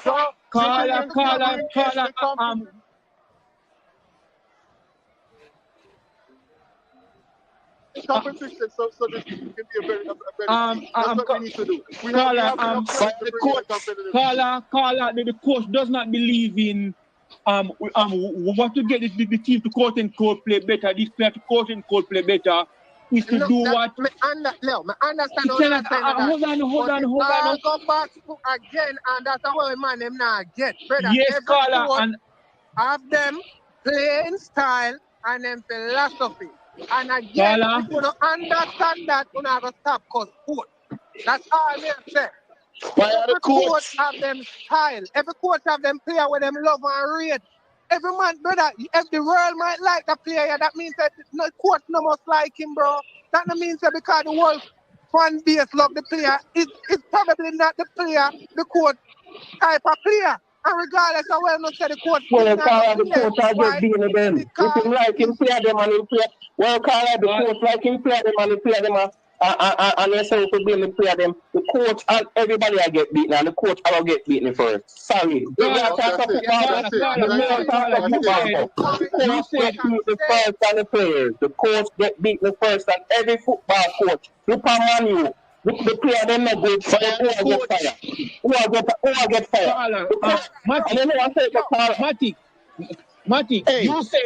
Competition, so this can be a better. That's what we need to do. The coach does not believe in what to get the team to quote and quote play better, this player to quote and quote play better, is to do what? Me understand It all cannot, that saying that. hold on. All go back to again, and that's how man them not get. Brother, Yes, every Carla, coach and have them playing style and them philosophy. And again, Carla, if you don't understand that, you not gonna stop cause coach. That's all me say. Why are the Every coach coach? have them style. Every coach have them player with them love and rate. Every man, brother, if the world might like the player, that means that no coach no must like him, bro. That no means that because the world fan base love the player, it's probably not the player, the coach type of player. And regardless of whether not say the coach Well, is you not call the out the player, coach and why? get beaten them. If Because him like him play them and him play, well, call out the coach like him play them and he play them and they say to be in the play them. The coach and everybody will get beaten and the coach will get beaten first. Sorry. If we are talking football, That's it. the Thank more you. talk about football, the coach get beat the first and the players. The coach get beat the first and every football coach. Look at Manu. The player them not good. Fire Who the will get coach. fired? Who will get fired? Carla, The coach. Matic, And then I say the call. Matic, Hey, you said,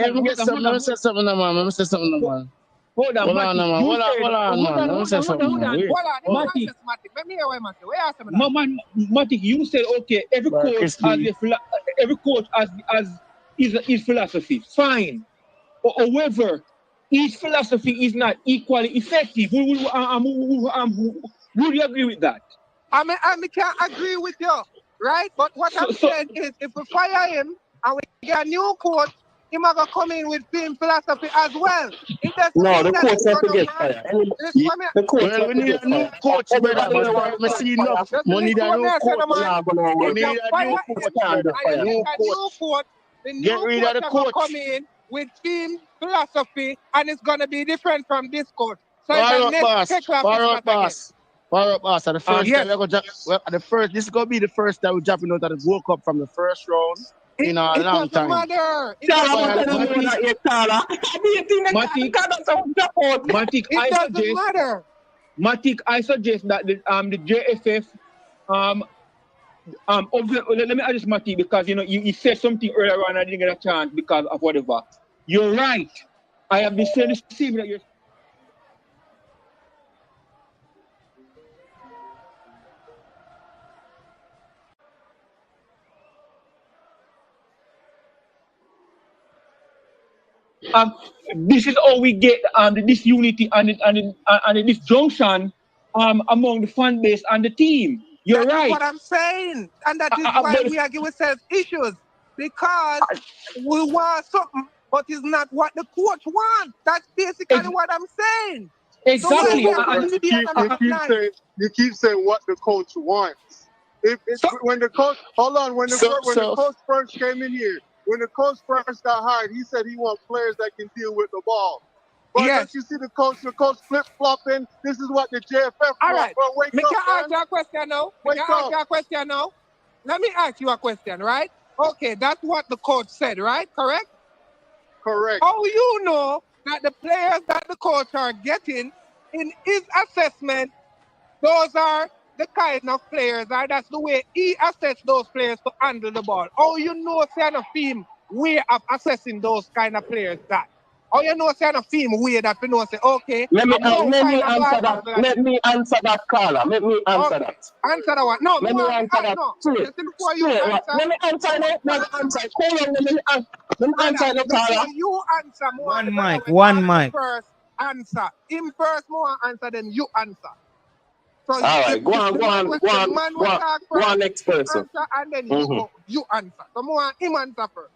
let me get something. Let me say something, man. Let me say something, man. Hold on, Hold on, Matic, man. you Hold on, said, man. Let me say something, man. Wait. Hold on, Matic, let me hear what man say. Where are some man, Matic, you said okay. Every coach has every coach has his philosophy. Fine. However, each philosophy is not equally effective. Would you agree with that? I can't agree with you, right? But what I'm saying is, if we fire him and we get a new coach, he might come in with same philosophy as well. It doesn't No, mean the that coach it's has to gonna get man. fired. Listen, what me, The coach Well, has we to need get a new fired. coach, brother. Everybody But wants I to see fire. enough. just We listen need to a what me new I said, coach. man. We If need you a fire new him coach, and brother. you New get a coach. new coach, the Get new rid coach of the is gonna come coach. in with team philosophy and it's gonna be different from this coach. So it's Fire a up, next boss. take off Fire his up, mat again. boss. Fire up, boss. At the first Yes. time we're gonna this is gonna be the first time we're jumping out of the Gold Cup from the first round in a It long doesn't time. matter. It Tell doesn't him matter. to tell him that you call her. Matic, It I doesn't suggest, matter. Matic, I suggest that the JFF let me address Matic because you said something earlier on and I didn't get a chance because of whatever. You're right. I have the same that you're. This is how we get this unity and this junction among the fan base and the team. You're That is right. what I'm saying. And that is why we are giving ourselves issues. Because we want something, but it's not what the coach wants. That's basically what I'm saying. Exactly. So why we have to deviate on that line? You keep saying what the coach wants. When the coach coach first came in here, when the coach first got hired, he said he wants players that can deal with the ball. But don't you see the coach flip flopping? This is what the JFF All want. right. Bro, wake Me up, can ask man. you a question now. Wake up. Let me ask you a question, right? Okay, that's what the coach said, right? Correct? Correct. How you know that the players that the coach are getting in his assessment, those are the kind of players, or that's the way he assess those players to handle the ball. How you know kind of team way of assessing those kind of players that? How you know kind of team way that you know say, okay, Let me kind of answer ball that. handler Let me answer that, caller. Let me answer that. Answer that one. No, Let me answer that. Just before you Straight, answer. let me answer that. Let me answer. Hold on. Let me answer the caller. Before you answer, One mic. First answer. Him first, more answer, then you answer. So all right, go on, next person. Answer, and then you answer. So more him answer first.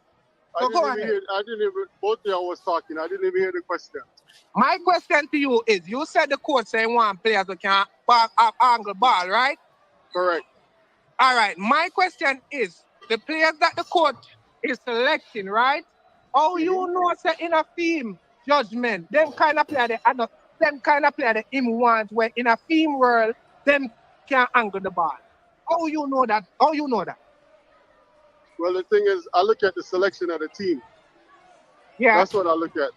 So go ahead. I didn't even. Both of y'all was talking. I didn't even hear the question. My question to you is: you said the coach saying one players who can have angle ball, right? Correct. All right. My question is: the players that the coach is selecting, right? How you know say in a team judgment, them kind of player that him want where in a team world them can angle the ball. How you know that? How you know that? Well, the thing is, I look at the selection of the team. Yeah. That's what I look at.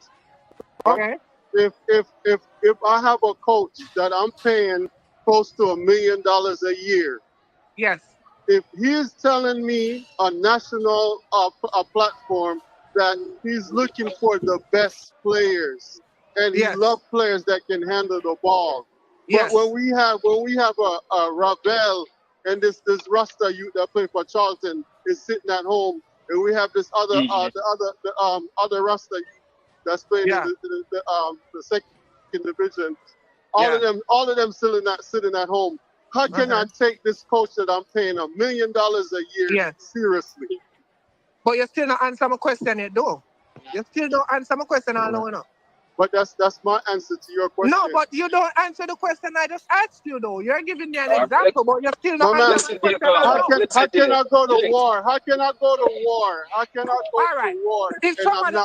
Okay. If I have a coach that I'm paying close to $1 million a year, yes, if he is telling me on national a platform that he's looking for the best players and he loves players that can handle the ball. But when we have a Ravel and this Rasta youth that play for Charlton is sitting at home, and we have this other other Rasta youth that's playing in the second division. All of them sitting at home. How can I take this coach that I'm paying $1 million a year seriously? But you still not answer my question yet, though. You still don't answer my question, I know enough. But that's my answer to your question. No, but you don't answer the question I just asked you, though. You're giving me an example, but you're still not answering the question. How can I go to war? How can I go to war? How can I go to war? If somebody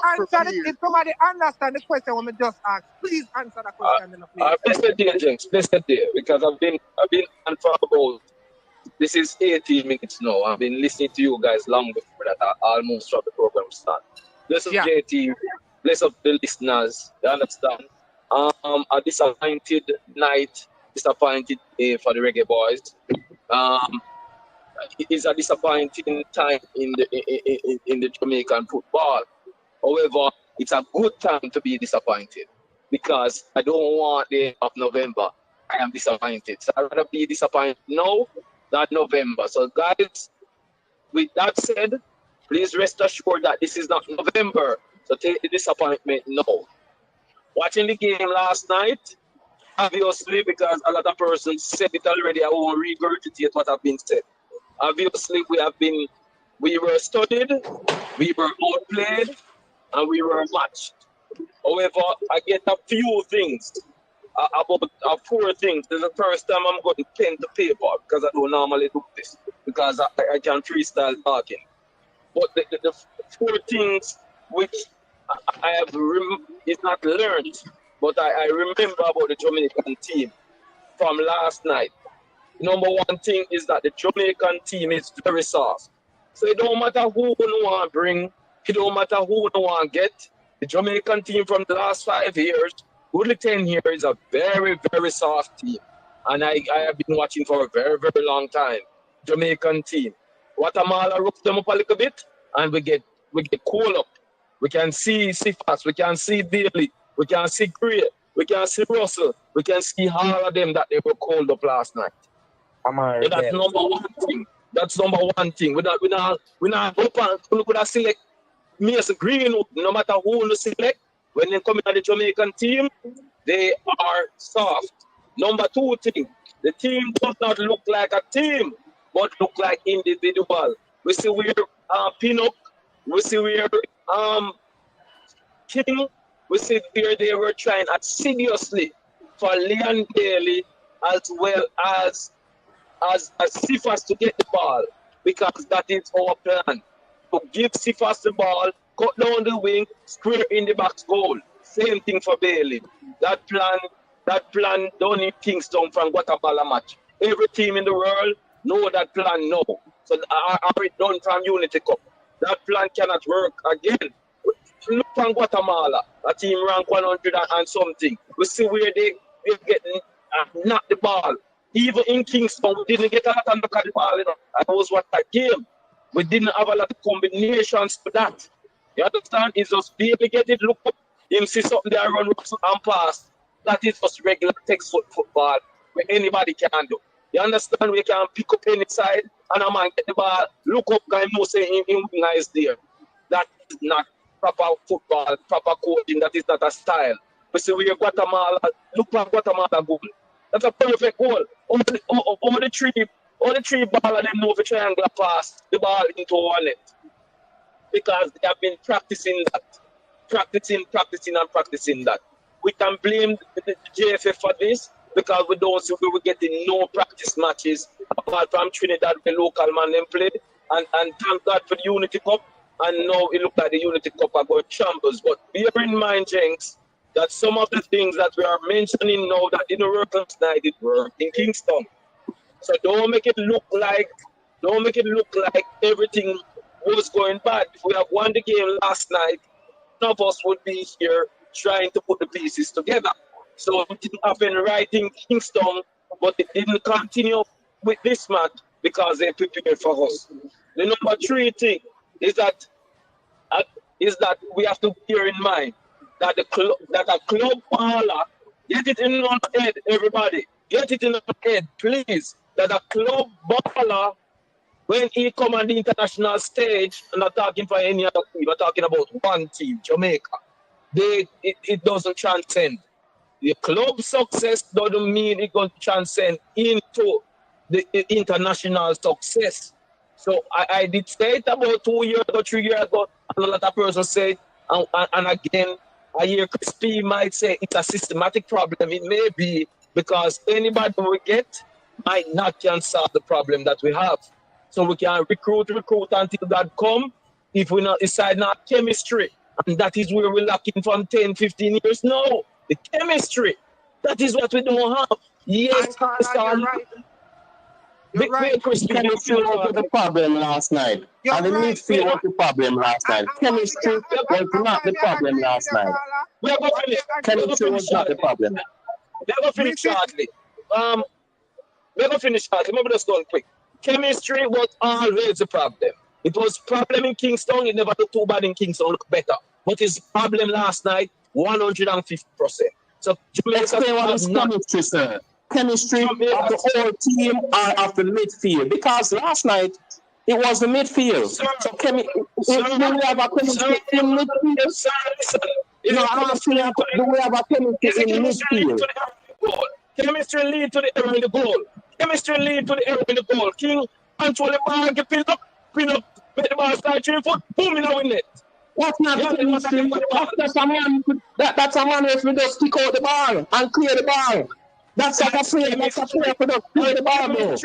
if somebody understand the question when me just asked, please answer the question. Listen there, James. Listen there, because I've been on for about, this is 18 minutes now. I've been listening to you guys long before that. I almost dropped the program start. Listen, JT. Bless up the listeners, you understand? A disappointed night, disappointed day for the Reggae Boyz. It is a disappointing time in the Jamaican football. However, it's a good time to be disappointed because I don't want the end of November. I am disappointed. So I'd rather be disappointed now than November. So guys, with that said, please rest assured that this is not November. So take the disappointment now. Watching the game last night, obviously, because a lot of persons said it already, I won't regurgitate what have been said. Obviously, we were studied, we were outplayed, and we were matched. However, I get a few things, about 4 things. This is the first time I'm going pen to paper because I don't normally do this, because I can freestyle talking. But the 4 things which I have is not learned, but I remember about the Jamaican team from last night. Number 1 thing is that the Jamaican team is very soft. So it don't matter who you want to bring, it don't matter who you want to get. The Jamaican team from the last 5 years, goodly 10 years, is a very, very soft team. And I have been watching for a very, very long time. Jamaican team. Guatemala rough them up a little bit, and we get cool up. We can see Sifas, we can see Daly, we can see Gray, we can see Russell, we can see all of them that they were called up last night. So that's number 1 thing. That's number 1 thing. We're not open. We could select Mason Greenwood, no matter who you select. When they come in the Jamaican team, they are soft. Number 2 thing, the team does not look like a team, but look like individual. We see where Pinnock, we see where King, we see where they were trying assiduously for Leon Daly as well as Sifas to get the ball, because that is our plan. To give Sifas the ball, cut down the wing, square in the box goal. Same thing for Bailey. That plan done in Kingston from Guatemala match. Every team in the world know that plan now. So are it done from Unity Cup? That plan cannot work again. Look from Guatemala, a team rank 100 and something. We see where they get knocked the ball. Even in Kingston, we didn't get a lot of knock at the ball. That was what that game. We didn't have a lot of combinations for that. You understand? It's just be able to get it, look up, him see something there, run and pass. That is just regular textbook football where anybody can do. You understand? We can pick up any side and a man get the ball, look up, guy know say him is there. That is not proper football, proper coaching. That is not a style. We see where Guatemala, look at Guatemala goal. That's a perfect goal. Over the three ball and them know if a triangle pass the ball into one net. Because they have been practicing that. Practicing that. We can blame the JFF for this because we don't see we were getting no practice matches apart from Trinidad, the local man them play. And thank God for the Unity Cup. And now it looks like the Unity Cup are going shambles. But bear in mind, Jenks, that some of the things that we are mentioning now that didn't work last night, it worked in Kingston. So don't make it look like everything was going bad. If we have won the game last night, none of us would be here trying to put the pieces together. So it didn't happen right in Kingston, but it didn't continue with this match because they prepare for us. The number 3 thing is that we have to bear in mind that a club baller, get it in our head, everybody. Get it in our head, please. That a club baller, when he come on the international stage, I'm not talking for any other team, I'm talking about one team, Jamaica. It doesn't transcend. The club success doesn't mean it's going to transcend into the international success. So I did say it about 2 years ago, 3 years ago, and a lot of persons say, and again, I hear Crispy might say it's a systematic problem. It may be because anybody we get might not can solve the problem that we have. So we can recruit until God come. If we not decide not chemistry, and that is where we're lacking from 10, 15 years now. The chemistry, that is what we don't have. Yes, you're right. You're right. Chemistry was the problem last night. And the midfield was the problem last night. Chemistry was not the problem last night. Chemistry was not the problem. Never finish shortly. Never finish shortly. Maybe let's go quick. Chemistry was always a problem. It was problem in Kingston. It never looked too bad in Kingston. Look better. But his problem last night, 150%. So explain what is chemistry, sir. Chemistry of the whole team or of the midfield. Because last night it was the midfield. So do we have a chemistry in midfield? No, I'm asking you, do we have a chemistry in midfield? Chemistry lead to the error in the goal. Chemistry lead to the error in the goal. King control the ball and get pin up, make the ball start 3 foot, boom, in the net. That's not chemistry. That's a man if we just stick out the ball and clear the ball. That's like a player. That's a player for the clear the ball, bro.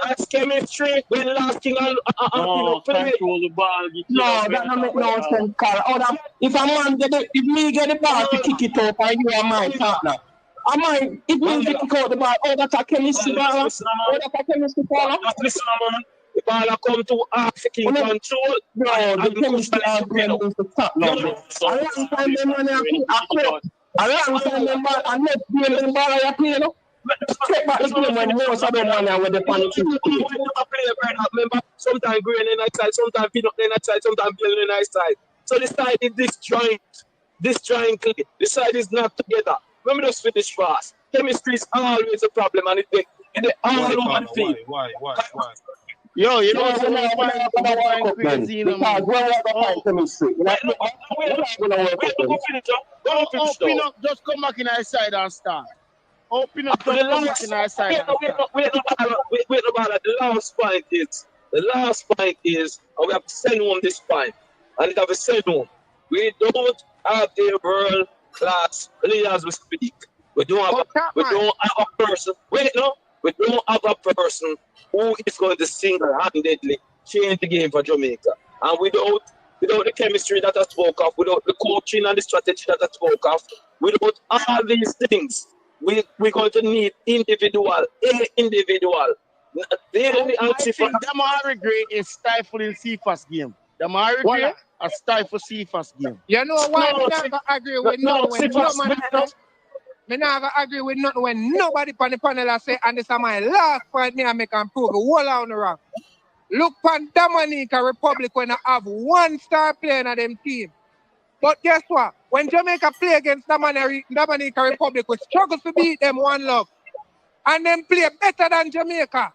That's chemistry. When last thing control the ball. No, that don't make no sense, Carl. If a man if me get the ball to kick it up and you are my partner, if me get to kick out the ball, that's a chemistry ball. That's a chemistry ball. Listen, man. The ball come to African control. No, the chemistry argument is the top now, bro. A long time them money I quit. A long time them ball, and next game them ball I play, you know. Take back the game when most of them money with the panic. Remember, sometimes green in the side, sometimes peanut in the side, sometimes bill in the side. So this side is disjoint. This side is not together. Let me just finish fast. Chemistry is always a problem, and it's all over the field. Why? Yo, you know what's going crazy, because we're going to find chemistry. Open up, just come back in our side and start. Open up, just come back in our side. Wait, the last point is, we have to send home this point, and it have to send home. We don't have the world class players we speak. We don't have a person. We don't have a person who is going to single-handedly change the game for Jamaica. And without the chemistry that I spoke of, without the coaching and the strategy that I spoke of, without all these things, we're going to need individual. I think Demarai great in stifling Cephas game. Demarai great a stifle Cephas game. You know why we never agree with Me never agree with nothing when nobody on the panel has say, and this is my last point me I make and prove it whole on the wrong. Look on Dominica Republic when I have one star player in them team. But guess what? When Jamaica play against Dominica Republic, we struggle to beat them 1-0. And them play better than Jamaica.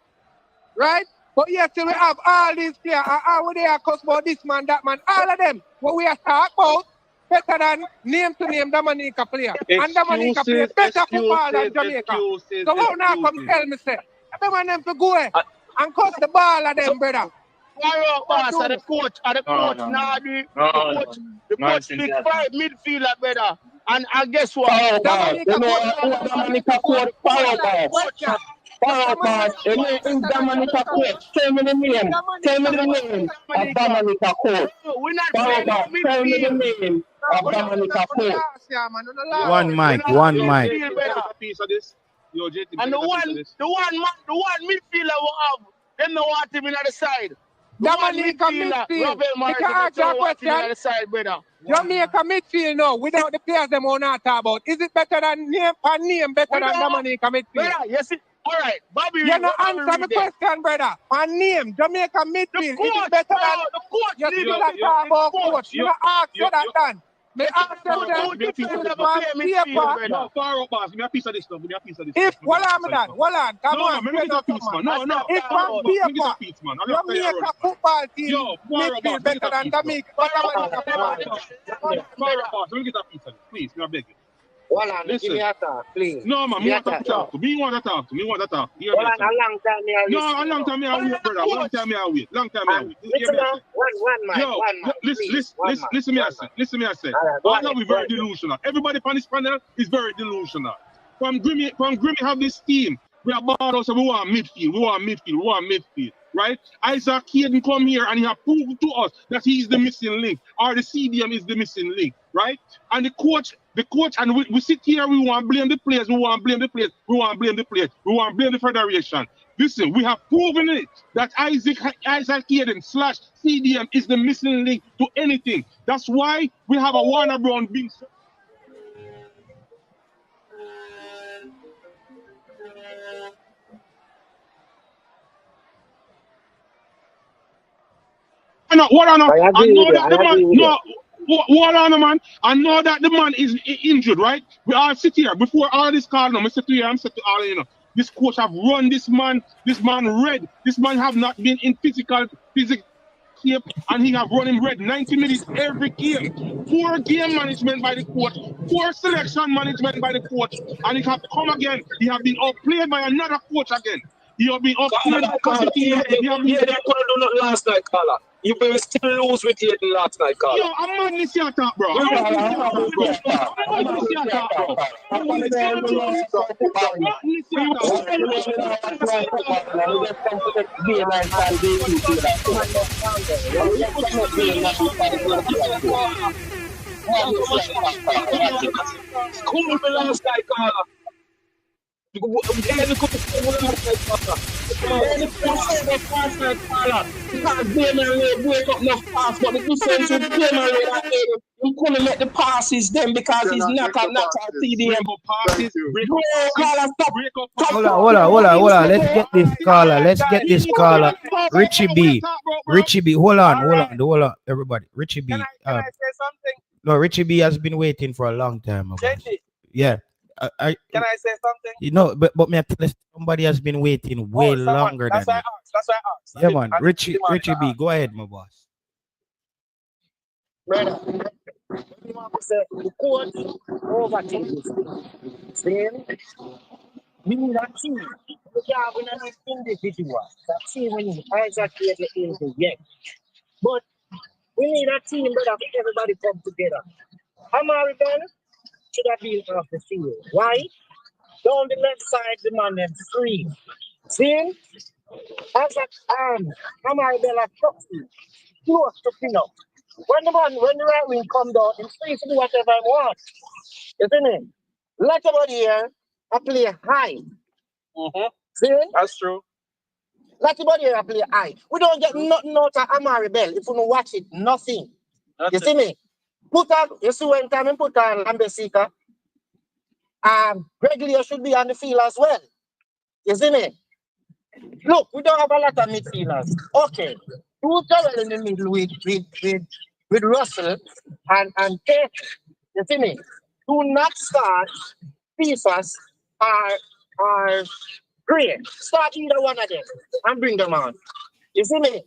Right? But yes, still we have all these players. How they are cuss about this man, that man, all of them. What we are talking about better than name to name Dominica player. And Dominica play better football than Jamaica. So how now come tell me say, them and them to go and cuss the ball of them, brother. The coach, the coach big five midfielder, brother. And guess what? Dominica coach power ball. In Dominica coach. Tell me the name of Dominica coach. Power ball. Tell me the name of Dominica coach. One mic. And the one midfielder will have. Them no want him in the side. Dominica midfield. You can ask that question. Jamaica midfield now, without the players them will not talk about. Is it better than name better than Dominica midfield? Yes, All right, Bobby You Reed. no What Bobby answer my Reed then? question, brother. My name, Jamaica The midfield. It is coach, better bro. than The coach. you Leave still it. talk about The coach. coach. Me not ask you that done. Me ask Bro, you them two different level on play midfield, paper. brother. No, far up, boss. Give me a piece of this stuff. Give me a piece of this If stuff. Give me hold a on, piece me of this done, stuff. hold on, come No, on, man, let me straight get a out, piece, man. man. No, no. If Far on up, boss. Let me get paper a piece, man. I'm you not make tired a running, man. football team Yo, far up, boss. midfield Let me get better a than piece, bro. Jamaica, what am I Far up, boss. Let me get a piece of this. Please, me I beg you. Hold on, give Listen. me a talk, please. No, man, Give me me a want to talk. talk to. Me want to talk to. Me want to talk. Hear Hold me, on, sir. a long time me I No, listen. a long time me I wait, brother. Long time me I wait. Long time me I And wait. Hear listen me, now, sir. one mic, Yo, please. listen, One listen, mic, listen me, I one say. mic. Listen me, I say. All right, go All ahead, of we go very ahead. delusional. Everybody on this panel is very delusional. From Grimmy have this team. We are bought us, so we want midfield, right? Isaac Hayden come here and he have proved to us that he is the missing link, or the CDM is the missing link, right? And the coach, and we sit here, we want to blame the players, we want to blame the federation. Listen, we have proven it that Isaac Hayden / CDM is the missing link to anything. That's why we have a Warner Brown being what on? I know that the man. No, what on, man? I know that the man is injured, right? We all sit here before all this call. No, I sit here. I'm saying to all you know. This coach have run this man. This man red. This man have not been in physical shape, and he have run him red 90 minutes every game. Poor game management by the coach. Poor selection management by the coach, and it have come again. He have been outplayed by another coach again. He have been outplayed. You couldn't do nothing last night, Carla. You will still lose with Hayden last night, Carla. Yo, I'm on this here talk, bro. I'm on this here talk, bro. I'm on this here talk, bro. I'm on this here Cool me last night, Carla. Hayden couldn't say last night, Carla. Hayden couldn't say that last night, Carla. Because Demarai break up enough pass, but the difference with Demarai and Hayden, he couldn't make the passes then because he's not a CDM. Hold on. Let's get this caller. Richie B. Hold on, everybody. Richie B. Can I say something? No, Richie B has been waiting for a long time. JT, Yeah. can I say something? You know, but me I tell you, somebody has been waiting way longer than That's why I you. asked. That's why I asked. Yeah, man. Richie B, go ahead, my boss. Brother, you want to say the coach overtake this thing. Saying, we need a team. We can't win an individual. That team we need Isaac Hayden interject. But we need a team, brother, for everybody come together. Amari Bell should have been off the field. Why? Down the left side, the man them free. See? Isaac Amari Bell are toxic. Close to pin up. When the right wing come down, he's free to do whatever he wants. Isn't it? Let everybody here I play high. See? That's true. Let everybody here I play high. We don't get nothing out of Amari Bell if you don't watch it. Nothing. You see me? You see when time you put on Lambesika, Gregory should be on the field as well. You see me? Look, we don't have a lot of midfielders. Okay. Two Terrell in the middle with Russell and Tate. You see me? Do not start Cephas or Gray. Start either one of them and bring them on. You see me?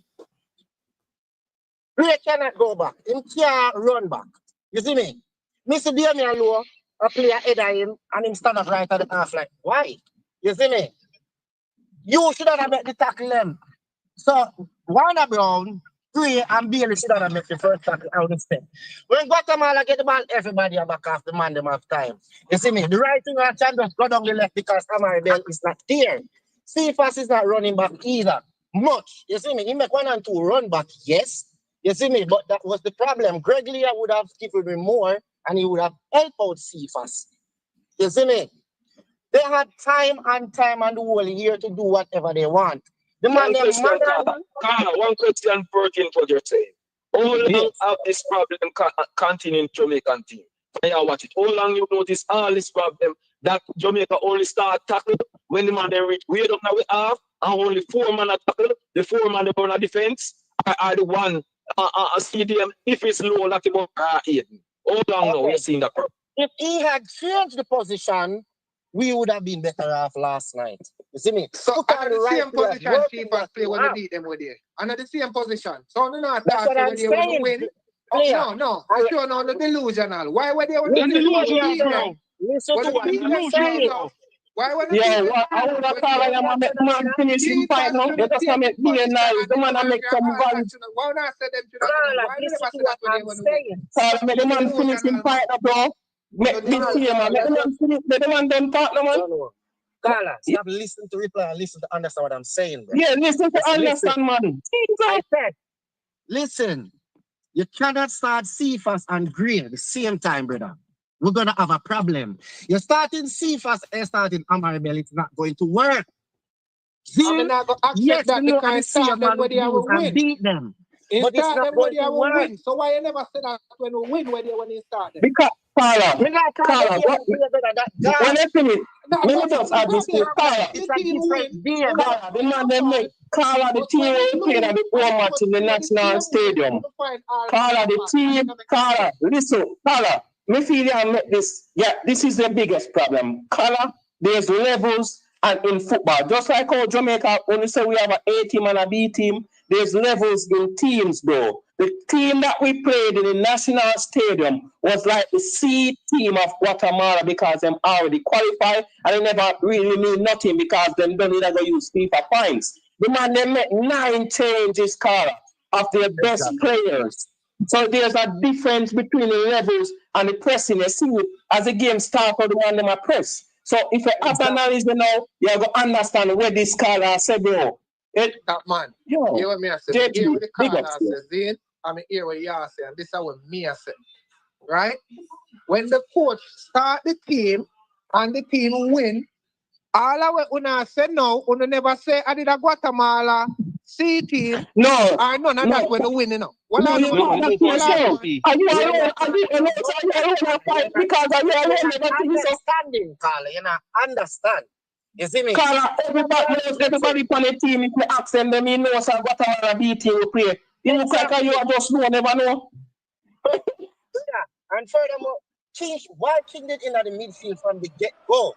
Gray cannot go back. He can't run back. You see me? Mr. Damian Lowe, a player ahead of him and him stand up right at the half line. Why? You see me? You should have made the tackle them. So Warner Brown, Gray, and Bailey should have made the first tackle out of step. When Guatemala get the ball, everybody are back off the man them have time. You see me? The right thing I can just go down the left because Amari Bell is not there. Cephas is not running back either. Much. You see me? He make 1 and 2 run back, yes. You see me? But that was the problem. Greg Lear would have given me more and he would have helped out Cephas. You see me? They had time and the whole year to do whatever they want. The man, One question pertinent to what you're saying. How long have this problem continue in Jamaican team? I watch it. How long you notice all this problem that Jamaica only start tackling when the man they wait up now we have, and only 4 man at tackle, the 4 man they run a defense, I the one stadium, if it's low, like about 8. Hold on now, we're seeing that. If he had changed the position, we would have been better off last night. You see me? So under the same position, Chief has play when we need them with there. Under the same position. So no, not that's what I'm when we saying. win. No. I sure no delusional. Why were they when They're we delusional, bro. Listen to what I'm saying. Why were they Yeah, I would have called him and make man finish him fight now. They just make me and nice. The man make some value. Why not say them to why listen never to say what that I'm when saying. Call make the man finish him fight now, bro. Make this here, man. Let the man finish. Let the man them talk, no man. Carla, stop listening to reply and listen to understand what I'm saying, bro. Yeah, listen to understand, man. I said, listen, you cannot start Cephas and Green at the same time, brother. We're going to have a problem. You're starting Cephas and starting Amaribel, it's not going to work. I'm not going to accept that because start them where they will win. Beat them. But it's not going to win. So why you never say that when we win when you start them? Because, Carla, when I finish, let me just add this to Carla. Carla, the man they make Carla the team will play at the home match in the National Stadium. Carla, the team, Carla, listen, Carla, me feel I make this. Yeah, this is the biggest problem. Carla, there's levels and in football. Just like how Jamaica only say we have an A team and a B team, there's levels in teams, bro. The team that we played in the National Stadium was like the C team of Guatemala because them already qualified and they never really mean nothing because them don't even go use FIFA points. The man, they make 9 changes, Carla, of their best players. So there's a difference between the levels and the pressing. You see it as the game starts for the one them a press. So if you have analyze now, you're going to understand where this Carla said, bro. That man, hear what me I say. Hear what the Carla says, Zane. I mean, hear what you say, and this is what me I say. Right? When the coach start the team and the team win, all of what Una said now, Una never say I did a Guatemala C team. No. Or none of that when you win, you know. No, you know that yourself. Are you alone? Are you alone fight because are you alone? Understanding, Carla, you know, understand. You see me? Carla, everybody on the team, if you ask them, you know, so Guatemala B team will play. You look like you just know, never know. And furthermore, why change it in the midfield from the get-go?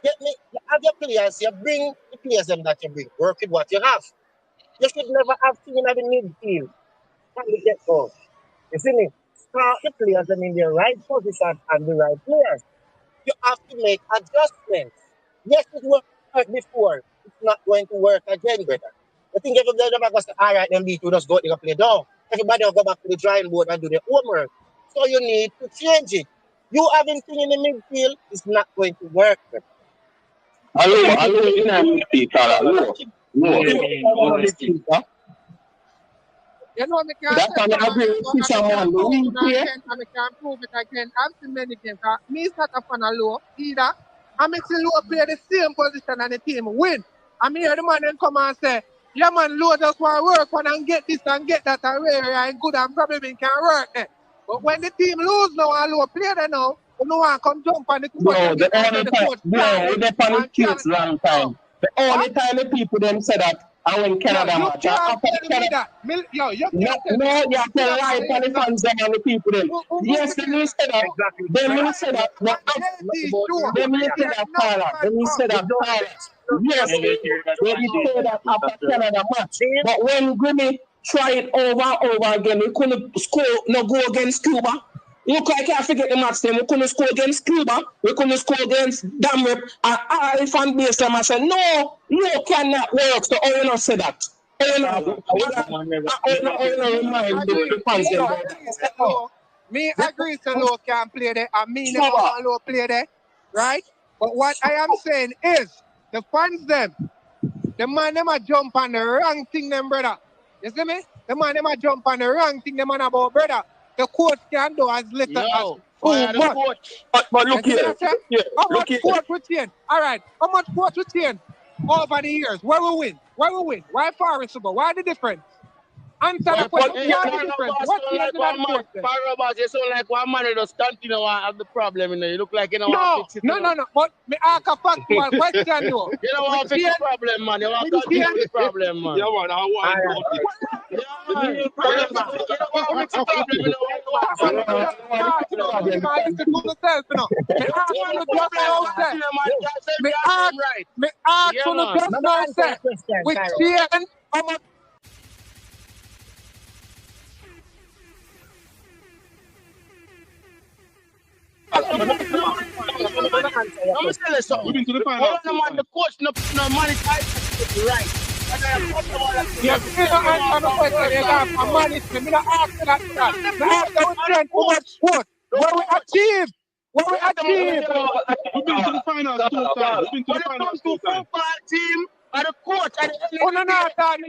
Get me, you have your players, you bring the players them that you bring. Work with what you have. You should never have seen in the midfield from the get-go. You see me? Start the players them in the right position and the right players. You have to make adjustments. Yes, it worked before. It's not going to work again, brother. I think everybody never goes to all right, then B2 just go to play down. Everybody will go back to the drawing board and do their homework. So you need to change it. You having thing in the midfield is not going to work. Hello, in the midfield, Carla. You know, me can't that's an agree with Fisherman. I can't prove it again. I'm too many games. Me is not a fan of Low either. I make the Low play the same position and the team win. I mean, the man then come and say, yeah, man, Low just want to work on and get this and get that and rare and good and probably can work there. But when the team lose now and Low play there now, you know, I come jump on the coach. No, the only time, no, they panic long time. The only time the people them say that, I went Canada match. After Canada, no, you have to lie for the fans and the people them. Yes, they will say that. They will say that. They will say that, Carla. They will say that, Carla. Yes, they will say that after Canada match. But when Grimmy tried over and over again, we couldn't score, no go against Cuba. Look like I forget the match then. We couldn't score against Cuba. We couldn't score against Demarai. And all fan base them I said, no, cannot work. So you not say that. Me agree so Low can play there and me never want Low play there. Right? But what I am saying is the fans them, the man them a jump on the wrong thing them, brother. You see me? The man them a jump on the wrong thing them on about, brother. The coach can do as little as too much. But look here. How much coach we change? All right. How much coach we change over the years? Where we win? Why Forest Super? Why the difference? Answer the question. Hey, What's the difference? What's the like one man. Barabas, you sound like one man who just continue to have the problem. You know, you look like you don't want to fix it. No. But me ask a factual question, though. You don't want to fix the problem, man. You want to continue with the problem, man. Yeah, man, I want to fix. Yeah, man. You don't want to fix the problem. You don't want to me ask you just now, say, with chain, how much? Let me tell you something. The coach no monetize right. Yeah, you don't answer the question. You got a management. Me not ask you that. Me ask you what too much sport. What we achieve? We've been to the finals 2 times. We've been to the finals 2 times. Football team and the coach and you're not talking.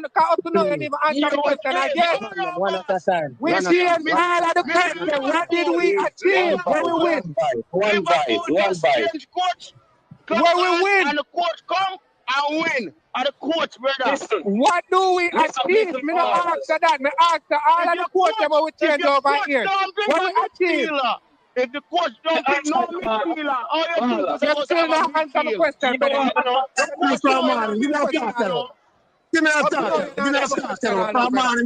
Up to now, you didn't even answer the question again. One at a time. We changed all of the question. What did we achieve? Where we win? One bite. Where we win? And the coach come and win. And the coach, brother. Listen, what do we achieve? Me not answer that. Me answer all of the coach about we change over here. What we achieve? If the coach don't pick no midfielder, all you you still not answer the question, brother. Give me a start. Give me a start. Come on,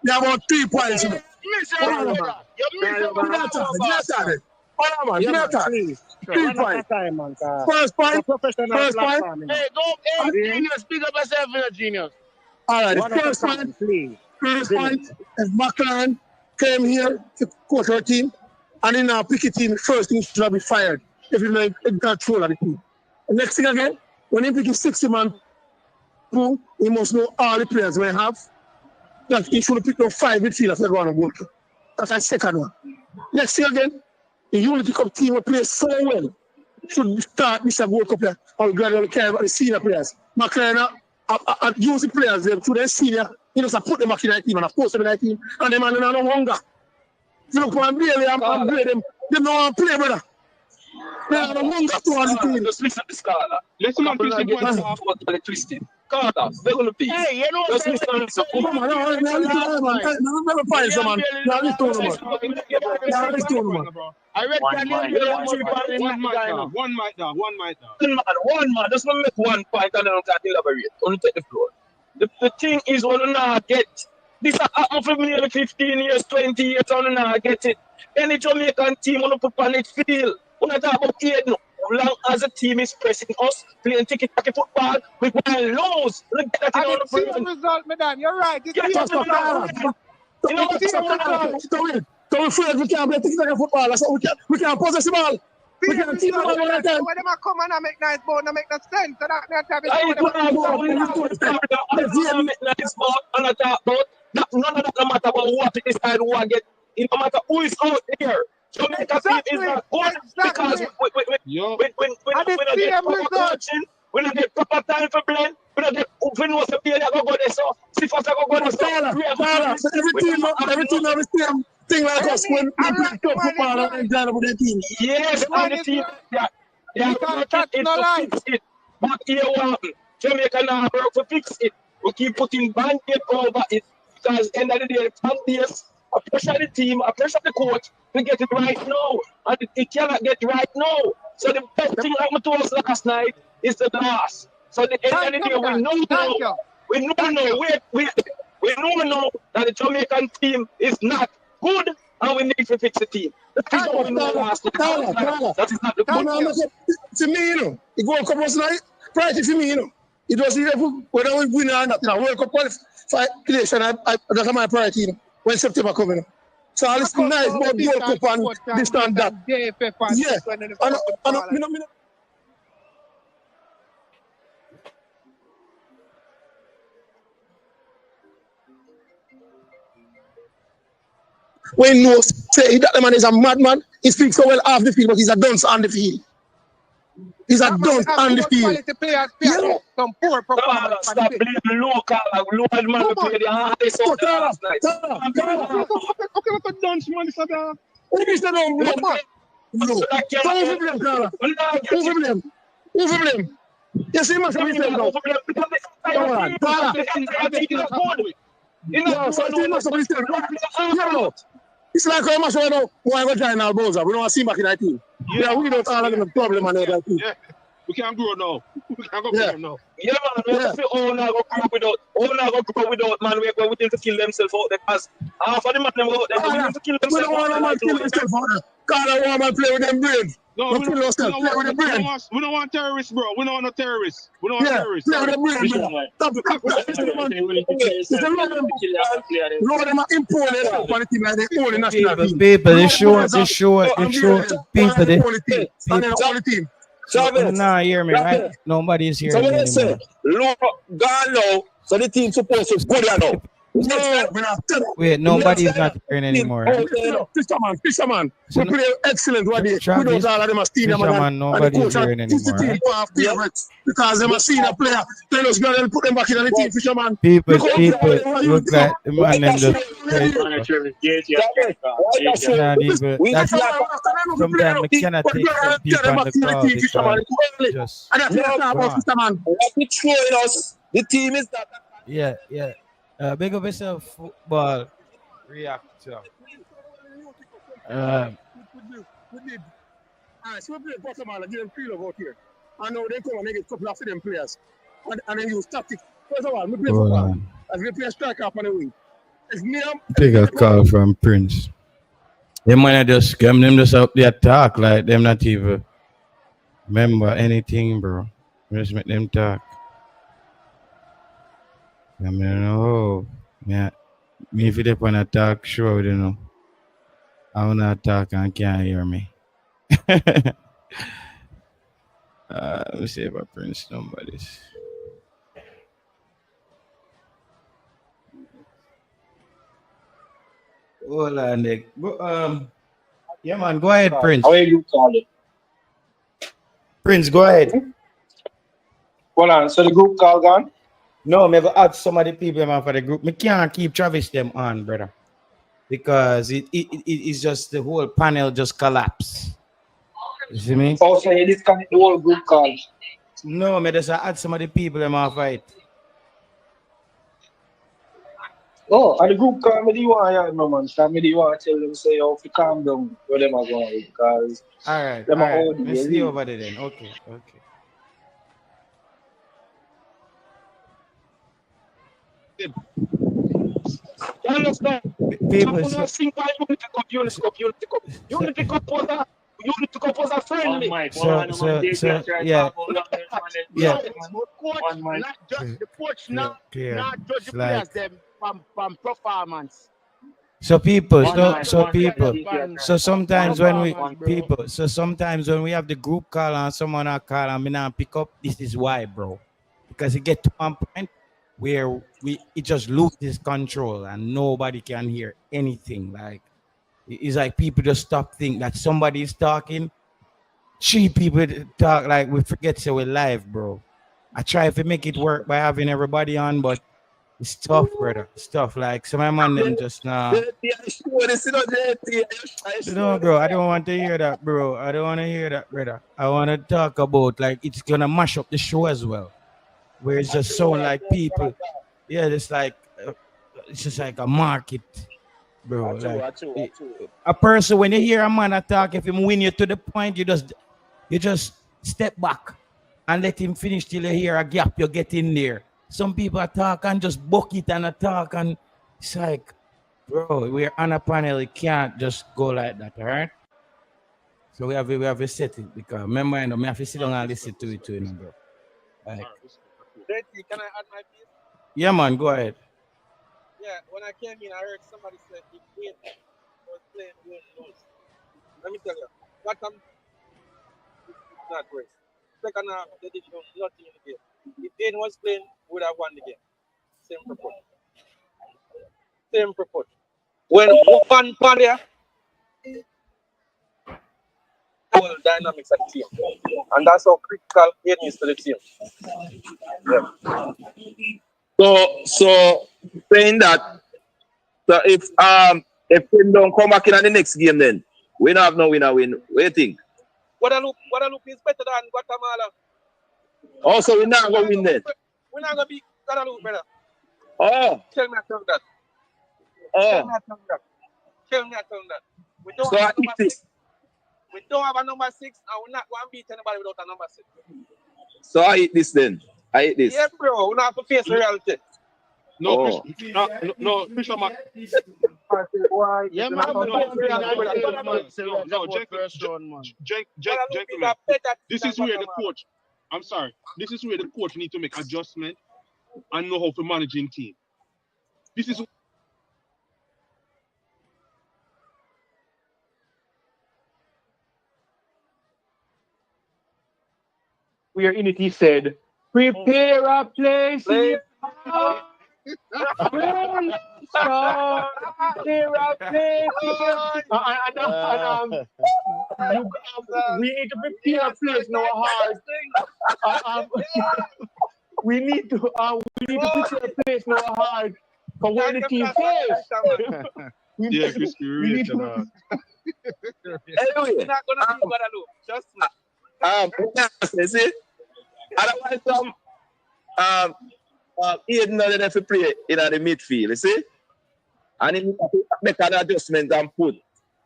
you have about 3 points. You miss it. Hold on, man. Give me a start. 3 points. First point. Hey, go, genius. Speak up yourself, genius. All right, the first point. First point. If McClaren came here to coach our team, and in our pick team, first thing should be fired if you make control of the team. The next thing again, when he pick 60-man, he must know all the players we have. That he should pick up 5 midfielders that go on a Gold Cup. That's the second one. Next thing again, the Unity Cup team will play so well. Should start this Gold Cup here. And we gradually care about the senior players. McClaren use the players them to their senior. He just put them back in that team and of course in that team. And them are no longer. You look for Bailey and play them. They don't want to play, brother. They are no longer to all the team. Just listen to this, Carter. Listen to this. Totally twisted. Carter, they're going to be. Hey, you know what I'm saying? Come on, never find someone. I read One mic down. One man. Just make one point and then I'll elaborate. Only take the floor. The thing is, when you not get this happened for me 15 years, 20 years, and now get it. Any Jamaican team want to put on its field. When I talk about aid, no. Long as the team is pressing us, playing ticky-tacky football, we going to lose. Look at that. And the team result, madam. You're right. You know what? So we're afraid we can't play ticky-tacky football. So we can't possess the ball. We can't keep the ball all the time. When they come and make nice ball, they make no sense. So none of that no matter about what it is and who I get. It no matter who is out there. Jamaica team is not good because we don't get proper time for blend. We don't get open was the player that go there. So if I go there, so every team have the same thing like us when we play top football and join up with the team. Yes, and the team it. But here what Jamaica now work to fix it. We keep putting band-aid over it because end of the day, band-aids I pressure the team, I pressure the coach to get it right now. And it cannot get right now. So the best thing happened to us last night is the loss. So the end of the day, we know now. We know now that the Jamaican team is not good and we need to fix the team. That is what we know last night. That is not the good. To me, you know, the Gold Cup was like, priority for me, you know. It was whether we win or not. World Cup qualification, that's my priority, you know. When September coming. So all this nice about Gold Cup and this and that. Yeah. When no say that the man is a madman, he speaks so well off the field, but he's a dunce on the field. He's a dunce on the field. Some poor performance. Stop blaming local man to play the hardest out there last night. Okay, look at dunce, man. What is that? No. Who for blame? You see, man, Enough, so bro, you know somebody still. Yeah, it's like how much we know why we join our Boza. We don't see back in that team. Yeah, we don't all have a problem on that team. Yeah. We can't grow now. We can't go Yeah. grow now. Yeah, man, we have to all now go grow without man. We need to kill themselves out there because half of the man them out there, we need to kill We themselves don't want out a man kill himself out there. God, I want man play with them brain. No, We kill ourselves, play with the brain. we don't want terrorists, bro. We don't want no terrorists. We don't want Yeah, terrorists. play with Sorry. the brain, brother. Stop, man. It's a lot of them are imported on the team like they own the national team. People, they show, People, people, they, only team. And they're the only team. you not hear me, right? Nobody is So hearing what me I say, anymore. Lord God now, so the team supposed to good now. No, we're not. Wait, nobody is not hearing anymore. Right? Fisherman. So We play excellent what they Travis, without all of them as senior man Fisherman, and the nobody is coach and hearing teach the anymore. team Right? to have favorites because them a senior player. Tell us gonna put them back in the team, Fisherman. People, Look how look like the man them just say, can't even, that's sometimes I cannot take some people on the call because just go on. The team is that. Yeah. Big up yourself, football reactor. Alright, so we play Guatemala, give them free love out here. And now they come and they get a couple of them players. And then use tactics. First of all, we play Hold football. on. As we play striker up on the wing. If me Take a call from Prince. Them man just them just up there talk like them not even remember anything, bro. Just make them talk. I mean, oh, yeah. Me if you dip on a talk show, you know. I wanna talk and can't hear me. Let me see if I Prince number this. Hold on, Nick. Yeah, man, go ahead, Prince. How you call it? Prince, go ahead. Hold on, so the group call gone? No, me go add some of the people man for the group. Me can't keep Travis them on, brother, because it's just the whole panel just collapse. You see me? Oh, so you disconnect the whole group call? No, me just add some of the people them off it. Oh, and the group call me, do you want to no man? So me do you want to tell them say, oh, if you calm down, where them are going because All right. them are old. Let's see over there then. Okay. You understand? People, so, sing by Unity Cup was a friendly. Yeah. Coach, not just the coach, not judge the It's players like, them from performance. so sometimes when we have the group call and someone I call and me not pick up, this is why, bro. Because it get to one point where it just loses control and nobody can hear anything. Like it's like people just stop thinking that somebody is talking. Three people talk like we forget so we're live, bro. I try to make it work by having everybody on, but it's tough, brother. It's tough. Like some of my man them just now. No, bro, I don't want to hear that, bro. I don't want to hear that, brother. I want to talk about like it's gonna mash up the show as well, where it's just sound like people. Yeah, it's like it's just like a market, bro. Like a person when you hear a man attack, if him win you to the point, you just step back and let him finish till you hear a gap. You get in there. Some people attack and just bucket and attack, and it's like, bro, we're on a panel. It can't just go like that, all right? So we have to set it because remember, you know, me have to sit down and listen to it too, you know, bro. Like, Can I add my piece? yeah, man, go ahead. Yeah, when I came in, I heard somebody say if Wayne was playing, Wayne lose. Let me tell you, what I'm not great. Second half, they did nothing in the game. If Wayne was playing, we would have won the game. Same purpose. When one pan there, whole dynamics of the team. And that's how critical Wayne is to the team. Yeah. So saying that, so if him don't come back in the next game, then we don't have no winner win. What do you think? Guadeloupe is better than Guatemala. Also, we're not going to win then. We're not going to beat Guadeloupe, brother. Oh, Tell me I tell that. oh. Tell me I tell that. Tell me I tell that. We don't So have I a number eat 6. this. We don't have a number 6, and we're not going to beat anybody without a number 6. So I eat this then. I eat this. Yeah, bro. We don't have to face reality. No, Oh. no, Fisherman. Yeah, No, man. Gentlemen, this is where the coach. I'm sorry. This is where the coach need to make adjustment and know how to manage him team. This is Where Unity said, prepare a place in your heart. Prepare a place in your we need to prepare a place in our heart. We need to prepare a place in our heart for when the team fails. yeah, crispy Anyway, We're not going to beat Guadeloupe. Trust me. you see, otherwise Aiden not enough to play in the midfield, you see? And he need to make an adjustment and put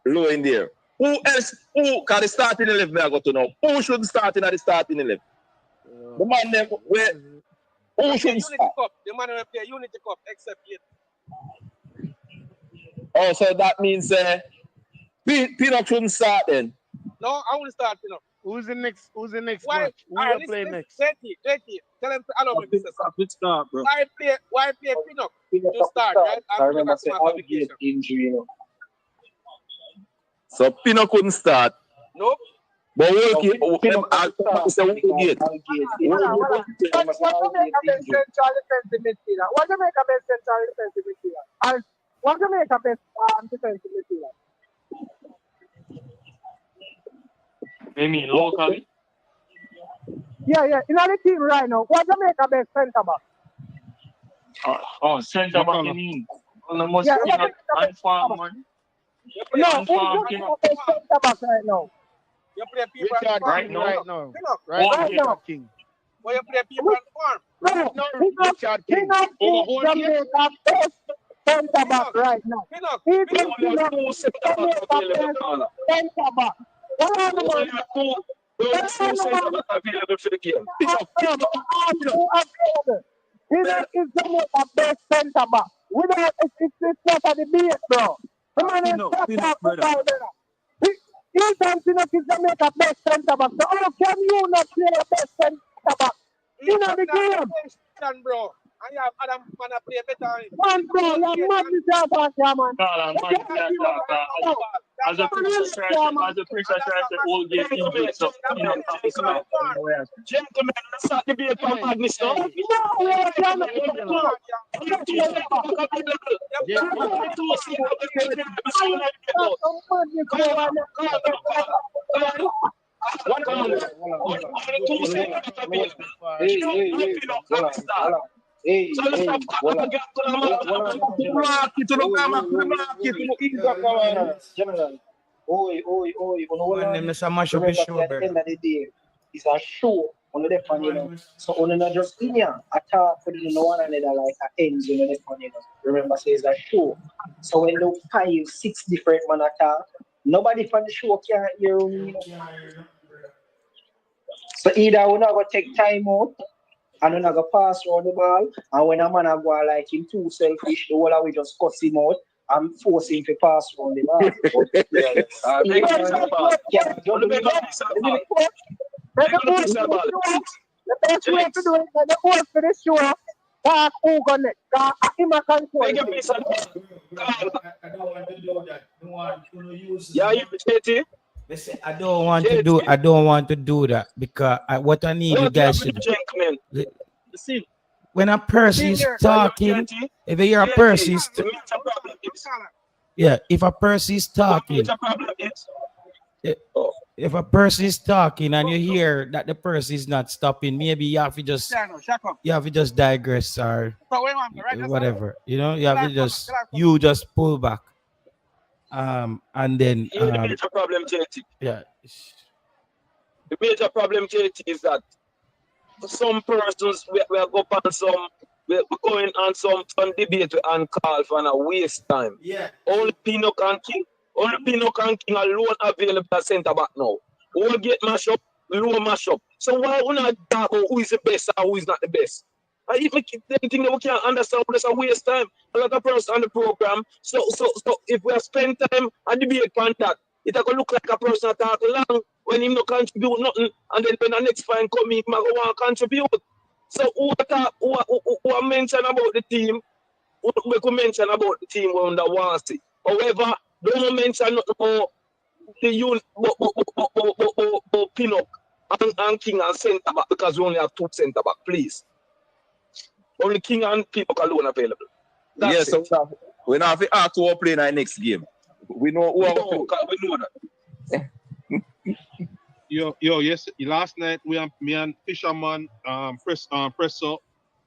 low in there. Who else? Who can the starting 11 I got to know? Who should start in the starting 11? The man them where who should start? Cup. The man will play Unity Cup except yet. Oh, so that means Pinnock shouldn't start then. No, I will start Pinnock. Who's the next Why? match? Who All right, will play next? JT, tell him to allow me to start, bro. Why play Pinnock to start, right? I remember saying I'll get injury, you know. So Pinnock couldn't start. Nope. But Pinnock What's the make a best central defensive midfielder? What's the make a best central defensive midfielder? What's the make a best defensive midfielder? I mean, locally. Yeah. In the team right now, what's the make a best centre back? Centre back, you mean? On the most unformed man. No, who's the make a best centre back right now? You play people Right now. King. Why you play people on the farm? Richard King is Jamaica best centre back right now. He is Jamaica best centre back. What are the ones? available for the game. He is Jamaica best centre back. Without it's not a debate, bro. The man is not talking about he thinks he's Jamaica best centre back. So how can you not play the best centre back? You know the game, bro. And you have Adam man play better. Man, bro, you're mad with your back, yeah, man. As a preacher tries to hold game injured, so you know, gentlemen, let's not debate on madness now. General, Them is a mash up his show, at the end of the day, it's a show on the fun, you know. So on not just in here, attack for the one another like a ends on the fun, you know. Remember, say it's a show. So when you 5, 6 different man attack, nobody from the show can hear me. So either we're not gonna take time out and we're not gonna pass around the ball, and when a man a go like him too selfish, the whole we just cut him out and force him to pass around the ball. The best way to do it is the host for the show. Talk who gonna him a control. I don't want to do that. I don't want to use. Yeah, you JT. Listen, I don't want to do that because what I need you guys to do. See, when a person is talking, if you hear a person is if a person is talking, if a person is talking and you hear that the person is not stopping, maybe you have to just digress or whatever. You know, you have to just pull back. And then the major problem, JT. Yeah. The major problem, JT, is that some persons we go on some we're going on some debate and call for a waste time. Yeah. Only Pinnock and King alone available at centre back now. All get mash up, low mash up. So why we not talk about who is the best and who is not the best? I even think that we can't understand that's a waste time. A lot of person on the program. So if we spend time and debate on that, it will look like a person talk long when him no contribute nothing, and then when the next fine come, he might want to contribute. So who mention about the team? We could mention about the team we under want to see. However, don't mention nothing about the youth, Pinnock and King and centre back because we only have 2 centre back. Please, only King and Pinnock alone available. That's so it. we don't have to ask who will play in our next game. We know who will play. We know that. Yes. Last night me and Fisherman, Presso,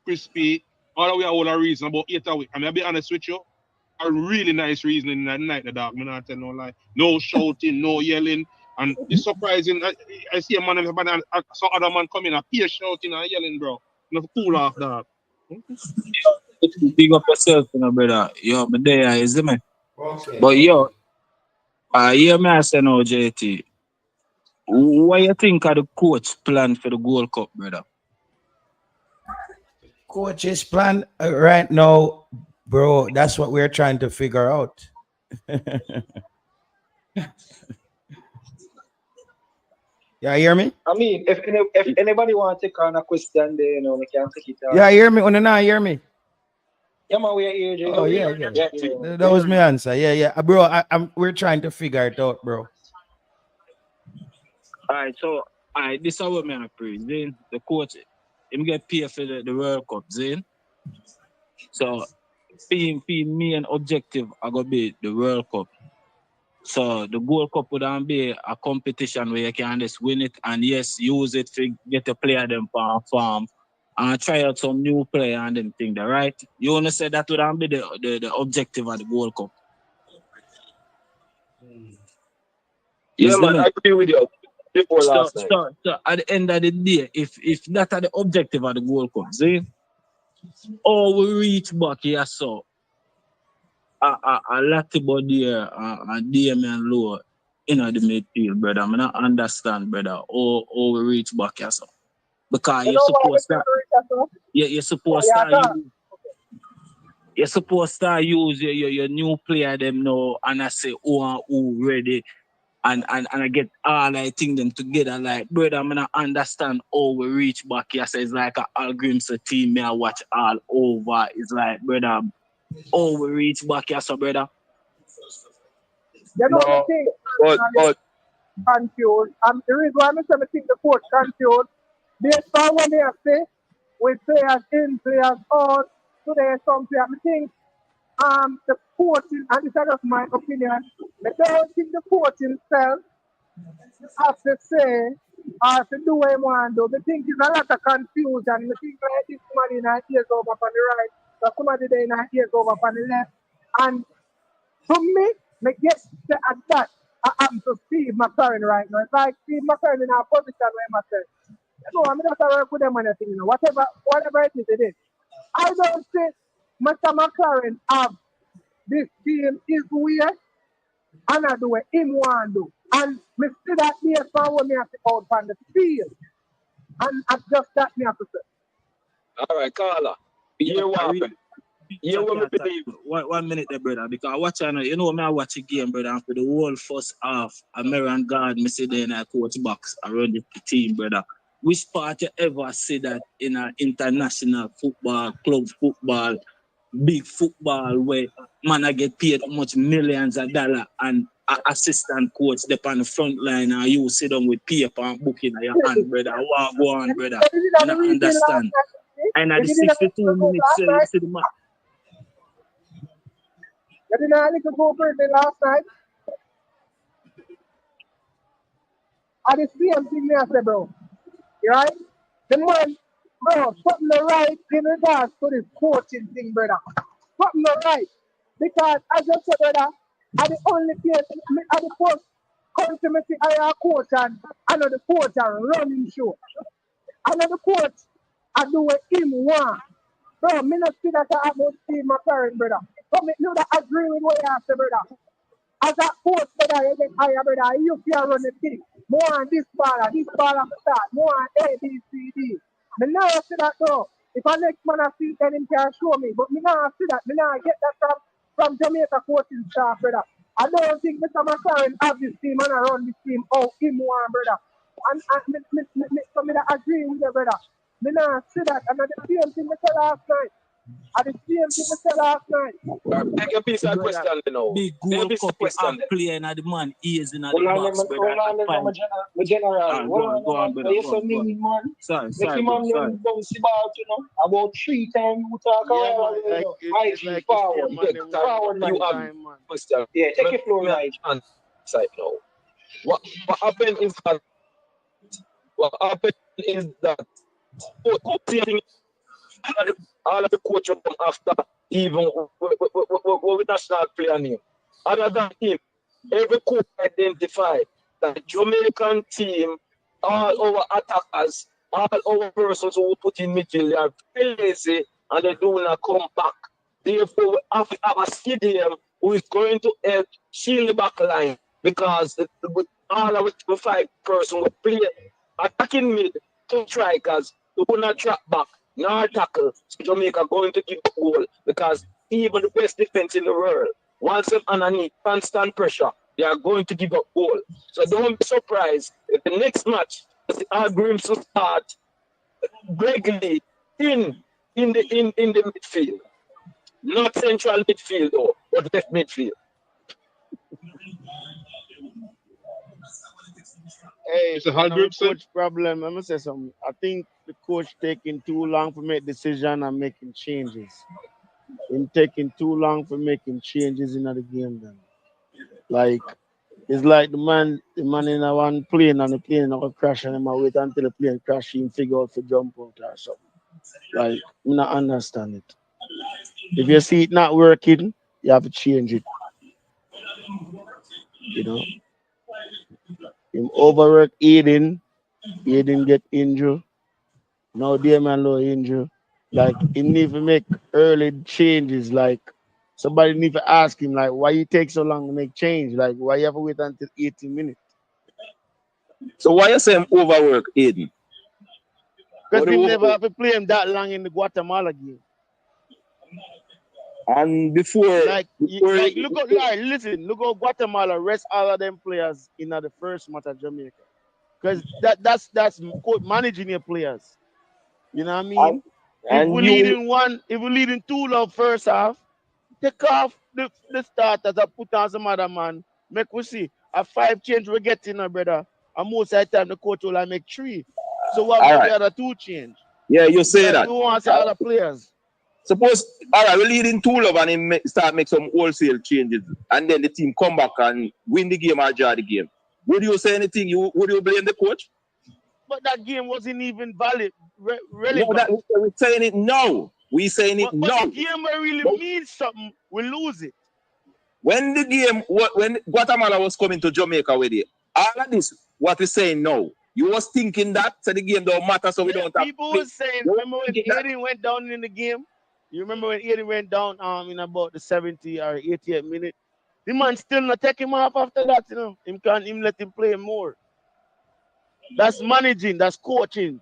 Crispy, all the way all a reason about 8 a week. I mean, I'll be honest with you, a really nice reasoning in that night, the dog. Me not tell no lie. No shouting, no yelling. And it's surprising. I see a man and some other man coming and peer shouting and yelling, bro. You know, cool off, dog. Big up yourself, you know, brother. Yo, but there is me. Okay. But yo, hear me I say now, JT. What you think of the coach plan for the Gold Cup, brother? Coach's plan right now, bro. That's what we're trying to figure out. Yeah, hear me? I mean, if anybody want to take on a question, there, you know, we can take it out. Yeah, hear me? Oh, no, hear me? Yeah, man, we are here, Jay. Oh, yeah. That was my answer. Yeah. Bro, we're trying to figure it out, bro. Alright, so this is what me pray. Then the coach, him get paid for the World Cup, Zane. So me an objective I gonna be the World Cup. So the Gold Cup would be a competition where you can just win it and yes, use it to get a player them farm and try out some new player and them thing that, right? You wanna say that would be the objective of the Gold Cup. Yeah, man, I agree with you. Before last night. So at the end of the day, if that are the objective of the Gold Cup, see, or we reach back here, so a lot about there and Damian Lowe in the midfield, brother. I not understand, brother, or we reach back here, so because you're supposed to, you're supposed to use your new player them now, and I say who ready. And I get all I think them together like brother, I'm gonna understand how we reach back here. So it's like a Algrim's team me I watch all over. It's like brother, how we reach back here, so brother. You know the thing, but confused. The reason why I think the coach confused, based on what they have said, with players in, players out, today some players. I think the coaching, and this is just my opinion, I don't think the coaching itself has to say or to do what he want to do. I think there's a lot of confusion. I think like this somebody in our ears over on the right, so somebody there in our ears over on the left. And to me, I guess at that, I'm to Steve McClaren right now. It's like Steve McClaren in our position where I say, you know, I'm not going to work with them on anything, you know, whatever it is, it is. I don't say Mr. McClaren have this team is weird and I do what him want to do. And me see that based on what me have to out on the field. And I just that me have to say. All right, Carla. Hear what happened. Hear what me believe. 1 minute there, brother, because I watch you know me I watch a game, brother, and for the whole first half, American God, me see there in a coach box around the team, brother. Which part you ever see that in an international football, club football, big football where man I get paid much millions of dollars and an assistant coach dep on the front line and you sit down with paper and book in your hand, brother. What go on, brother? I don't understand. And at the 62 minutes, you see the man. You didn't have to go for it last night. And the same thing I say, bro. Right? The man, bro, something the right in regards to this coaching thing, brother. Something the right. Because as I said, brother, I the only place, I the first country me see I a coach and I know the coach are running show. I know the coach I do what him want. Bro, me not see that about Steve McClaren, brother. But me know that agree with what you have to, brother. As a coach, brother, you get higher, brother. You can run the team. More on this baller start. More on A, B, C, D. Me now see that though. If a next man I see, then him can show me. But me now see that. Me now get that from Jamaica coaching staff, brother. I don't think Mr. McClaren have this team and I run this team out him one, brother. And so me that agree with you, brother. Me now see that. And the same thing we said last night. And the same thing we said last night. Take a piece of question, you know. Big Take a Gold piece Cup of question. playing at the man ears in the Hold on, box, brother. my general. Go on, brother. You so mean, man. Sorry, Make him on them bounce about, you know. About 3 times you talk about, you know. IG forward. Forward, man. You have question. Yeah, take your floor, man. Side now. What happened is that coaching, all of the coaches come after even with national player name. Other than him, every coach identified that the Jamaican team, all our attackers, all our persons who put in midfield, they are very lazy and they do not come back. Therefore, we have to have a stadium who is going to help shield the back line because with all our 5 persons will play attacking mid, 2 strikers, who will not track back, nor tackle. So Jamaica going to give a goal because even the best defense in the world, once them underneath constant pressure, they are going to give a goal. So don't be surprised if the next match, the arguments will start regularly in the midfield. Not central midfield though, but left midfield. Hey, Mr. one of the Haldripson. coach problem, I'm gonna say something. I think the coach taking too long for make decision and making changes. Him taking too long for making changes in the game then. Like it's like the man in a one plane and the plane not gonna crash and him a wait until the plane crash him figure out to jump out or something. Like me not understand it. If you see it not working, you have to change it. You know. Him overwork Aiden get injured. Now Damian Low injured. Like he need to make early changes. Like somebody need to ask him like why you take so long to make change? Like why you have to wait until 80 minutes? So why you say him overwork Aiden? Because we never have to play him that long in the Guatemala game. And before look how listen, look how Guatemala rest all of them players in the first match at Jamaica. Because that's managing your players. You know what I mean? If we leading 2-0 first half, take off the starters and put on some other man. Make we see a 5 change we get in, brother. And most of the time the coach will make 3. So what about the other 2 change? Yeah, you say that. We want to see other players. Suppose, all right, we leading 2-0 and he start make some wholesale changes, and then the team come back and win the game or draw the game. Would you say anything? Would you blame the coach? But that game wasn't even relevant. No, we're saying it now. We're saying it now. But the game really means something. We lose it. When when Guatemala was coming to Jamaica with it, all of this, what we're saying now, you was thinking that so the game don't matter, so we don't have people was saying, remember when Aiden went down in the game? You remember when Aiden went down in about the 70 or 88th minute? The man still not take him off after that, you know. Him let him play more. That's managing, that's coaching.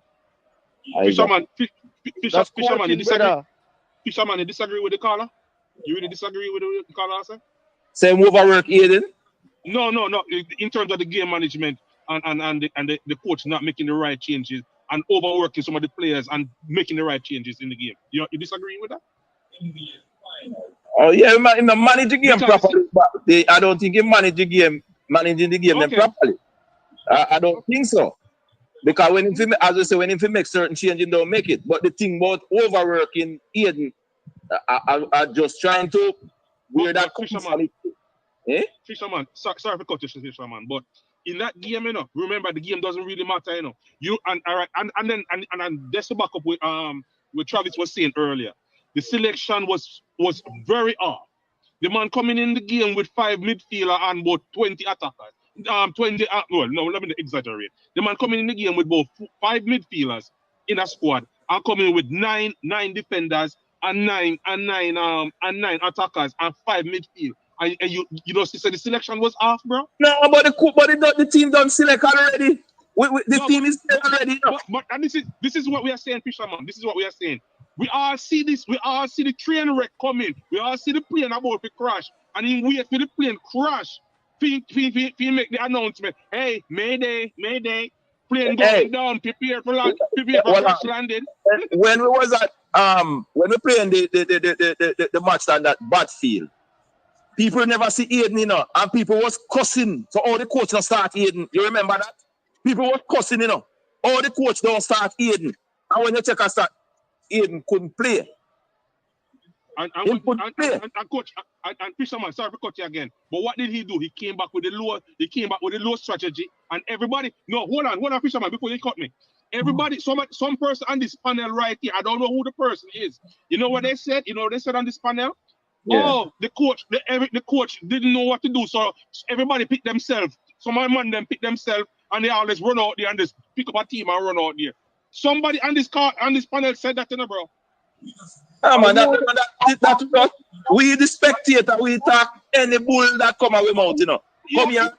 Fisherman, That's Fisherman, you coaching, disagree? brother. Fisherman, you disagree with the caller? You really disagree with the caller, sir? Same overwork, Aiden? No. In terms of the game management and the coach not making the right changes and overworking some of the players and making the right changes in the game. You disagree with that? Oh yeah, he manage the game properly, but I don't think he managing the game properly. I don't think so. Because when he make certain changes, don't make it. But the thing about overworking Aiden, I just trying to wear that Fisherman. Fisherman, sorry for cutting you, Fisherman, but in that game, you know, remember the game doesn't really matter, you know. And that's to back up with Travis was saying earlier. The selection was very off. The man coming in the game with 5 midfielders and about 20 attackers. Let me exaggerate. The man coming in the game with both 5 midfielders in a squad and coming with nine defenders and nine attackers and 5 midfield. And you know, so the selection was off, bro. No, but the team done select already. The team is there already. But and this is what we are saying, Fisherman. This is what we are saying. We all see this. We all see the train wreck coming. We all see the plane about to crash, and in wait for the plane crash. He make the announcement. Hey, Mayday, Mayday. Plane going down. Prepare for land. Prepare for crash landing. When we was at when we playing the match on that bad field, people never see Aiden, you know, and people was cussing. So all the coach don't start Aiden. You remember that? People was cussing, you know. All the coach don't start Aiden. And when you check us start, Aiden couldn't play. And coach and Fisherman, sorry to cut you again. But what did he do? He came back with the low strategy, and everybody. No, hold on, Fisherman, before you cut me. Everybody, some person on this panel right here. I don't know who the person is. You know what they said? You know what they said on this panel? Yeah. Oh, the coach didn't know what to do, so everybody picked themselves. Some of them pick themselves, and they always run out there and just pick up a team and run out there. Somebody on this panel said that, you know, bro. Ah, man, that we the spectator, we talk any bull that come our mouth, you know. Come here,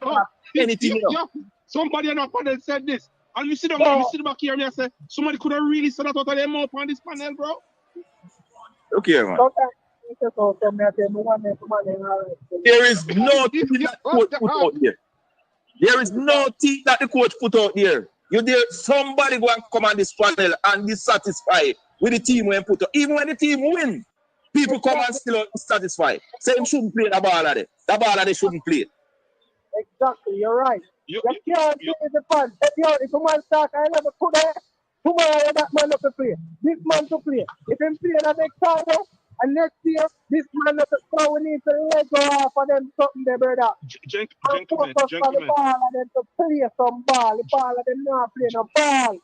anything, you know. Somebody on our panel said this, and we sit back here and I say, somebody could have really said that out of their mouth on this panel, bro. Okay, man. There is no teeth that coach put out there. There is no teeth that the coach put out there. You there, somebody go and come on this panel and be satisfied with the team when put out. Even when the team win, people come and still satisfied. Say him shouldn't play the ball at it. The ball at it shouldn't play. Exactly, you're right. You can't say the fun. If a man start, I never put it. Tomorrow that man not to play. This man to play. If him play the next time, and next year, this man not to play. We need to let go off of them something there, brother. Gentlemen. Ball and then to play some ball. The ball and them not play no ball.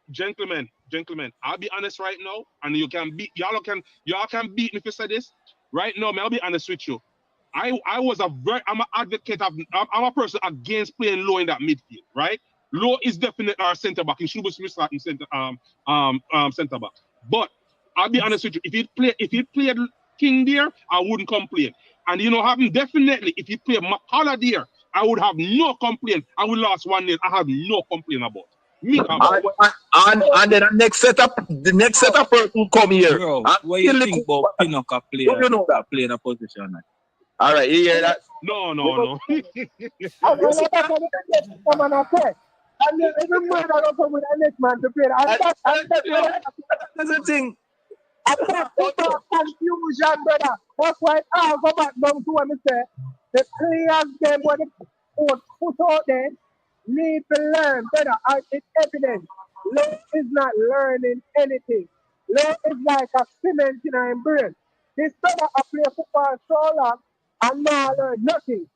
Gentlemen, I'll be honest right now, and y'all can beat me if you say this. Right now, I'll be honest with you. I'm an advocate of, I'm a person against playing low in that midfield, right? Low is definitely our centre back. He should be starting centre back. But I'll be honest with you, if he played King there, I wouldn't complain. And you know, definitely if he played McCullough there, I would have no complaint. I would lost 1-0. I have no complaint about it. And then the next setup will come here. Bro, what do you think about Pinocchio player? You know that play in a position? All right, you hear that? No. And every man that also with the next man to play. That's the thing. I can't put confusion, brother. That's why I'll go back down to what I say. The players, them, what the coach put out there, need to learn, brother. It's evident. Love is not learning anything. Love is like a cement in our brain. This brother I play football so long and now learn nothing.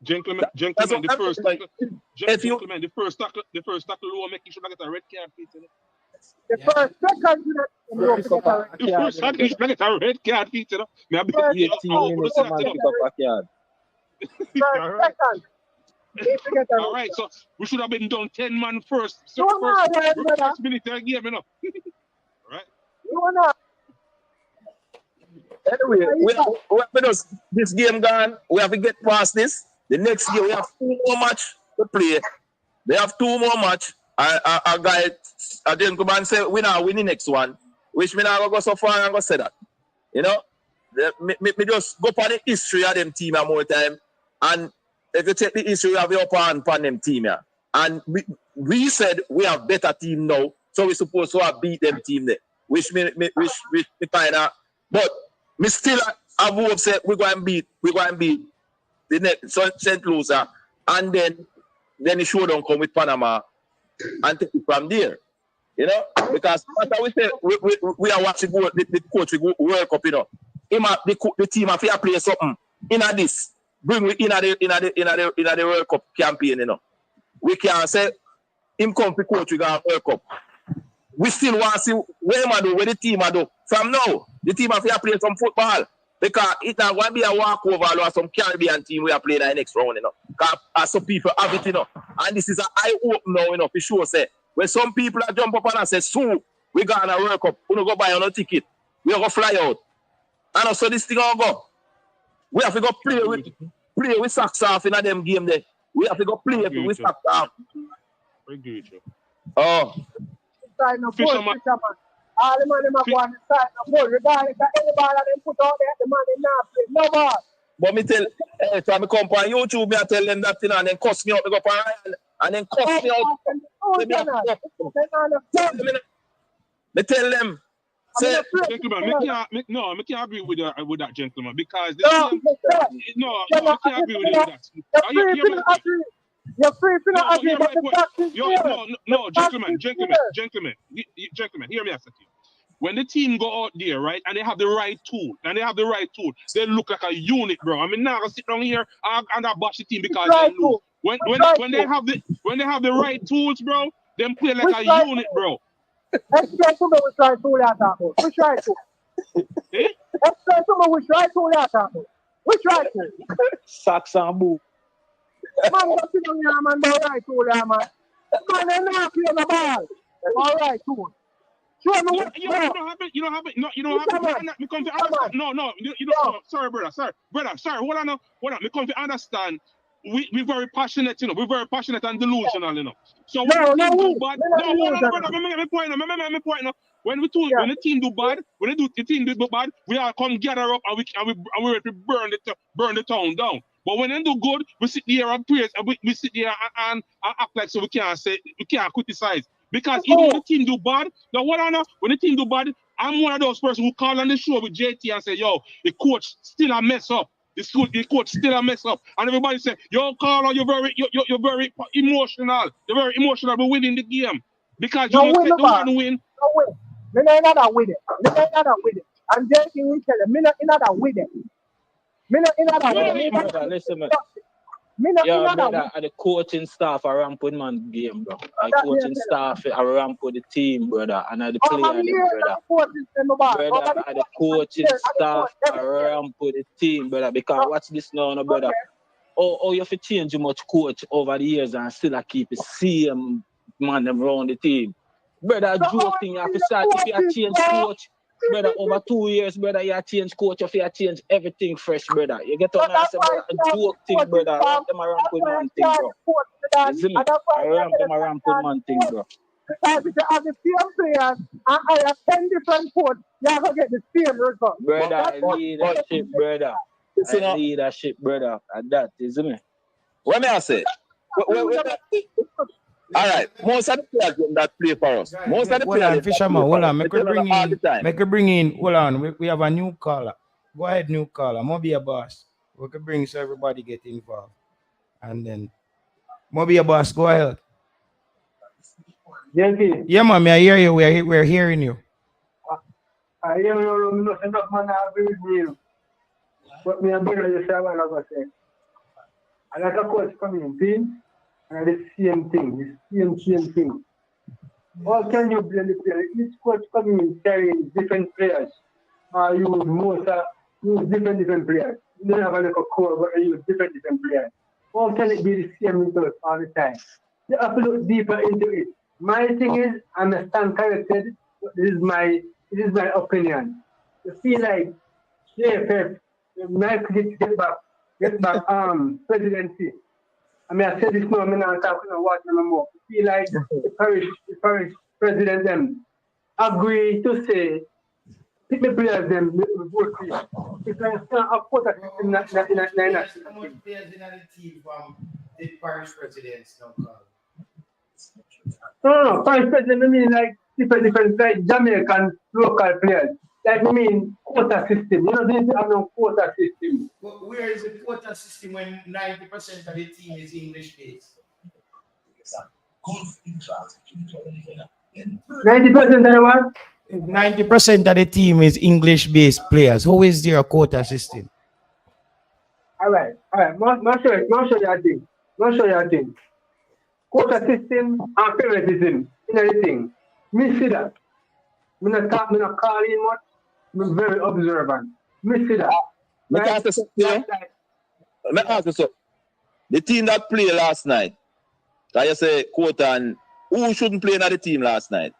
Gentlemen, the first tackle, low, make you should get a red card, Peter. The first second, you should get a red card, Peter. Me a bit 18 minutes, man, pick up a card. All right, so we should have been done 10 man first. So first minute of the game, you know. All right. Anyway, this game gone. We have to get past this. The next year we have 2 more match to play. They have 2 more match. A guy, a gentleman say we now win the next one. Which me now go so far and go say that. You know, me just go for the history of them team more time. And if you take the history, we have the upper hand on them team here. And we said we have better team now, so we supposed to have beat them team there. Which me kind of, but me still have hope say we go and beat the next St. Lucia, and then the showdown come with Panama and take it from there. You know, because after we say we are watching the coach World Cup, you know, the team have to play something in this. Bring we in the World Cup campaign, you know. We can't say him come to coach we got World Cup. We still want to see where the team do. From now, the team have to play some football. Because it's not going to be a walkover or some Caribbean team we are playing in the next round, you know. Because some people have it, you know. And this is an eye-opener, you know, for sure. Say, when some people are jump up and say, so, We gonna work up. We don't go buy on a ticket. We gonna fly out. And also this thing gonna go. We have to go play with socks off in a them game there. We have to go play with socks off. Oh. Side no ball, fisherman. All the money go on the side no ball. Regardless of any ball that they put out there, the money not play. No ball. But me tell, every time I come on YouTube, me I tell them that thing and then cuss me out, me go for and then cuss me out. Me tell them. Say, gentleman, I can't agree with that gentleman because I can't agree with that. You're free to not agree, but the practice. No, gentlemen, hear me a second. When the team go out there, right, and they have the right tool, they look like a unit, bro. I mean, now I sit down here and I bash the team because they lose. When they have the right tools, bro, them play like a unit, bro. Explain to me which right tool you're talking about. Which right tool? Explain to me which right tool you're talking about. Which right tool? Socks and boot. Man, go sit down here, man. The right tool, yeah, man. Man, they're not playing the ball. All right, tool. Show me what you don't have it. Me come to understand. No. Sorry, brother. Sorry. Hold on. Me come to understand. We're very passionate, We're very passionate and delusional, So when the team do bad, When the team do bad, we all come gather up and we ready to burn the town down. But when they do good, we sit there and praise, and we sit there and act like so we can't criticize. Because even when the team do bad, when the team do bad, I'm one of those persons who call on the show with JT and say, yo, the coach still a mess up. The coach still a mess up. And everybody say, yo, Carlo, you're very emotional. You're very emotional about winning the game. Because you don't take the one win. No win. Me not in that with it. And JT will tell you, me not in that with it. Listen, man. Brother, the coaching staff are ramp with man game, bro. The coaching staff are ramp with the team, brother, and the player, brother. The coaching staff are ramp with the team, brother. Because watch this now, brother. Oh, you have to change too much coach over the years and still keep the same man around the team, brother. Joking, you have to start if you change coach. Brother, over 2 years, brother, you change coach, you change everything fresh, brother. You get on and say, brother, a joke thing, brother. Ramp them around with man thing, bro. You see me? I ramp them around with man thing, bro. Because if you have the same players and I have 10 different coaches, you're going to get the same result. Brother, leadership, brother. Leadership, brother. And that, you see me? What may I say? All right, most of the players that play for us. Most of the players. Fisherman, hold on. Make it bring in. Hold on. We have a new caller. Go ahead, new caller. Mobi a boss. We can bring so everybody get involved. And then Mobi a boss. Go ahead. Yeah, man. I hear you. We're hearing you. I hear you. Enough man, I agree with you. But me and brother just say what I was saying. And like a coach coming in team. And the same thing, the same thing. How can you blame the player? Each coach coming in carrying different players. Use different players. You don't have a little core, but you use different players. How can it be the same result all the time? You have to look deeper into it. My thing is, I stand corrected, but this is my opinion. You feel like JFF, nice to get back presidency. I mean, I said this now, I'm not talking about what no more. I feel like the parish president them agree to say, pick the players them vote for you. Because you can't afford that in a How much players in the team from the parish presidents now? No, parish president, I mean like different like Jamaican local players. Like I mean quota system. You know, they have no quota system. But where is the quota system when 90% of the team is English based? 90% of what? 90% of the team is English based players. Who is their quota system? All right. I'll show you a thing. Quota system and favoritism in anything. Me see that. Me not call in much. I'm very observant. Me see that. Let me ask you something. The team that played last night, I say quote and who shouldn't play in the team last night?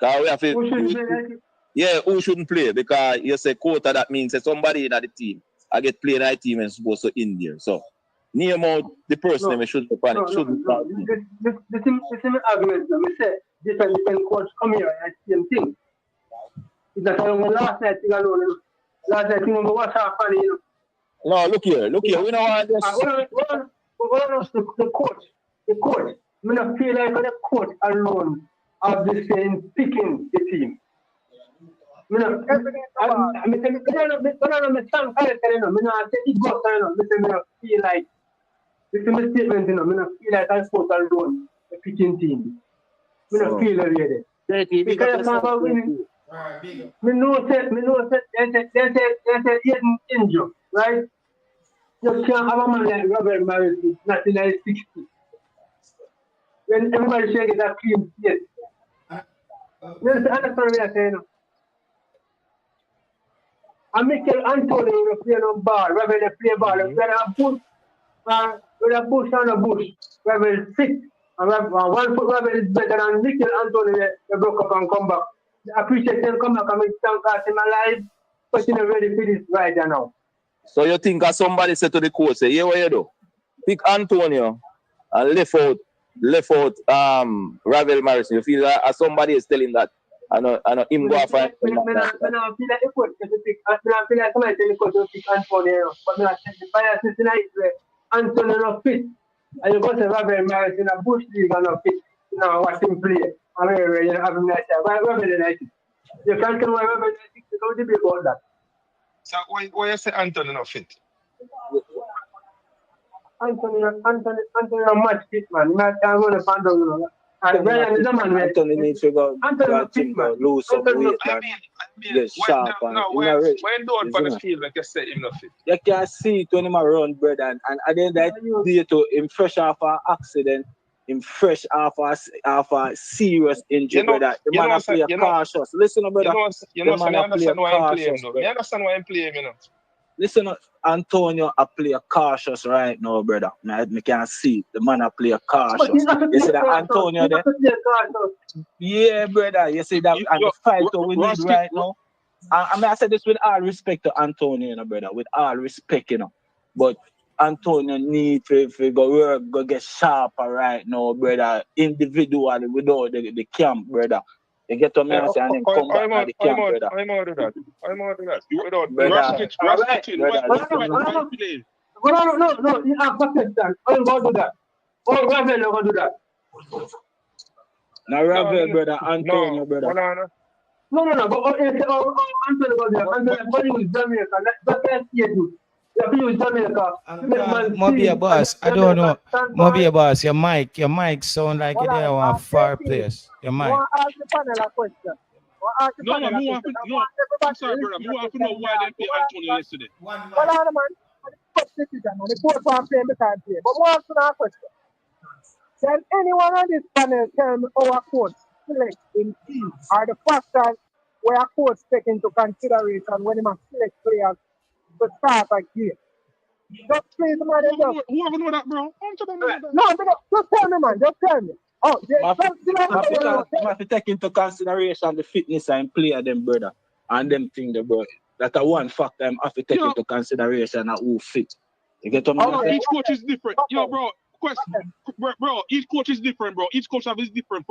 Because we have to, Who should play like it? yeah, who shouldn't play? Because you say quota, that means that somebody in the team I get playing that team and supposed to in there. So name out the person we shouldn't panic, shouldn't start. This is my argument. I say different coach come here and same thing. It's that last night thing alone. Last night thing we watch our funny, you know. No, look here. We don't want this. The coach. I don't feel like the coach alone of the same picking the team. I don't feel like this is my statement, you know. I don't feel like I coach alone the picking team. I don't feel really because I'm about winning. Me know that there's an injury, right? You can't have a man like Robert Maris in 1960. When everybody shaking that clean slate. You understand what I'm saying? And Michael Antonio will play on ball, Robert will play ball. With a bush on a bush, Robert is 6. And 1 foot Robert is better than Michael Antonio. They broke up and come back. I appreciate them come back and make some cast him alive, but you're not ready for this right now. So you think as somebody said to the coach, say, yeah, what you do? Pick Antonio and left out Ravel Morrison. You feel that as somebody is telling that I know him go off and I feel like the coach to pick. I feel like somebody tell the coach to pick Antonio, but I said the bias tonight where Antonio not fit. And you go to Ravel Morrison in a bush league and not fit. Now watch him play. I mean, you have him like that. Why Ravel United? You can't tell why Ravel United to go to be about that. So why you say Anthony not fit? Anthony match fit, man. I'm going to find out, you know. Anthony needs to go lose some weight and get sharp. When don't for the field, like you say, him not fit. You can see it when him run, brother, and at the end of the day, to him fresh off an accident, him fresh off a serious injury, brother. The man play cautious. Listen, brother. You understand why I'm playing, though. You understand why I'm playing, you know. Listen, Antonio, I play cautious right now, brother. I can see it. The man I play cautious. You see that Antonio there? Yeah, brother. You see that and the fight we need right now. I mean, I say this with all respect to Antonio, you know, brother. With all respect, you know. But Antonio need to go work, go get sharper right now, brother. Individually, without the camp, brother. You get to me and then come back to the camp, brother. I'm out of that. Without Rasputin, No, you have Pakistan. I'm going to do that. Oh, Ravel, you're going to do that. Now, Ravel, brother, Antonio, brother. No, but Antonio going to do that. Antonio is Jamaica. That's what you use Jamaica. Maybe a boss. I don't know. Maybe a boss. Your mic sound like you there on a far place. Your mic. I ask the panel a question. I'm sorry, brother. You want to know why they play Antonio yesterday? Hold on, man. The decision, man. The court can't play, we can't play. But one answer question. Can anyone on this panel tell me how a coach select in teams are the factors where a coach take into consideration when he must select players to start a game? Just please, man. Who ever know that, bro? No, just tell me, man. Just tell me. Oh, I have to take into consideration the fitness and player them, brother. And them thing, the bro. That's a one factor I have to take into consideration of who fit. You get what I mean? Each coach is different. Yo, bro. Question, bro. Each coach is different, bro. Each coach have his different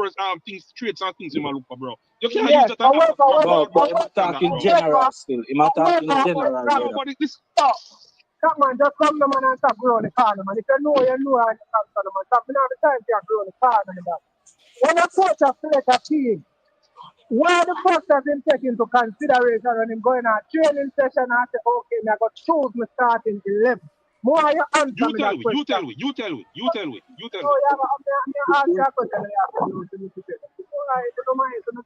things, traits and things in my look for, bro. You can't use that. But I'm talking general still. I'm talking general, brother. Come on, just come to man and stop growing the corner, man. If you know, you know, and stop to man. Stop me now the time to grow the corner, man. When a coach has select a team, where the factors him take into consideration when him going on a training session and say, okay, I got to choose my starting 11. More you answer me that question. You tell me. Oh, yeah, but I'm asking a question. It's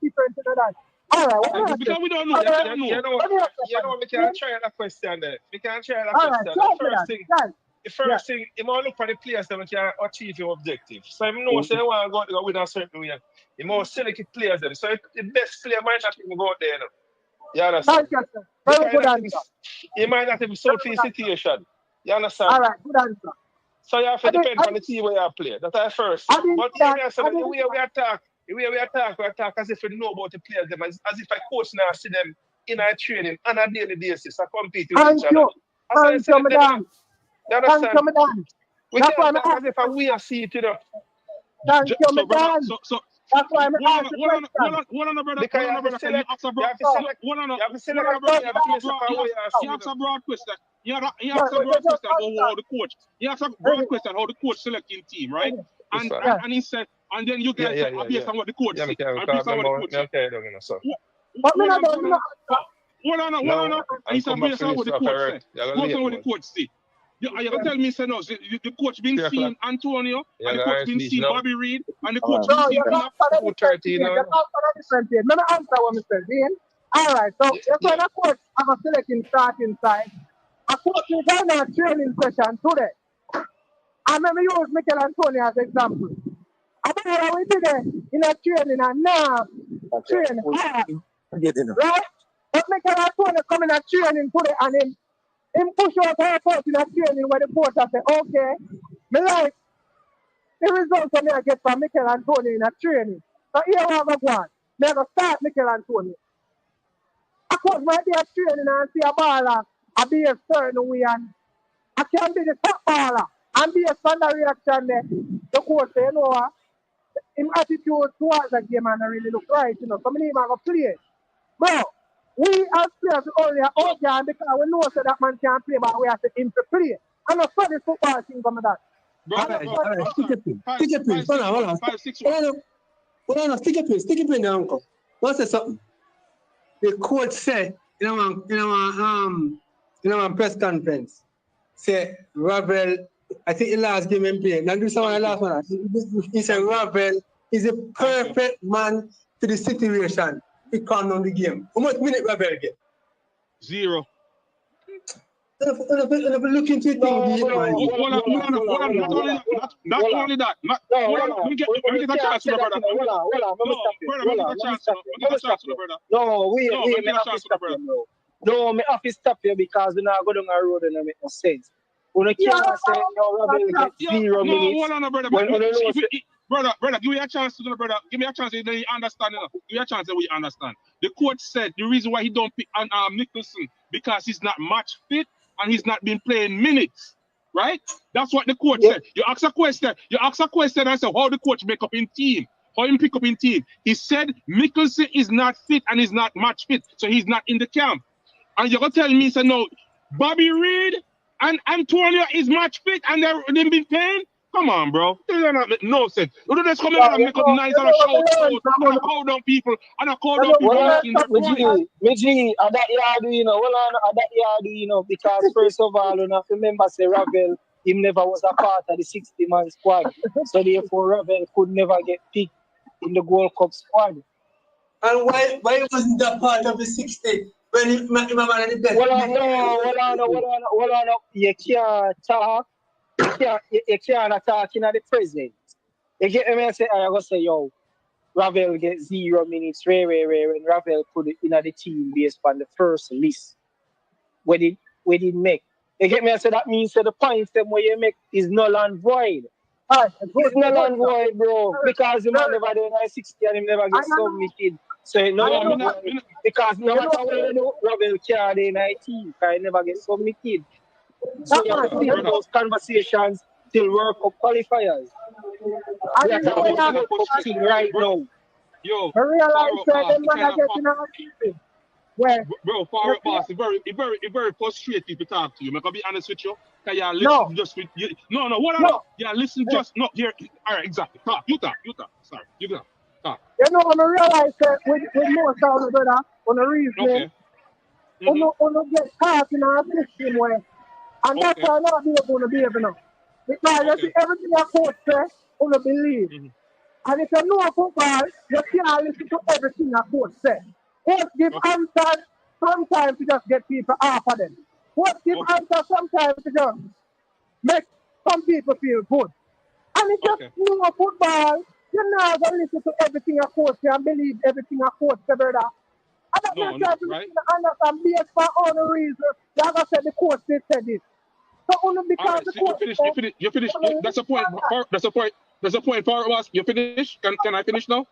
different to that. All right, because we don't know. You know, we can try that question there. We can try that question. The first thing, you must look for the players that can achieve your objective. So if you know, say, I want to go with a certain way, you must select the players there. So the best player might not even go out there. You understand? Very good answer. You might not have solved the situation. You understand? All right, good answer. So you have to depend on the team where you play. That's the first. But the way we attack, The way we attack as if we know about the players, them as if a coach now see them in a training on a daily basis, I compete with Thank each other. you. That's how you Thank say you, it, them, you know. madam. You Thank understand? you, madam. We That's why can't I'm talk as if asking. we are see it, you know. Thank you, So, brother, madam. so That's why I'm asking hold on, question. brother. Because Hold on, brother. Can you ask a you broad? have to select, Hold on, you have to select brother. a player You ask a based broad. upon what you are You seeing. ask a broad question. You ask Yeah, a broad just question about how the coach. You ask a broad question how the coach selecting team, right? Yes, sir. And he said, and then you guys say based on what the coach Yeah, say, because and based on what the coach say. you know, so. But me Hold not on, done, me not No, He and said come back based for on this what the stuff, coach Eric. say. You're gonna Based on late, what the man. coach say. You gonna tell me, say no, the coach been 3 o'clock. seeing Antonio, You're and the gonna coach been finish seeing now. Bobby Reed, and the No, coach been seeing you're not Knox. for the different 2:30, thing. you You're know. not for the different thing. Let me answer what Mr. Dean. All right, so if when a coach have a selecting starting side, a coach is on a training session today. I remember use Michael Antonio as example. I remember how we did it in a training and now train hard, right? But Michael Antonio come in a training today and him push out her coach in a training where the coach say, okay, me like the results that I get from Michael Antonio in a training. So here we have a one. Me go start Michael Antonio. I coach might be a training and see a baller, I be a certain way and I can be the top baller and be a standard reaction there. The coach say, you know what? His attitude towards the game and I really look right, you know. So many even go play. Bro, we as players only are out there because we know so that man can't play, but we have to him to play. I'm not for this football thing from that. All right. Stick your pin. Hold on. 5-6-1. Hold on. Stick your pin there, uncle. What's that something? The coach said in our press conference, say Ravel, I think the last game in play. Now do some of the last one. He said Ravel is a perfect man to the situation to calm down the game. How much minute Ravel get? 0. If we look into it, Not only that. Let me get a chance to the brother. No, we have to stop you, bro. No, me have to stop you because we not go down a road and it make no sense. When you can't say, no, Ravel get 0 minutes. Hold on, brother. Brother, give me a chance to the brother. Give me a chance that you understand. Give me a chance that we understand. The coach said the reason why he don't pick Nicholson because he's not match fit and he's not been playing minutes. Right? That's what the coach said. You ask a question and say how the coach make up in team. How him pick up in team. He said Nicholson is not fit and he's not match fit, so he's not in the camp. And you're gonna tell me, say no, Bobby Reed and Antonio is match fit and they've been playing? Come on, bro. This does make no sense. You don't just come in and make up nice and a shout and a call down people and a call down people. Me at that yard, you know, because first of all, you know, remember say Ravel, him never was a part of the 60-man squad. So therefore Ravel could never get picked in the Gold Cup squad. And why wasn't that part of the 60 when he man in the best? Hold on. You can't talk. You can't attack in the present. You get me? I go say, yo, Ravel get 0 minutes, rare, when Ravel put it in the team based on the first list. Where did make? You get me? I say that means that the points them where you make is null and void. It's null and void, bro. Because the man never done 60 and him never get submitted. So it's null and void. Because no matter what you do, Ravel can't in the team because he never get submitted. So you have to think those conversations till World Cup qualifiers. We are talking about the World Cup thing right now. Yo, I realize that them man are getting out of where? Bro, forward boss, it's very frustrating to talk to you. I'm gonna be honest with you. Cause you listen just with you. No, what I yeah, listen just not here. All right, exactly. Talk. You talk. Sorry, you talk. You know, I realize that with most of the brother on the reason, on get caught in our system where, and that's why not be able to behave enough. Because you see everything a coach says, on the believe. And if you know football, you can't listen to everything a coach says. Coach give answers sometimes to just get people off of them. Coach give answers sometimes to just make some people feel good. And if you know football, you're not going to listen to everything a coach say and believe everything a coach say, brother. And that's not trying to understand based for all the reasons. Like I said, the coach they said this. So only because the coach you finish. That's a point. That's a point for us. You finish? Can I finish now?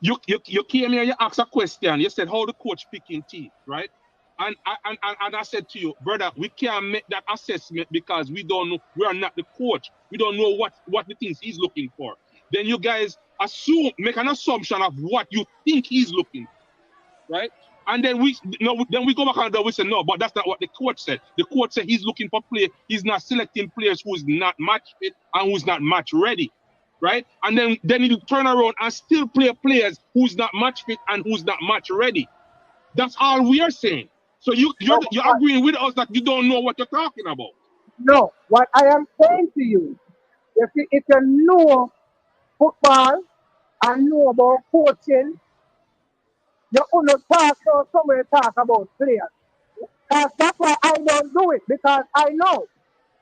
you came here, you asked a question. You said how the coach picking team, right? And I said to you, brother, we can't make that assessment because we don't know. We are not the coach. We don't know what the things he's looking for. Then you guys make an assumption of what you think he's looking for, right? And then we go back and we say no, but that's not what the coach said. The coach said he's looking for play. He's not selecting players who's not match fit and who's not match ready, right? And then he'll turn around and still play players who's not match fit and who's not match ready. That's all we are saying. So you're agreeing with us that you don't know what you're talking about. No, what I am saying to you, if you know football and know about coaching, you only talk so somebody talk about players. That's why I don't do it, because I know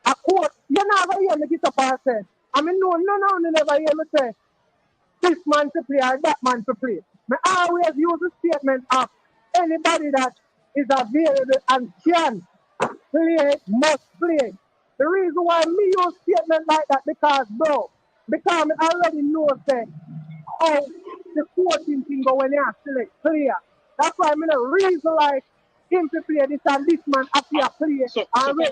a coach, you never hear me get up and say, I mean, no, you never hear me say, this man to play or that man to play. I always use the statement of anybody that is available and can play, must play. The reason why me use statement like that, because I already know say how the coaching thing go when you select player. That's why I'm in a reason like him to play this and this man appear play. So Powerboss,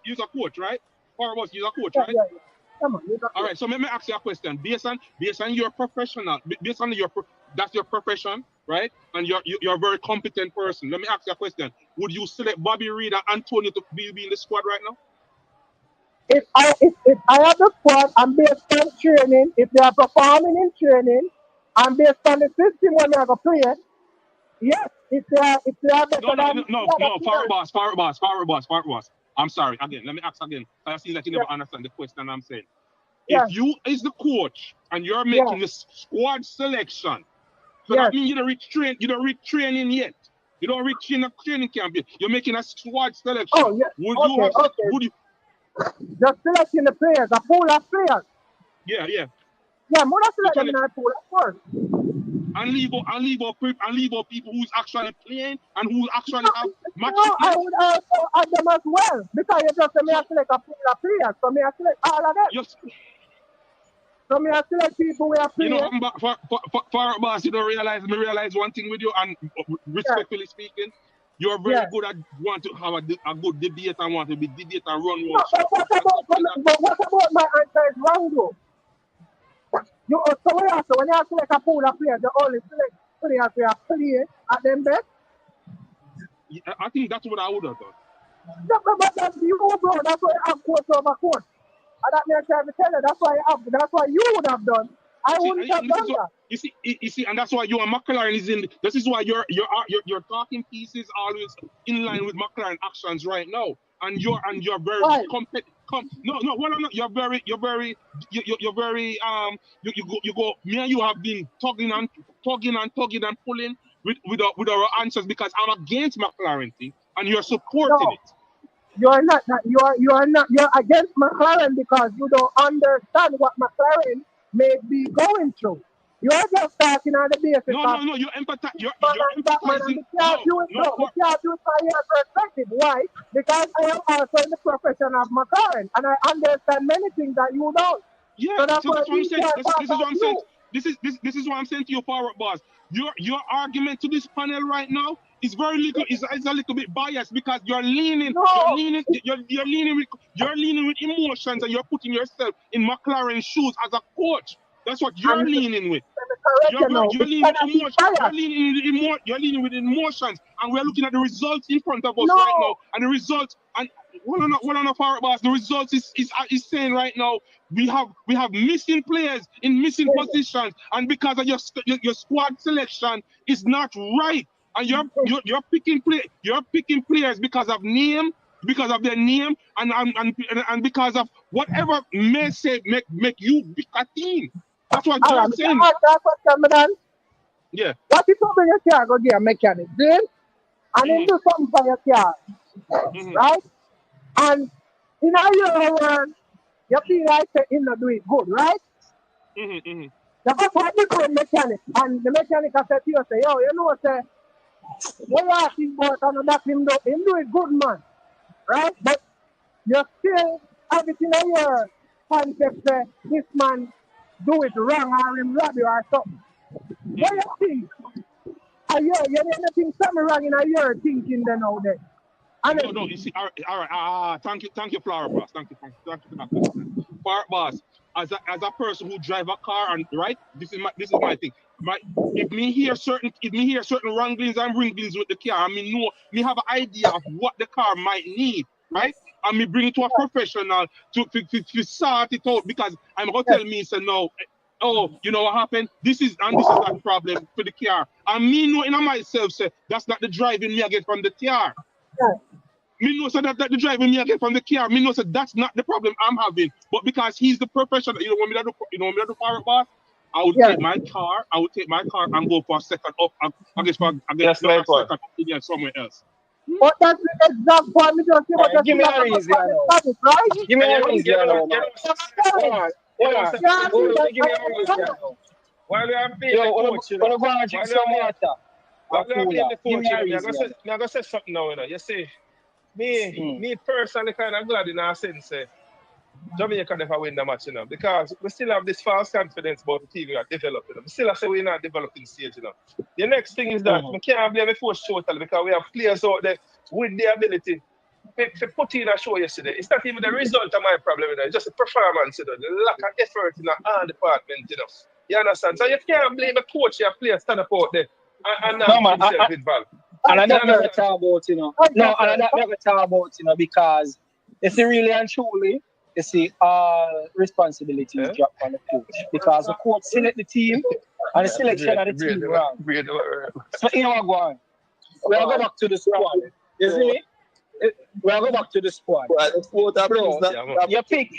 you're a coach, right? Powerboss, you're a coach, right? Yeah. Come on, all right, so let me ask you a question. Based on your professional, based on that's your profession, right? And you're a very competent person. Let me ask you a question. Would you select Bobby Reed and Antonio to be in the squad right now? If I have the squad and based on training, if they are performing in training and based on the system when they are going to play, yes, if they are better than Powerboss. I'm sorry. Again, let me ask again. I see that you never understand the question I'm saying. If you is the coach and you're making the squad selection, so that means you don't reach training yet. You don't reach in a training camp yet. You're making a squad selection. Oh, yeah. Would you just selecting the players, a pool of players? Yeah. Yeah, more select them in a pool, of course. And leave out people who's actually playing and who actually have match. No, I would also add them as well, because you just say me select a pool of players, so me select all of them. So me select people who are playing. You know, for boss, you don't realize one thing with you, and respectfully speaking, you're very good at want to have a good debate and want to be debate and run one. But what about my answer is wrong though? So when you select a pool of players, you only select players who are playing at them best? I think that's what I would have done. No, but that's you, bro. That's why you have coach over coach. And that me trying to tell you, that's why you would have done. I wouldn't have done that. You see, and that's why you and McClaren is in. This is why your talking piece is always in line with McClaren actions right now. And you're very you're very you go. Me and you have been tugging and pulling with our answers because I'm against McClaren thing and you're supporting it. You're not. You're against McClaren because you don't understand what McClaren may be going through. You're just talking on the basis. No. You're empathizing. We can't do it from your perspective. Why? Because I am also in the profession of McClaren, and I understand many things that you don't. Yeah, so that's what I'm saying. This is what I'm saying. This is what I'm saying to you, Power Boss. Your argument to this panel right now is very little. Is a little bit biased because you're leaning with emotions and you're putting yourself in McClaren's shoes as a coach. That's what you're leaning with. You're leaning with emotions, and we're looking at the results in front of us right now. And the results, and one on a Power Boss, the results is saying right now we have missing players in missing positions, and because of your squad selection is not right, and you're picking players because of their name and because of whatever may say make you pick a team. That's what you're saying. Yeah. What if you bring your car go get a mechanic, then? And then do something for your car. Right? And in your world, you feel like you're not doing good, right? You got to go to mechanic. And the mechanic has said to you, say, yo, you know, say, what you asking about and that him do it good, man. Right? But you still have it in your concept, say, this man do it wrong or him rob you or something. What you think? You didn't think something wrong in your thinking then out there. No, you see, all right. Thank you, Flower Boss. Thank you for that question. Flower Boss, as a person who drive a car, and right, this is my thing. If me hear certain wranglings and wrinklings with the car, me have an idea of what the car might need, right? And me bring it to a professional to sort it out, because I'm gonna tell me, say no. Oh, you know what happened? This is that problem for the car. And me know in myself, say that's not the driving me I get from the car. Me know so that the driving me I get from the car. Me know so that's not the problem I'm having. But because he's the professional, you know what me do for it, boss? I would take my car and go for a second up. I guess a second opinion somewhere else. But that's the exact point. Me just say, give me a reason, right? Give me a reason, While we are playing the coach, you know. While we are playing the coach, I'm going to say something now, you know. You see, me personally kind of glad in a sense, Jamaica never win the match, you know, because we still have this false confidence about the team we are developing. We still have to say we're not developing stage, you know. The next thing is that we can't blame the force total, because we have players out there with the ability to put in a show yesterday. It's not even the result of my problem, you know. It's just the performance, you know, the lack of effort in all departments, you know. You understand? So you can't blame the coach, your players stand up out there and not himself involved. And I don't never talk about, you know. No, and I don't never talk about, you know, because it's really and truly, you see, all responsibilities drop on the coach. Because the coach select the team and the selection of the team wrong. So you know what, go on. We'll go back to the squad. You see me? We'll go back to the squad. Bro, you pick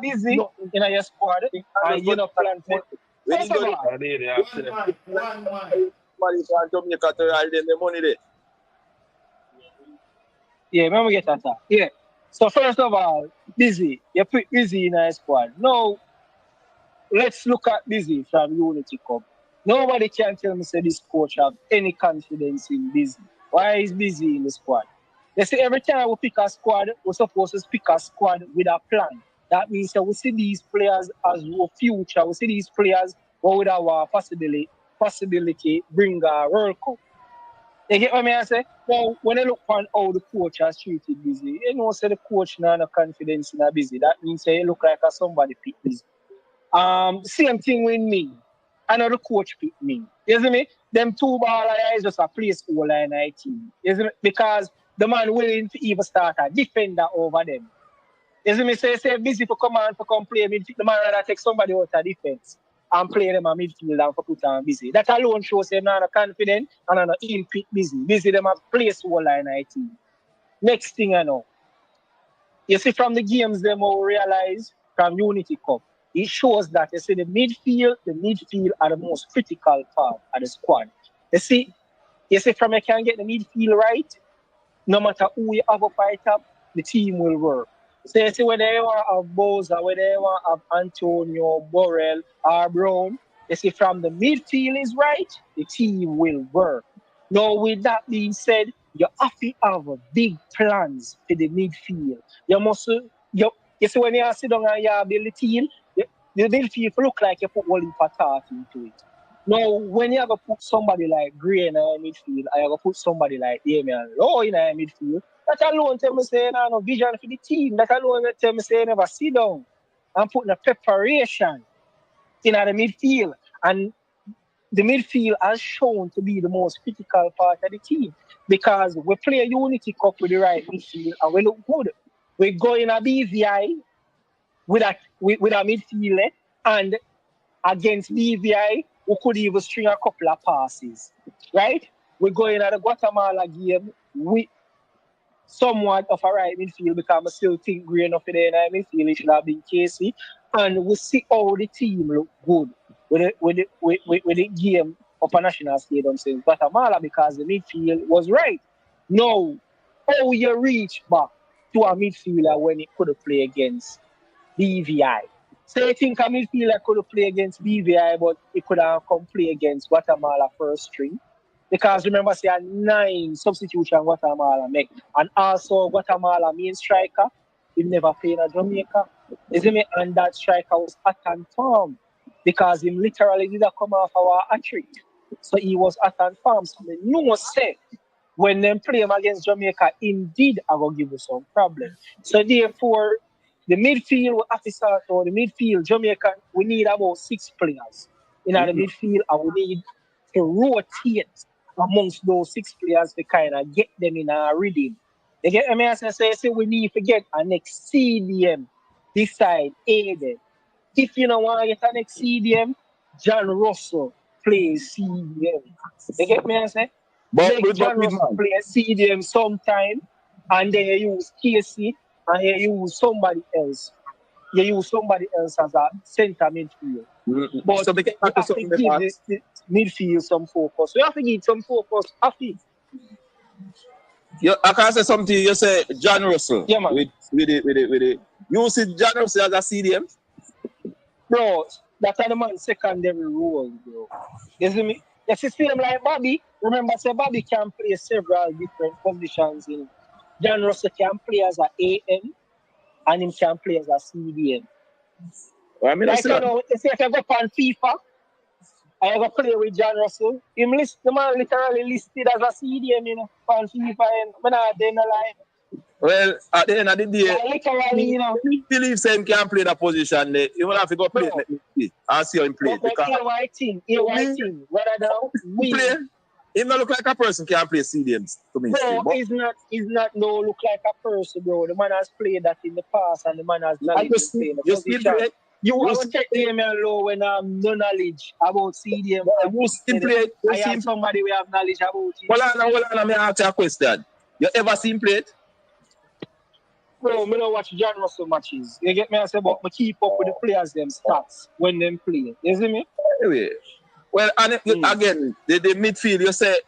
Busy in your squad and you know plan for. First of all, yeah, remember get that. Yeah. So first of all, Busy, you put Busy in your squad. Now, let's look at Busy from Unity Cup. Nobody can tell me say this coach have any confidence in Busy. Why is Busy in the squad? They say every time we pick a squad, we're supposed to pick a squad with a plan. That means that we see these players as our future. We see these players with our possibility bring a World Cup. You get what I say? Now, when I look on how the coach has treated Busy, you know, say the coach not no confidence in a Busy. That means say you look like somebody pick Busy. Same thing with me. I know the coach pick me. You see me? Them two ball is just a placeholder in our team. You see me? Because the man willing to even start a defender over them. You see me? Say Busy for come play midfield. The man rather take somebody out of defense and play them a midfield and for put on Busy. That alone shows them not confident and not in pick Busy. Busy them a placeholder in our team. Next thing I know. You see from the games them will realize from Unity Cup. It shows that you see the midfield are the most critical part of the squad. You see from you can get the midfield right, no matter who you have up at top, the team will work. So you see whether you want to have Boza, whether you want to have Antonio, Borrell, or Brown, you see from the midfield is right, the team will work. Now with that being said, you have to have big plans for the midfield. You see when you sit down and you build the team, the midfield look like you put all in thought into it. Now, when you have to put somebody like Gray in a midfield, I have to put somebody like Damian Lowe in a midfield, that alone tell me say no vision for the team. That alone tell me say never sit down and put the preparation in the midfield. And the midfield has shown to be the most critical part of the team because we play a Unity Cup with the right midfield and we look good. We go in a BVI with a midfield and against BVI, we could even string a couple of passes, right? We go in at the Guatemala game with somewhat of a right midfield because I still think Green enough in the midfield, it should have been Casey. And we see how the team look good with the game of a national stadium since Guatemala because the midfield was right. Now, how you reach back to a midfielder when it could play against BVI? So you think a midfielder could play against BVI, but it could have come play against Guatemala first string? Because remember, say a 9 substitution Guatemala make. And also Guatemala main striker, he never played in Jamaica. Isn't it? And that striker was hot and firm. because him literally did not come off our hat-trick. So he was at and farm. So we know say when them play him against Jamaica, indeed I will give you some problem. So therefore, the midfield will have to start, or the midfield Jamaica, we need about 6 players. In the midfield, and we need to rotate amongst those 6 players to kind of get them in a rhythm. You get me? As I say we need to get an next CDM this side, Aiden. If you don't want to get an next CDM, John Russell plays CDM. You get me? I say? Make John Russell play CDM sometime, and then you use Casey, and you use somebody else. You use somebody else as a center midfield. But So they you have to give the midfield some focus. We have to give some focus. I can say something. You say John Russell. Yeah, man. With it. You see John Russell as a CDM? Bro, that's the man's secondary role, bro. You see me? You see him like Bobby. Remember, say Bobby can play several different positions in. John Russell can play as a AM, and him can play as a CDM. Well, I mean, like, you know, if you go on FIFA, I go play with John Russell. The man literally listed as a CDM, you know, on FIFA, and when I didn't lie. Well, at the end of the day, literally, you know, believe Sam can play that position. You will have to go play it. Let me see. I'll see how him play. But AY team, rather than we play. He not look like a person can play CDMs to me. Bro, he's not no look like a person, bro. The man has played that in the past, and the man has knowledge in playing the position. You want to take him low when no knowledge about CDM. You still play. I have somebody who have knowledge about it. Hold on, let me ask you a question. You ever seen play it? Bro, I don't watch John Russell matches. You get me? I say, but I keep up with the players, them stats when them play. You see me? Anyway, well, and again, the midfield, you say,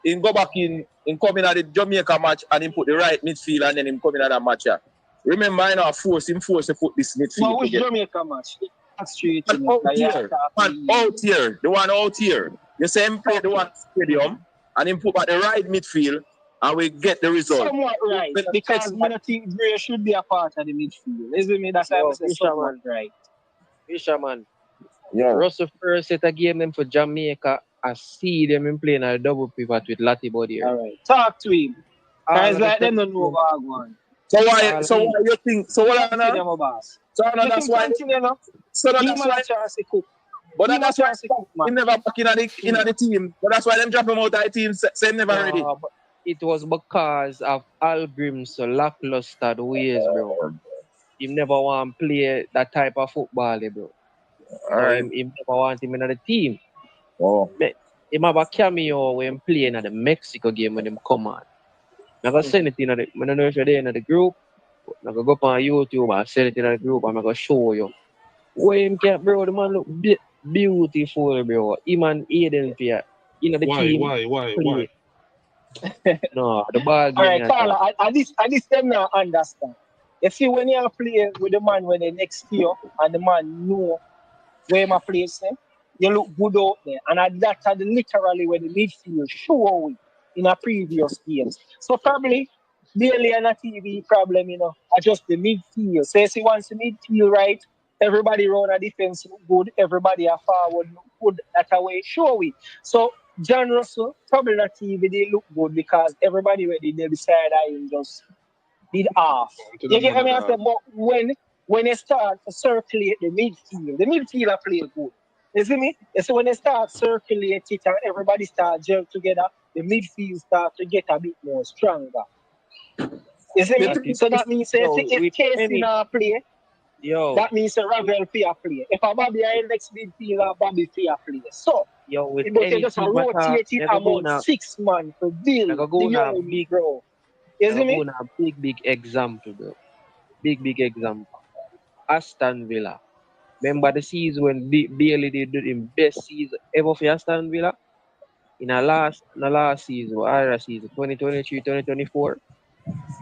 he go back in coming at the Jamaica match and he put the right midfield and then him coming at that match. Yeah. Remember, I know force to put this midfield. No, which Jamaica match? That's straight. Out here. The one out here. You say him play the one stadium and him put back the right midfield and we get the result. Somewhat right, because I don't think Gray should be a part of the midfield. Isn't me? That's why I say somewhat right. Fisherman. Yeah. Russell first set a game them for Jamaica. I see them in playing a double pivot with Lati Body. All right. Talk to him. Guys like them don't know about one. So why you think so what that's why that's why but that's why he never back in the team. But that's why them drop him out of the team same never ready. But it was because of Algrim's lackluster ways, bro. He never want to play that type of football, bro. He never want him in the team. Oh. He have a cameo when playing at the Mexico game when him come on. I'm going to send it in the, I don't know if you're there in the group. I'm going to go up on YouTube and send it in the group and I'm going to show you. Where him can, bro, the man look beautiful, bro. Him and Aiden Pierre. You know the team. Why? No, the ball game. All right, Carla, at this them now understand. You see, when you play with the man when they next to you and the man know where my place is, you look good out there. And that's literally where the midfield show in a previous games. So probably barely on a TV problem, you know, adjust the midfield. So if he wants the midfield right, everybody run a defense look good, everybody a forward look good, that way show we. So John Russell, probably not TV, they look good because everybody ready there beside him just did half. You get what I mean? But when they start to circulate the midfield are play good. You see me? So when they start circulate it and everybody start gel together, the midfield start to get a bit more stronger. You see me? So that means if Casey not play, that means a Ravel play. If a Bobby is next midfielder, Bobby play. So with they just rotate it among 6 man to build the young big grow. You see me? A big example, bro. Big example. Aston Villa. Remember the season when Bailey did the best season ever for Aston Villa? In the last season, or other season, 2023, 2024.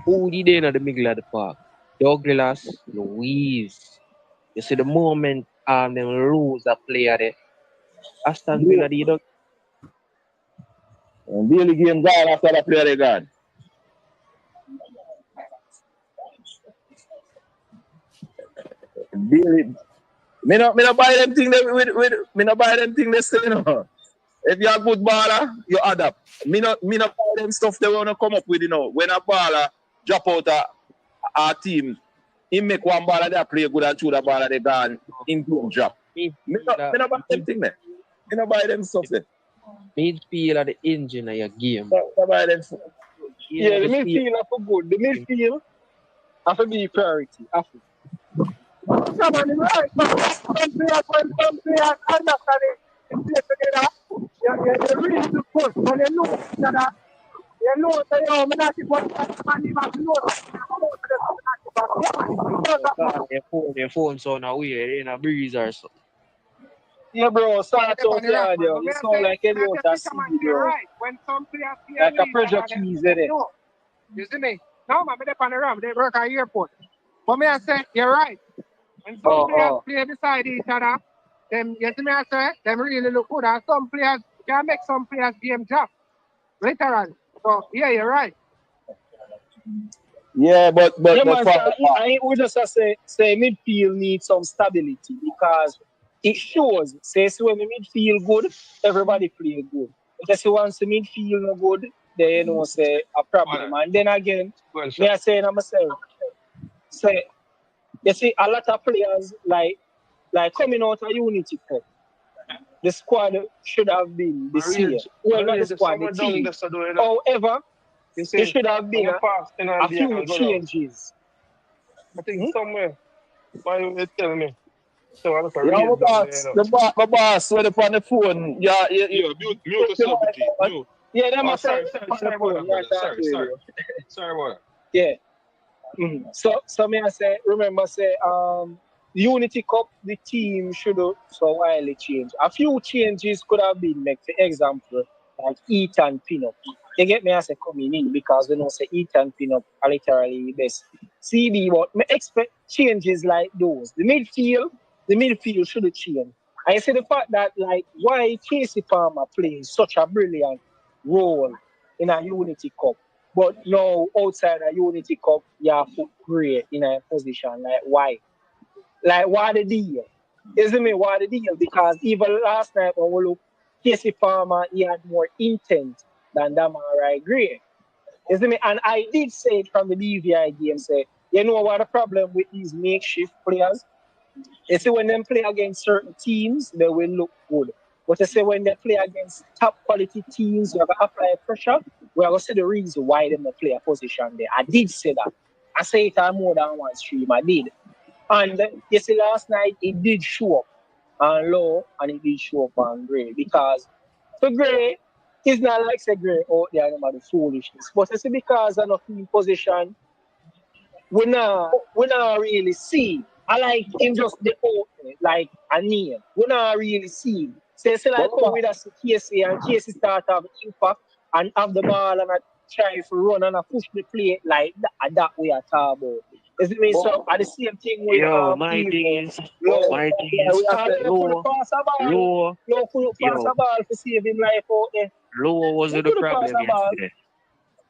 Who did they in the middle of the park? Douglas, Luis. You see the moment them lose a player there. Aston Villa did it. And Bailey game gone after that player they gone. Me no buy them thing with me no buy them thing they say, you know. If you're a good baller, you adapt. Me no buy them stuff they wanna come up with, you know. When a baller drop out a team, he make one baller that play good and two the baller they gone in game drop. Me no buy them thing there. Me no buy them stuff there. Midfield are the engine of your game. No buy them stuff. Yeah, the midfield are for good. The midfield have to be priority. Come on, right. Some players understand it. Play together. You really to push, but you know that you know that you're not supposed to Your phone sound away in a breeze or something. Yeah, bro, start out the audio. You sound like any other CD, bro. Right. When some players Like a pressure keys in it. You see me? No, man, they're on the ram. They work at airport. But me, I say, you're right. When some players play beside each other, them, you see me, I say, them really look good. And some players can make some players game job. Literally. So, yeah, you're right. Yeah, but I would just say midfield needs some stability because it shows. Say so when the midfield good, everybody play good. But just once the midfield no good, then you know say a problem. And then again, me I say to myself, say you see a lot of players like coming out of Unity Cup. The squad should have been this year. Well, not the squad, the team. However, there should have been a few changes. I think somewhere. Why you tell me? So I look at my boss, when upon the phone, mute yourself, mute. Yeah, that must sorry, what? Yeah. So may I say, remember say, Unity Cup, the team should have so widely changed. A few changes could have been made. For example, like Ethan Pinnock. You get me as a coming in because we know say Ethan Pinnock are literally the best CB, but me expect changes like those. The midfield should have changed. I say the fact that like why Casey Palmer plays such a brilliant role in a Unity Cup. But now outside a Unity Cup, you have put Gray in a position. Like why? Like why the deal? Isn't me why the deal? Because even last night when we look, Casey Palmer he had more intent than Demarai Gray. Isn't me? And I did say it from the BVI game, say, you know what the problem with these makeshift players? You see when them play against certain teams, they will look good. But you say when they play against top quality teams, you have to apply pressure. We have to see the reason why they don't play a position there. I did say that. I say it on more than one stream. I did. And you see last night it did show up on low and it did show up on Gray. Because for Gray, it's not like say Gray out there about the foolishness. But you see because of the position, we not really see. I like him just the open, like a name. We not really see. So like come with us Casey and Casey start have impact and have the ball and I try to run and I push the play like that way I talk about. Is it mean so at the same thing with my thing is low pass a ball to save him life out there. Low wasn't the problem yesterday.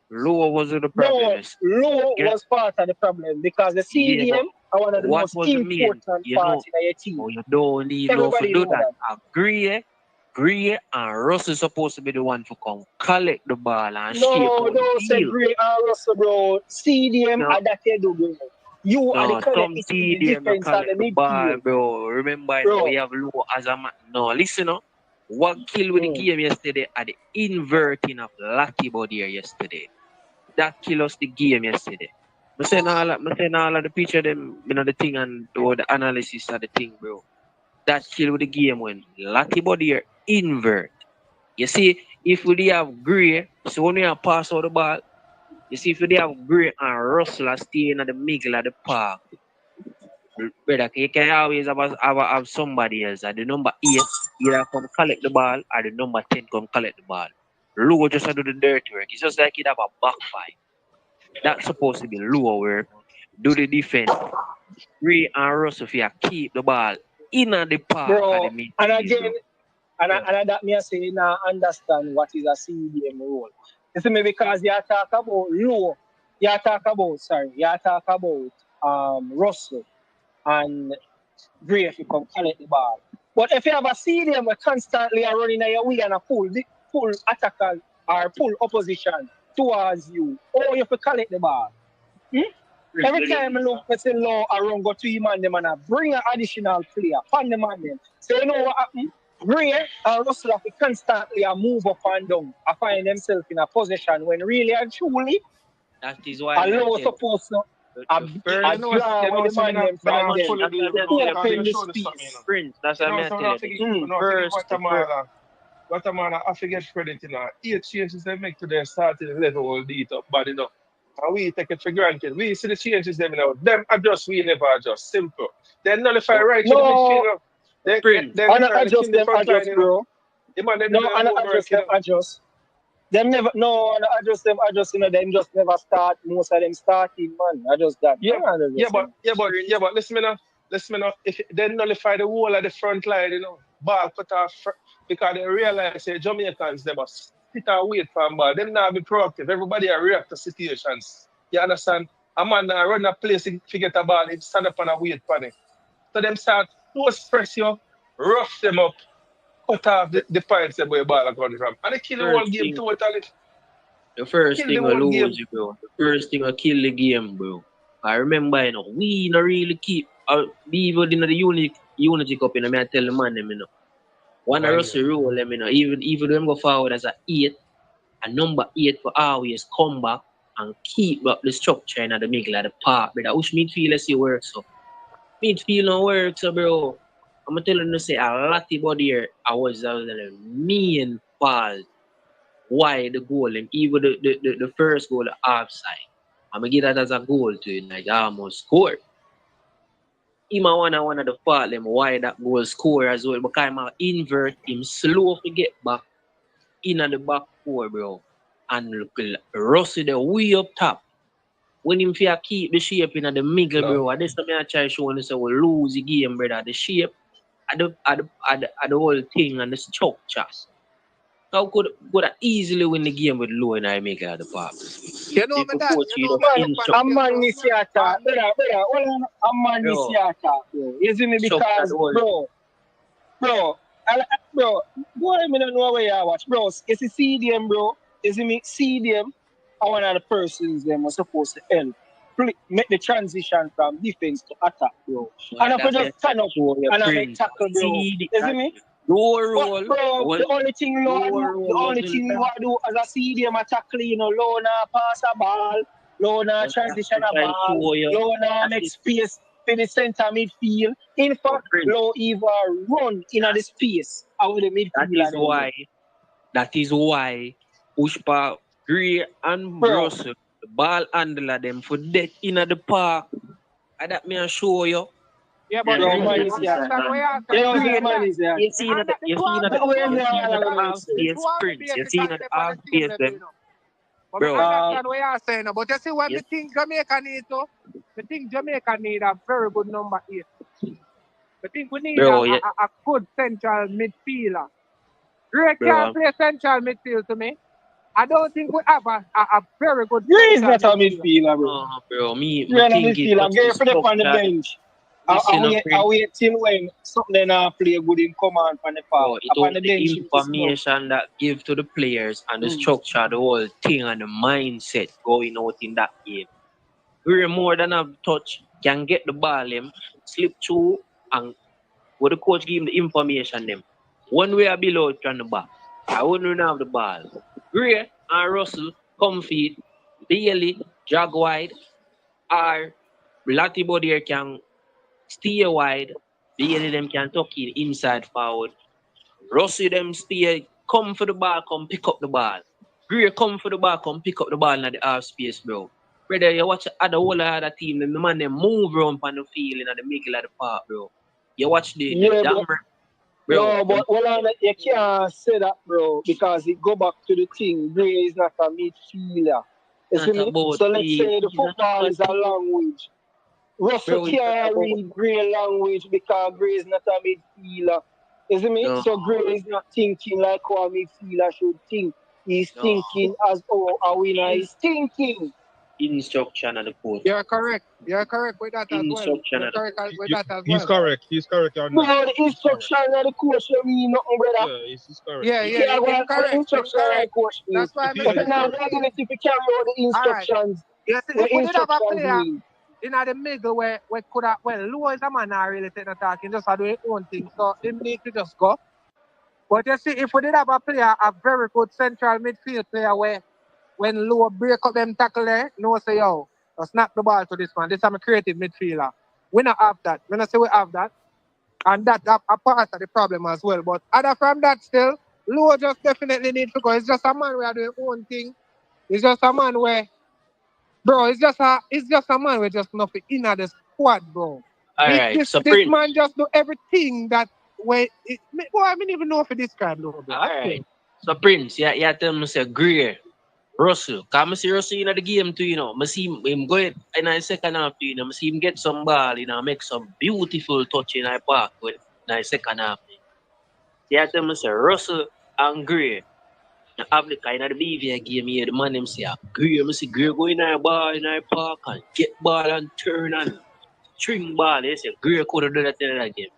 Low wasn't the problem. Low was part of the problem because the CDM are one of the most important parts in your team. You don't need no to do that. Gray and Russell supposed to be the one to come collect the ball and shape out the don't say Gray and Russell, bro. CDM are that they do, bro. You are the collective defense and the midfield, bro. Remember, we have Low as a man. No, listen up. What killed with the game yesterday at the inverting of Lucky Body yesterday. That killed us the game yesterday. I'm saying all of the picture them, you know, the thing and the analysis of the thing, bro. That killed with the game when Lucky Body invert. You see, if we have Gray, so when we have pass out the ball, you see, if we have Gray and Russell staying at the middle of the park, brother, you can always have somebody else at the number 8 either come collect the ball or the number 10 come collect the ball. Luo just do the dirty work. It's just like he'd have a backfire. That's supposed to be Luo work. Do the defense. Gray and Russell keep the ball in the park. Bro, and again, and that me say now understand what is a CDM role. You see me because you talk about Luo, you talk about Russell. And Gray if you come collect the ball. But if you ever see them constantly are running your way and a pull attacker or pull opposition towards you, or if you collect the ball. Every time I look, I say low around go to him and them and I bring an additional player on them and them. So you know what happened? Gray and Russell have to constantly move up and down. I find themselves in a position when really and truly That is why low supposed to first, draw with the man them from them. fully believe, bro. Open the show this something, space. Prince, that's what I'm telling you. First, Guatemala, I forget credit, you know. 8 changes they make to their starting 11 will beat up, but you know. And we take it for granted. We see the changes them, you know. Them adjust, we never adjust. Simple. They nullify right to the midfield. They I not try to kill adjust the them, front line, adjust, you know. bro. The man, they do No, their I not homework, adjust you them, know. adjust. Them never, no, I not adjust them, adjust, you know, them just never start. Most of them starting, man. I just that. But listen, me now. If they nullify the whole of the front line, you know, ball cut off because they realize that Jamaicans they must sit and wait for a ball. Them not be proactive. Everybody are react to situations. You understand? A man run a place to get a ball, he stand up and a wait for it. So them start close press you, rough them up, cut off the points where the ball are coming from. And they kill the whole game totally. The first Kill thing the will whole game. lose you, bro. The first thing will kill the game, bro. I remember, you know, we not really keep even in the Unity Cup, you know, I tell the man them, you know. One of us rule them, you know, even them go forward as a 8, a number 8 for always come back and keep up the structure in the middle of the park, brother. Which midfield see work so. Midfield don't work so, bro. I'm telling you, say a lot about here, I was the main fault why the goal, and even the first goal, the offside. I'm going to give that as a goal to it, like I almost scored. Him one of the fault them why that goal score as well, because I'm invert him slow to get back in the back four, bro. And look, Rossi the way up top. When him fear keep the shape in the middle, bro, and this time I try showing us we lose the game, brother. The shape, the whole thing and the structure. How could I easily win the game with low and I make it at the park? You know, a man needs to attack. A man needs to attack, bro. You see me? Because, bro, boy, I don't know where you watch, bro. You see them, bro. You see me? See them. And one of the persons them was supposed to help make the transition from defense to attack, bro. And if I just stand up and I make tackle, bro. You see me? But, bro, the only thing you want to do as I see them attack, you know, low now pass a ball, low now transition a ball, low now make space for the center midfield. In fact, low even run in the space out the midfield. That is why Pushpa, Gray and Russell, the ball handler them for death in the park. And that me show you. Yeah, but you see You see the sprints. You see the half pace them. Bro, I understand what you're saying, but you see when we think Jamaica need to, we think Jamaica need a very good number 8. We think we need a good central midfielder. Gray can't play central midfield to me. I don't think we have a very good. Gray is not a midfielder, bro. No, bro, me Gray think it's Gray for the on the bench. I wait till when something play good in command from the park. It was the information that give to the players and the structure, the whole thing and the mindset going out in that game. We're more than a touch, can get the ball him, slip through, and what the coach give him the information them. When we are below from the back, I wouldn't have the ball. Gray and Russell come feet, Bailey, jog wide, or Lottie body here can stay wide. Bailey them can tuck in inside forward. Russell them stay, come for the ball, come pick up the ball. Gray come for the ball, come pick up the ball in the half space, bro. Brother, you watch the whole other team, the man them move around on the field in the middle of the park, bro. You watch the damn. No, but you can't say that, bro, because it go back to the thing. Gray is not a midfielder. You see me? So let's say the football is a language. Russell can't read Gray language because Gray is not a midfielder. You see me? So Gray is not thinking like how a midfielder should think. He's thinking as a winner is thinking. instruction of the coach. You're correct. You're correct with that as well. Instruction You're of the correct with that as He's well. correct. He's correct on No, that. the instruction of the coach don't mean nothing, brother. Yeah, he's correct. Yeah, You yeah, can't go it's and put the correct. It's instruction of the correct. coach mean. That's why I But say. then I'm not if you carry out the All right. instructions, You see, what if we did have a instructions player mean. in the middle where could have, well, Lou is a man not really take the talk, he just do his own thing, so him need to just go. But you see, if we did have a player, a very good central midfield player where when Lou break up them tackle there, no say, yo, snap the ball to this man. This is a creative midfielder. We not have that. When I say we have that, and that a part of the problem as well. But other from that still, Lou just definitely need to go. It's just a man where doing his own thing. It's just a man where, bro, it's just a man where just nothing in the squad, bro. Alright, so This Prince. man just do everything that way. Well, I don't even know if it describe Lou, bro. Alright. So Prince, yeah, tell me say Greer, Russell. Cause I see Russell in the game too, you know. I see him go in the second half too, you know. I see him get some ball, you know, make some beautiful touch in the park with in the second half. Yeah, tell me say Russell and Greer. Have the kind of the BVI game here, the man them say Greer, I see Greer go in the ball in the park and get ball and turn and string ball. They say Greer could have done that in that game.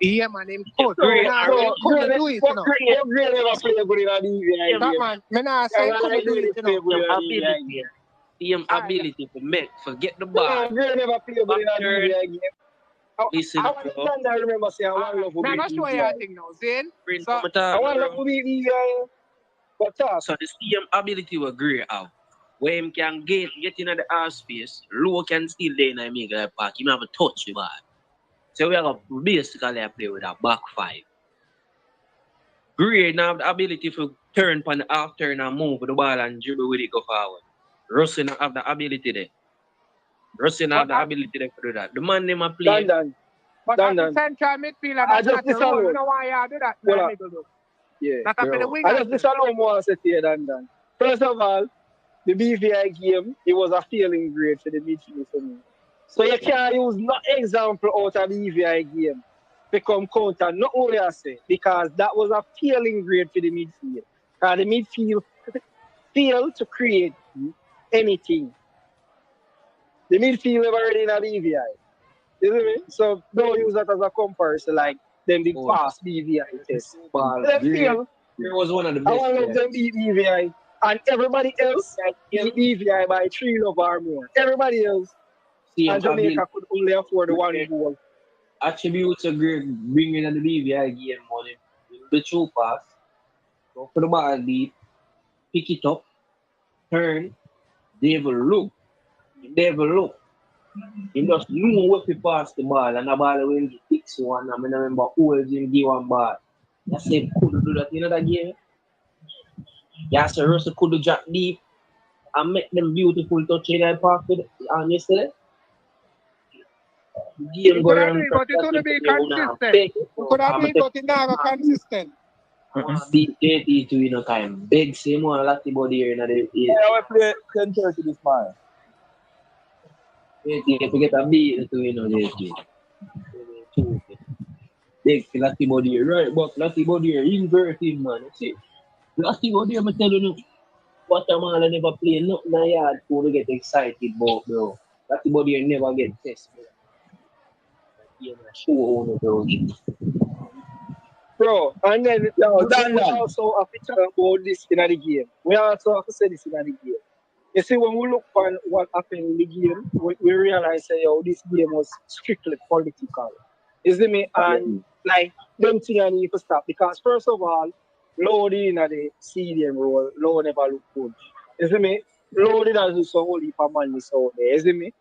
Yeah, man, him could. Greer, Him couldn't do it, you know. What grade never play good in the DVI That game? man, me not say he couldn't do it, you know. Him ability to forget the ball. No, grade never play good in the DVI game. Listen, I want to remember saying I want love to Man, beat that's what DVI. you think now, Zane. So, I want love to beat DVI. So the same ability will Greer out. Where him can get in the half space, Low can still there in the middle of the park. He have a touch the ball. So we have to basically play with a back five. Greer now have the ability to turn on the half turn and move with the ball and dribble with it go forward. Russell not have the ability there. Russell have the ability there to do that. The man them a play. But as a central midfielder, that's not the role. We don't want you to do that. Well, Middle, though. Yeah, That's up in the wing. I just disallow more to say to you than that. First of all, the BVI game, it was a failing grade for the midfield for me. So you can't use no example out of the BVI game become counter, not only I say, because that was a failing grade for the midfield. And the midfield failed to create anything. The midfield never already in a BVI. You know what I mean? So don't use that as a comparison, like them big fast BVI test. Greer was one of the best. I want to them beat BVI. And everybody else beat BVI by 3 love or more. Everybody else. And Jamaica could only afford the one goal. Attributes of Greer bringing in the BVI game money. The true pass. Go for the ball lead. Pick it up. Turn. Devil look. He just knew what to pass the ball and the ball will get fix one. I mean, I remember always him give one ball. I said, could do that in another game. Yeah, so Russell could drop deep and make them beautiful touch in the park on yesterday. Game could have been, but it would be consistent. Could have been, but it never consistent. Beat JT to, you know, kind of big same one, Lati body here in the Yeah, I play 10:30 this morning. JT, to get a beat to, you know, JT. Big Lati body here, right? But Lati body here, inverted, man. See, Lati body here, I'm telling you, Guatemala never play nothing in the yard to get excited about, bro. Lati body here never get test, bro. Yeah, show on the bro. Bro, and then we also have to talk about this in the game. We also have to say this in the game. You see, when we look on what happened in the game, we realize that this game was strictly political. You see me? And like, them things I need to stop. Because first of all, Lodi in the CDM role, Lodi never look good. You see me? Lodi does do some holy for money out there. You see me?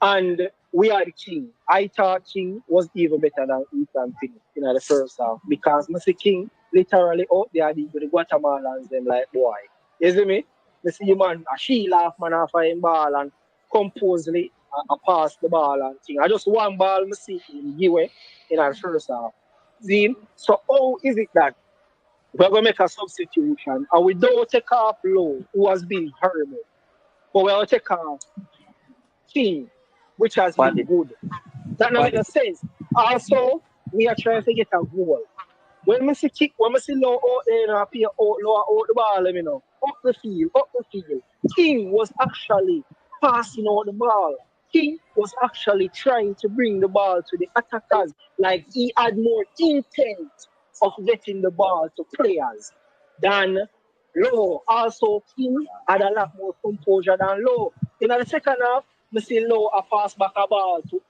And we are the King. I thought King was even better than Ethan King in the first half. Because Mr. King literally out there with the Guatemalans them like, boy. You see me? I see you man, she laugh man off him ball and composedly pass the ball and thing. I just one ball I see him give away in the first half. See? So how is it that we're going to make a substitution and we don't take off Low, who has been horrible, but we'll take off King, which has been good. That doesn't make sense. Also, we are trying to get a goal. When I see kick, when I see low out there, and I appear out low out the ball, let me know. Up the field. King was actually passing out the ball. King was actually trying to bring the ball to the attackers, like he had more intent of getting the ball to players than Low. Also, King had a lot more composure than Low. In the second half, I see Low a pass back a ball to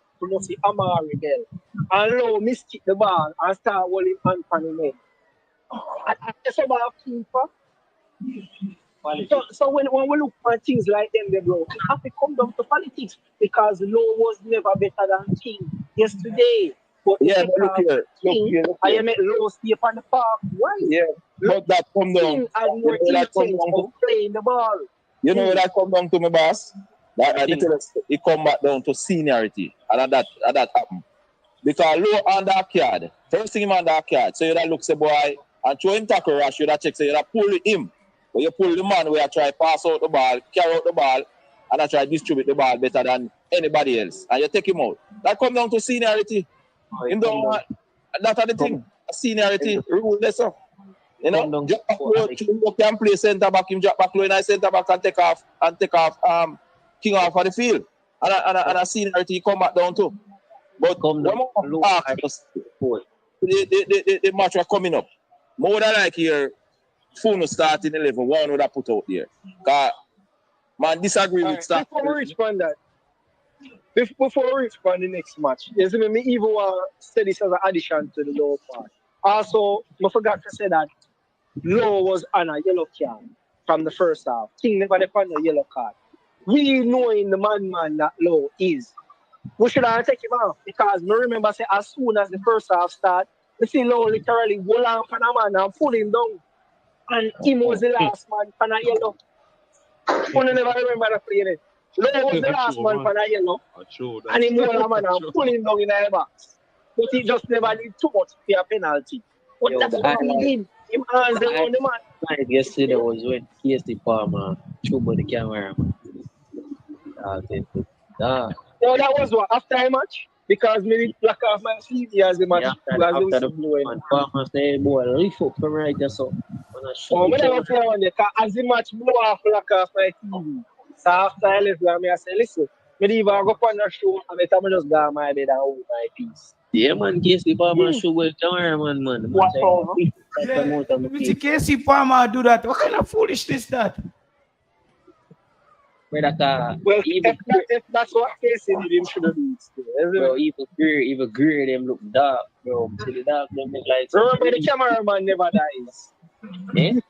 see Amari Bell. And Low miskick the ball and start holding Anthony May. It's about keeper. So when we look at things like them, bro, we have to come down to politics because Low was never better than King yesterday. But yeah, but look here. I met Low stay on the park. Why? Yeah, but that come down. King had more intent of playing the ball. You know where that come down to, my boss? That it come back down to seniority, and that happen. Because Low on that card, first thing him on that card, so you that looks a boy and throw him tackle rush, you that check, so you that pull him. But you pull the man where I try pass out the ball, carry out the ball, and I try distribute the ball better than anybody else. And you take him out. That come down to seniority. Him don't want that are the thing. Seniority rule that's up. You know, drop back low, you can play centre back, him drop back low in a centre back and take off King off of the field. And a seniority come back down too. But the match are coming up. More than like here. Funo starting 11, one would have put out there. Man, disagree with start. Before we respond that, before we respond the next match, yes, me even say this as an addition to the Low part. Also, I forgot to say that Low was on a yellow card from the first half. King never on a yellow card. We knowing the man that Low is, we should have taken him off because I remember say as soon as the first half start, we see Low literally hold on for the man and pull him down. And he was the last man for a yellow. I never remember the play it. Low was the last man for a yellow. And he moved a man and pull him down in the box. But he just never did too much for a penalty. But that's what he did. Him hands around the man. Yesterday was when KSD Palmer threw by the camera. No, that was what? After a match? Because maybe black off my CD as the match. After the man, Palmer said, boy, lift up from right there, so. Oh, when I was playing on the car, as the match blew off black off my TV. So after I left, I say, listen, maybe if I go on the show, I just go on my bed and hold my peace. Yeah, man, KSD Palmer show with cameraman, man. KSD Palmer do that. What kind of foolishness that? Well, if that's what KSD did, him should have done it. Bro, even Greer, them look dark, bro. See the dark, them look like. Remember, the cameraman never dies. Eh?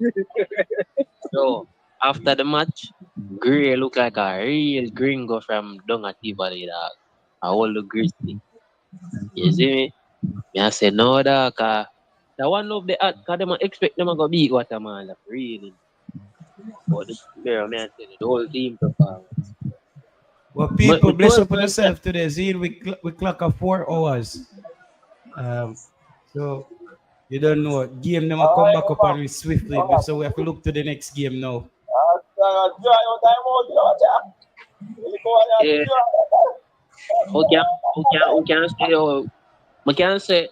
So, after the match, Gray look like a real gringo from Dongativali, dog. A whole grizzly. You see me? I say, no, dog. The one of the because they expect them to go beat Guatemala, really. But the whole team performance. Well, people, bless up on yourself today. See, we clock up 4 hours. So, you don't know. Game them come back up on me swiftly. So, we have to look to the next game now. Yeah. We can say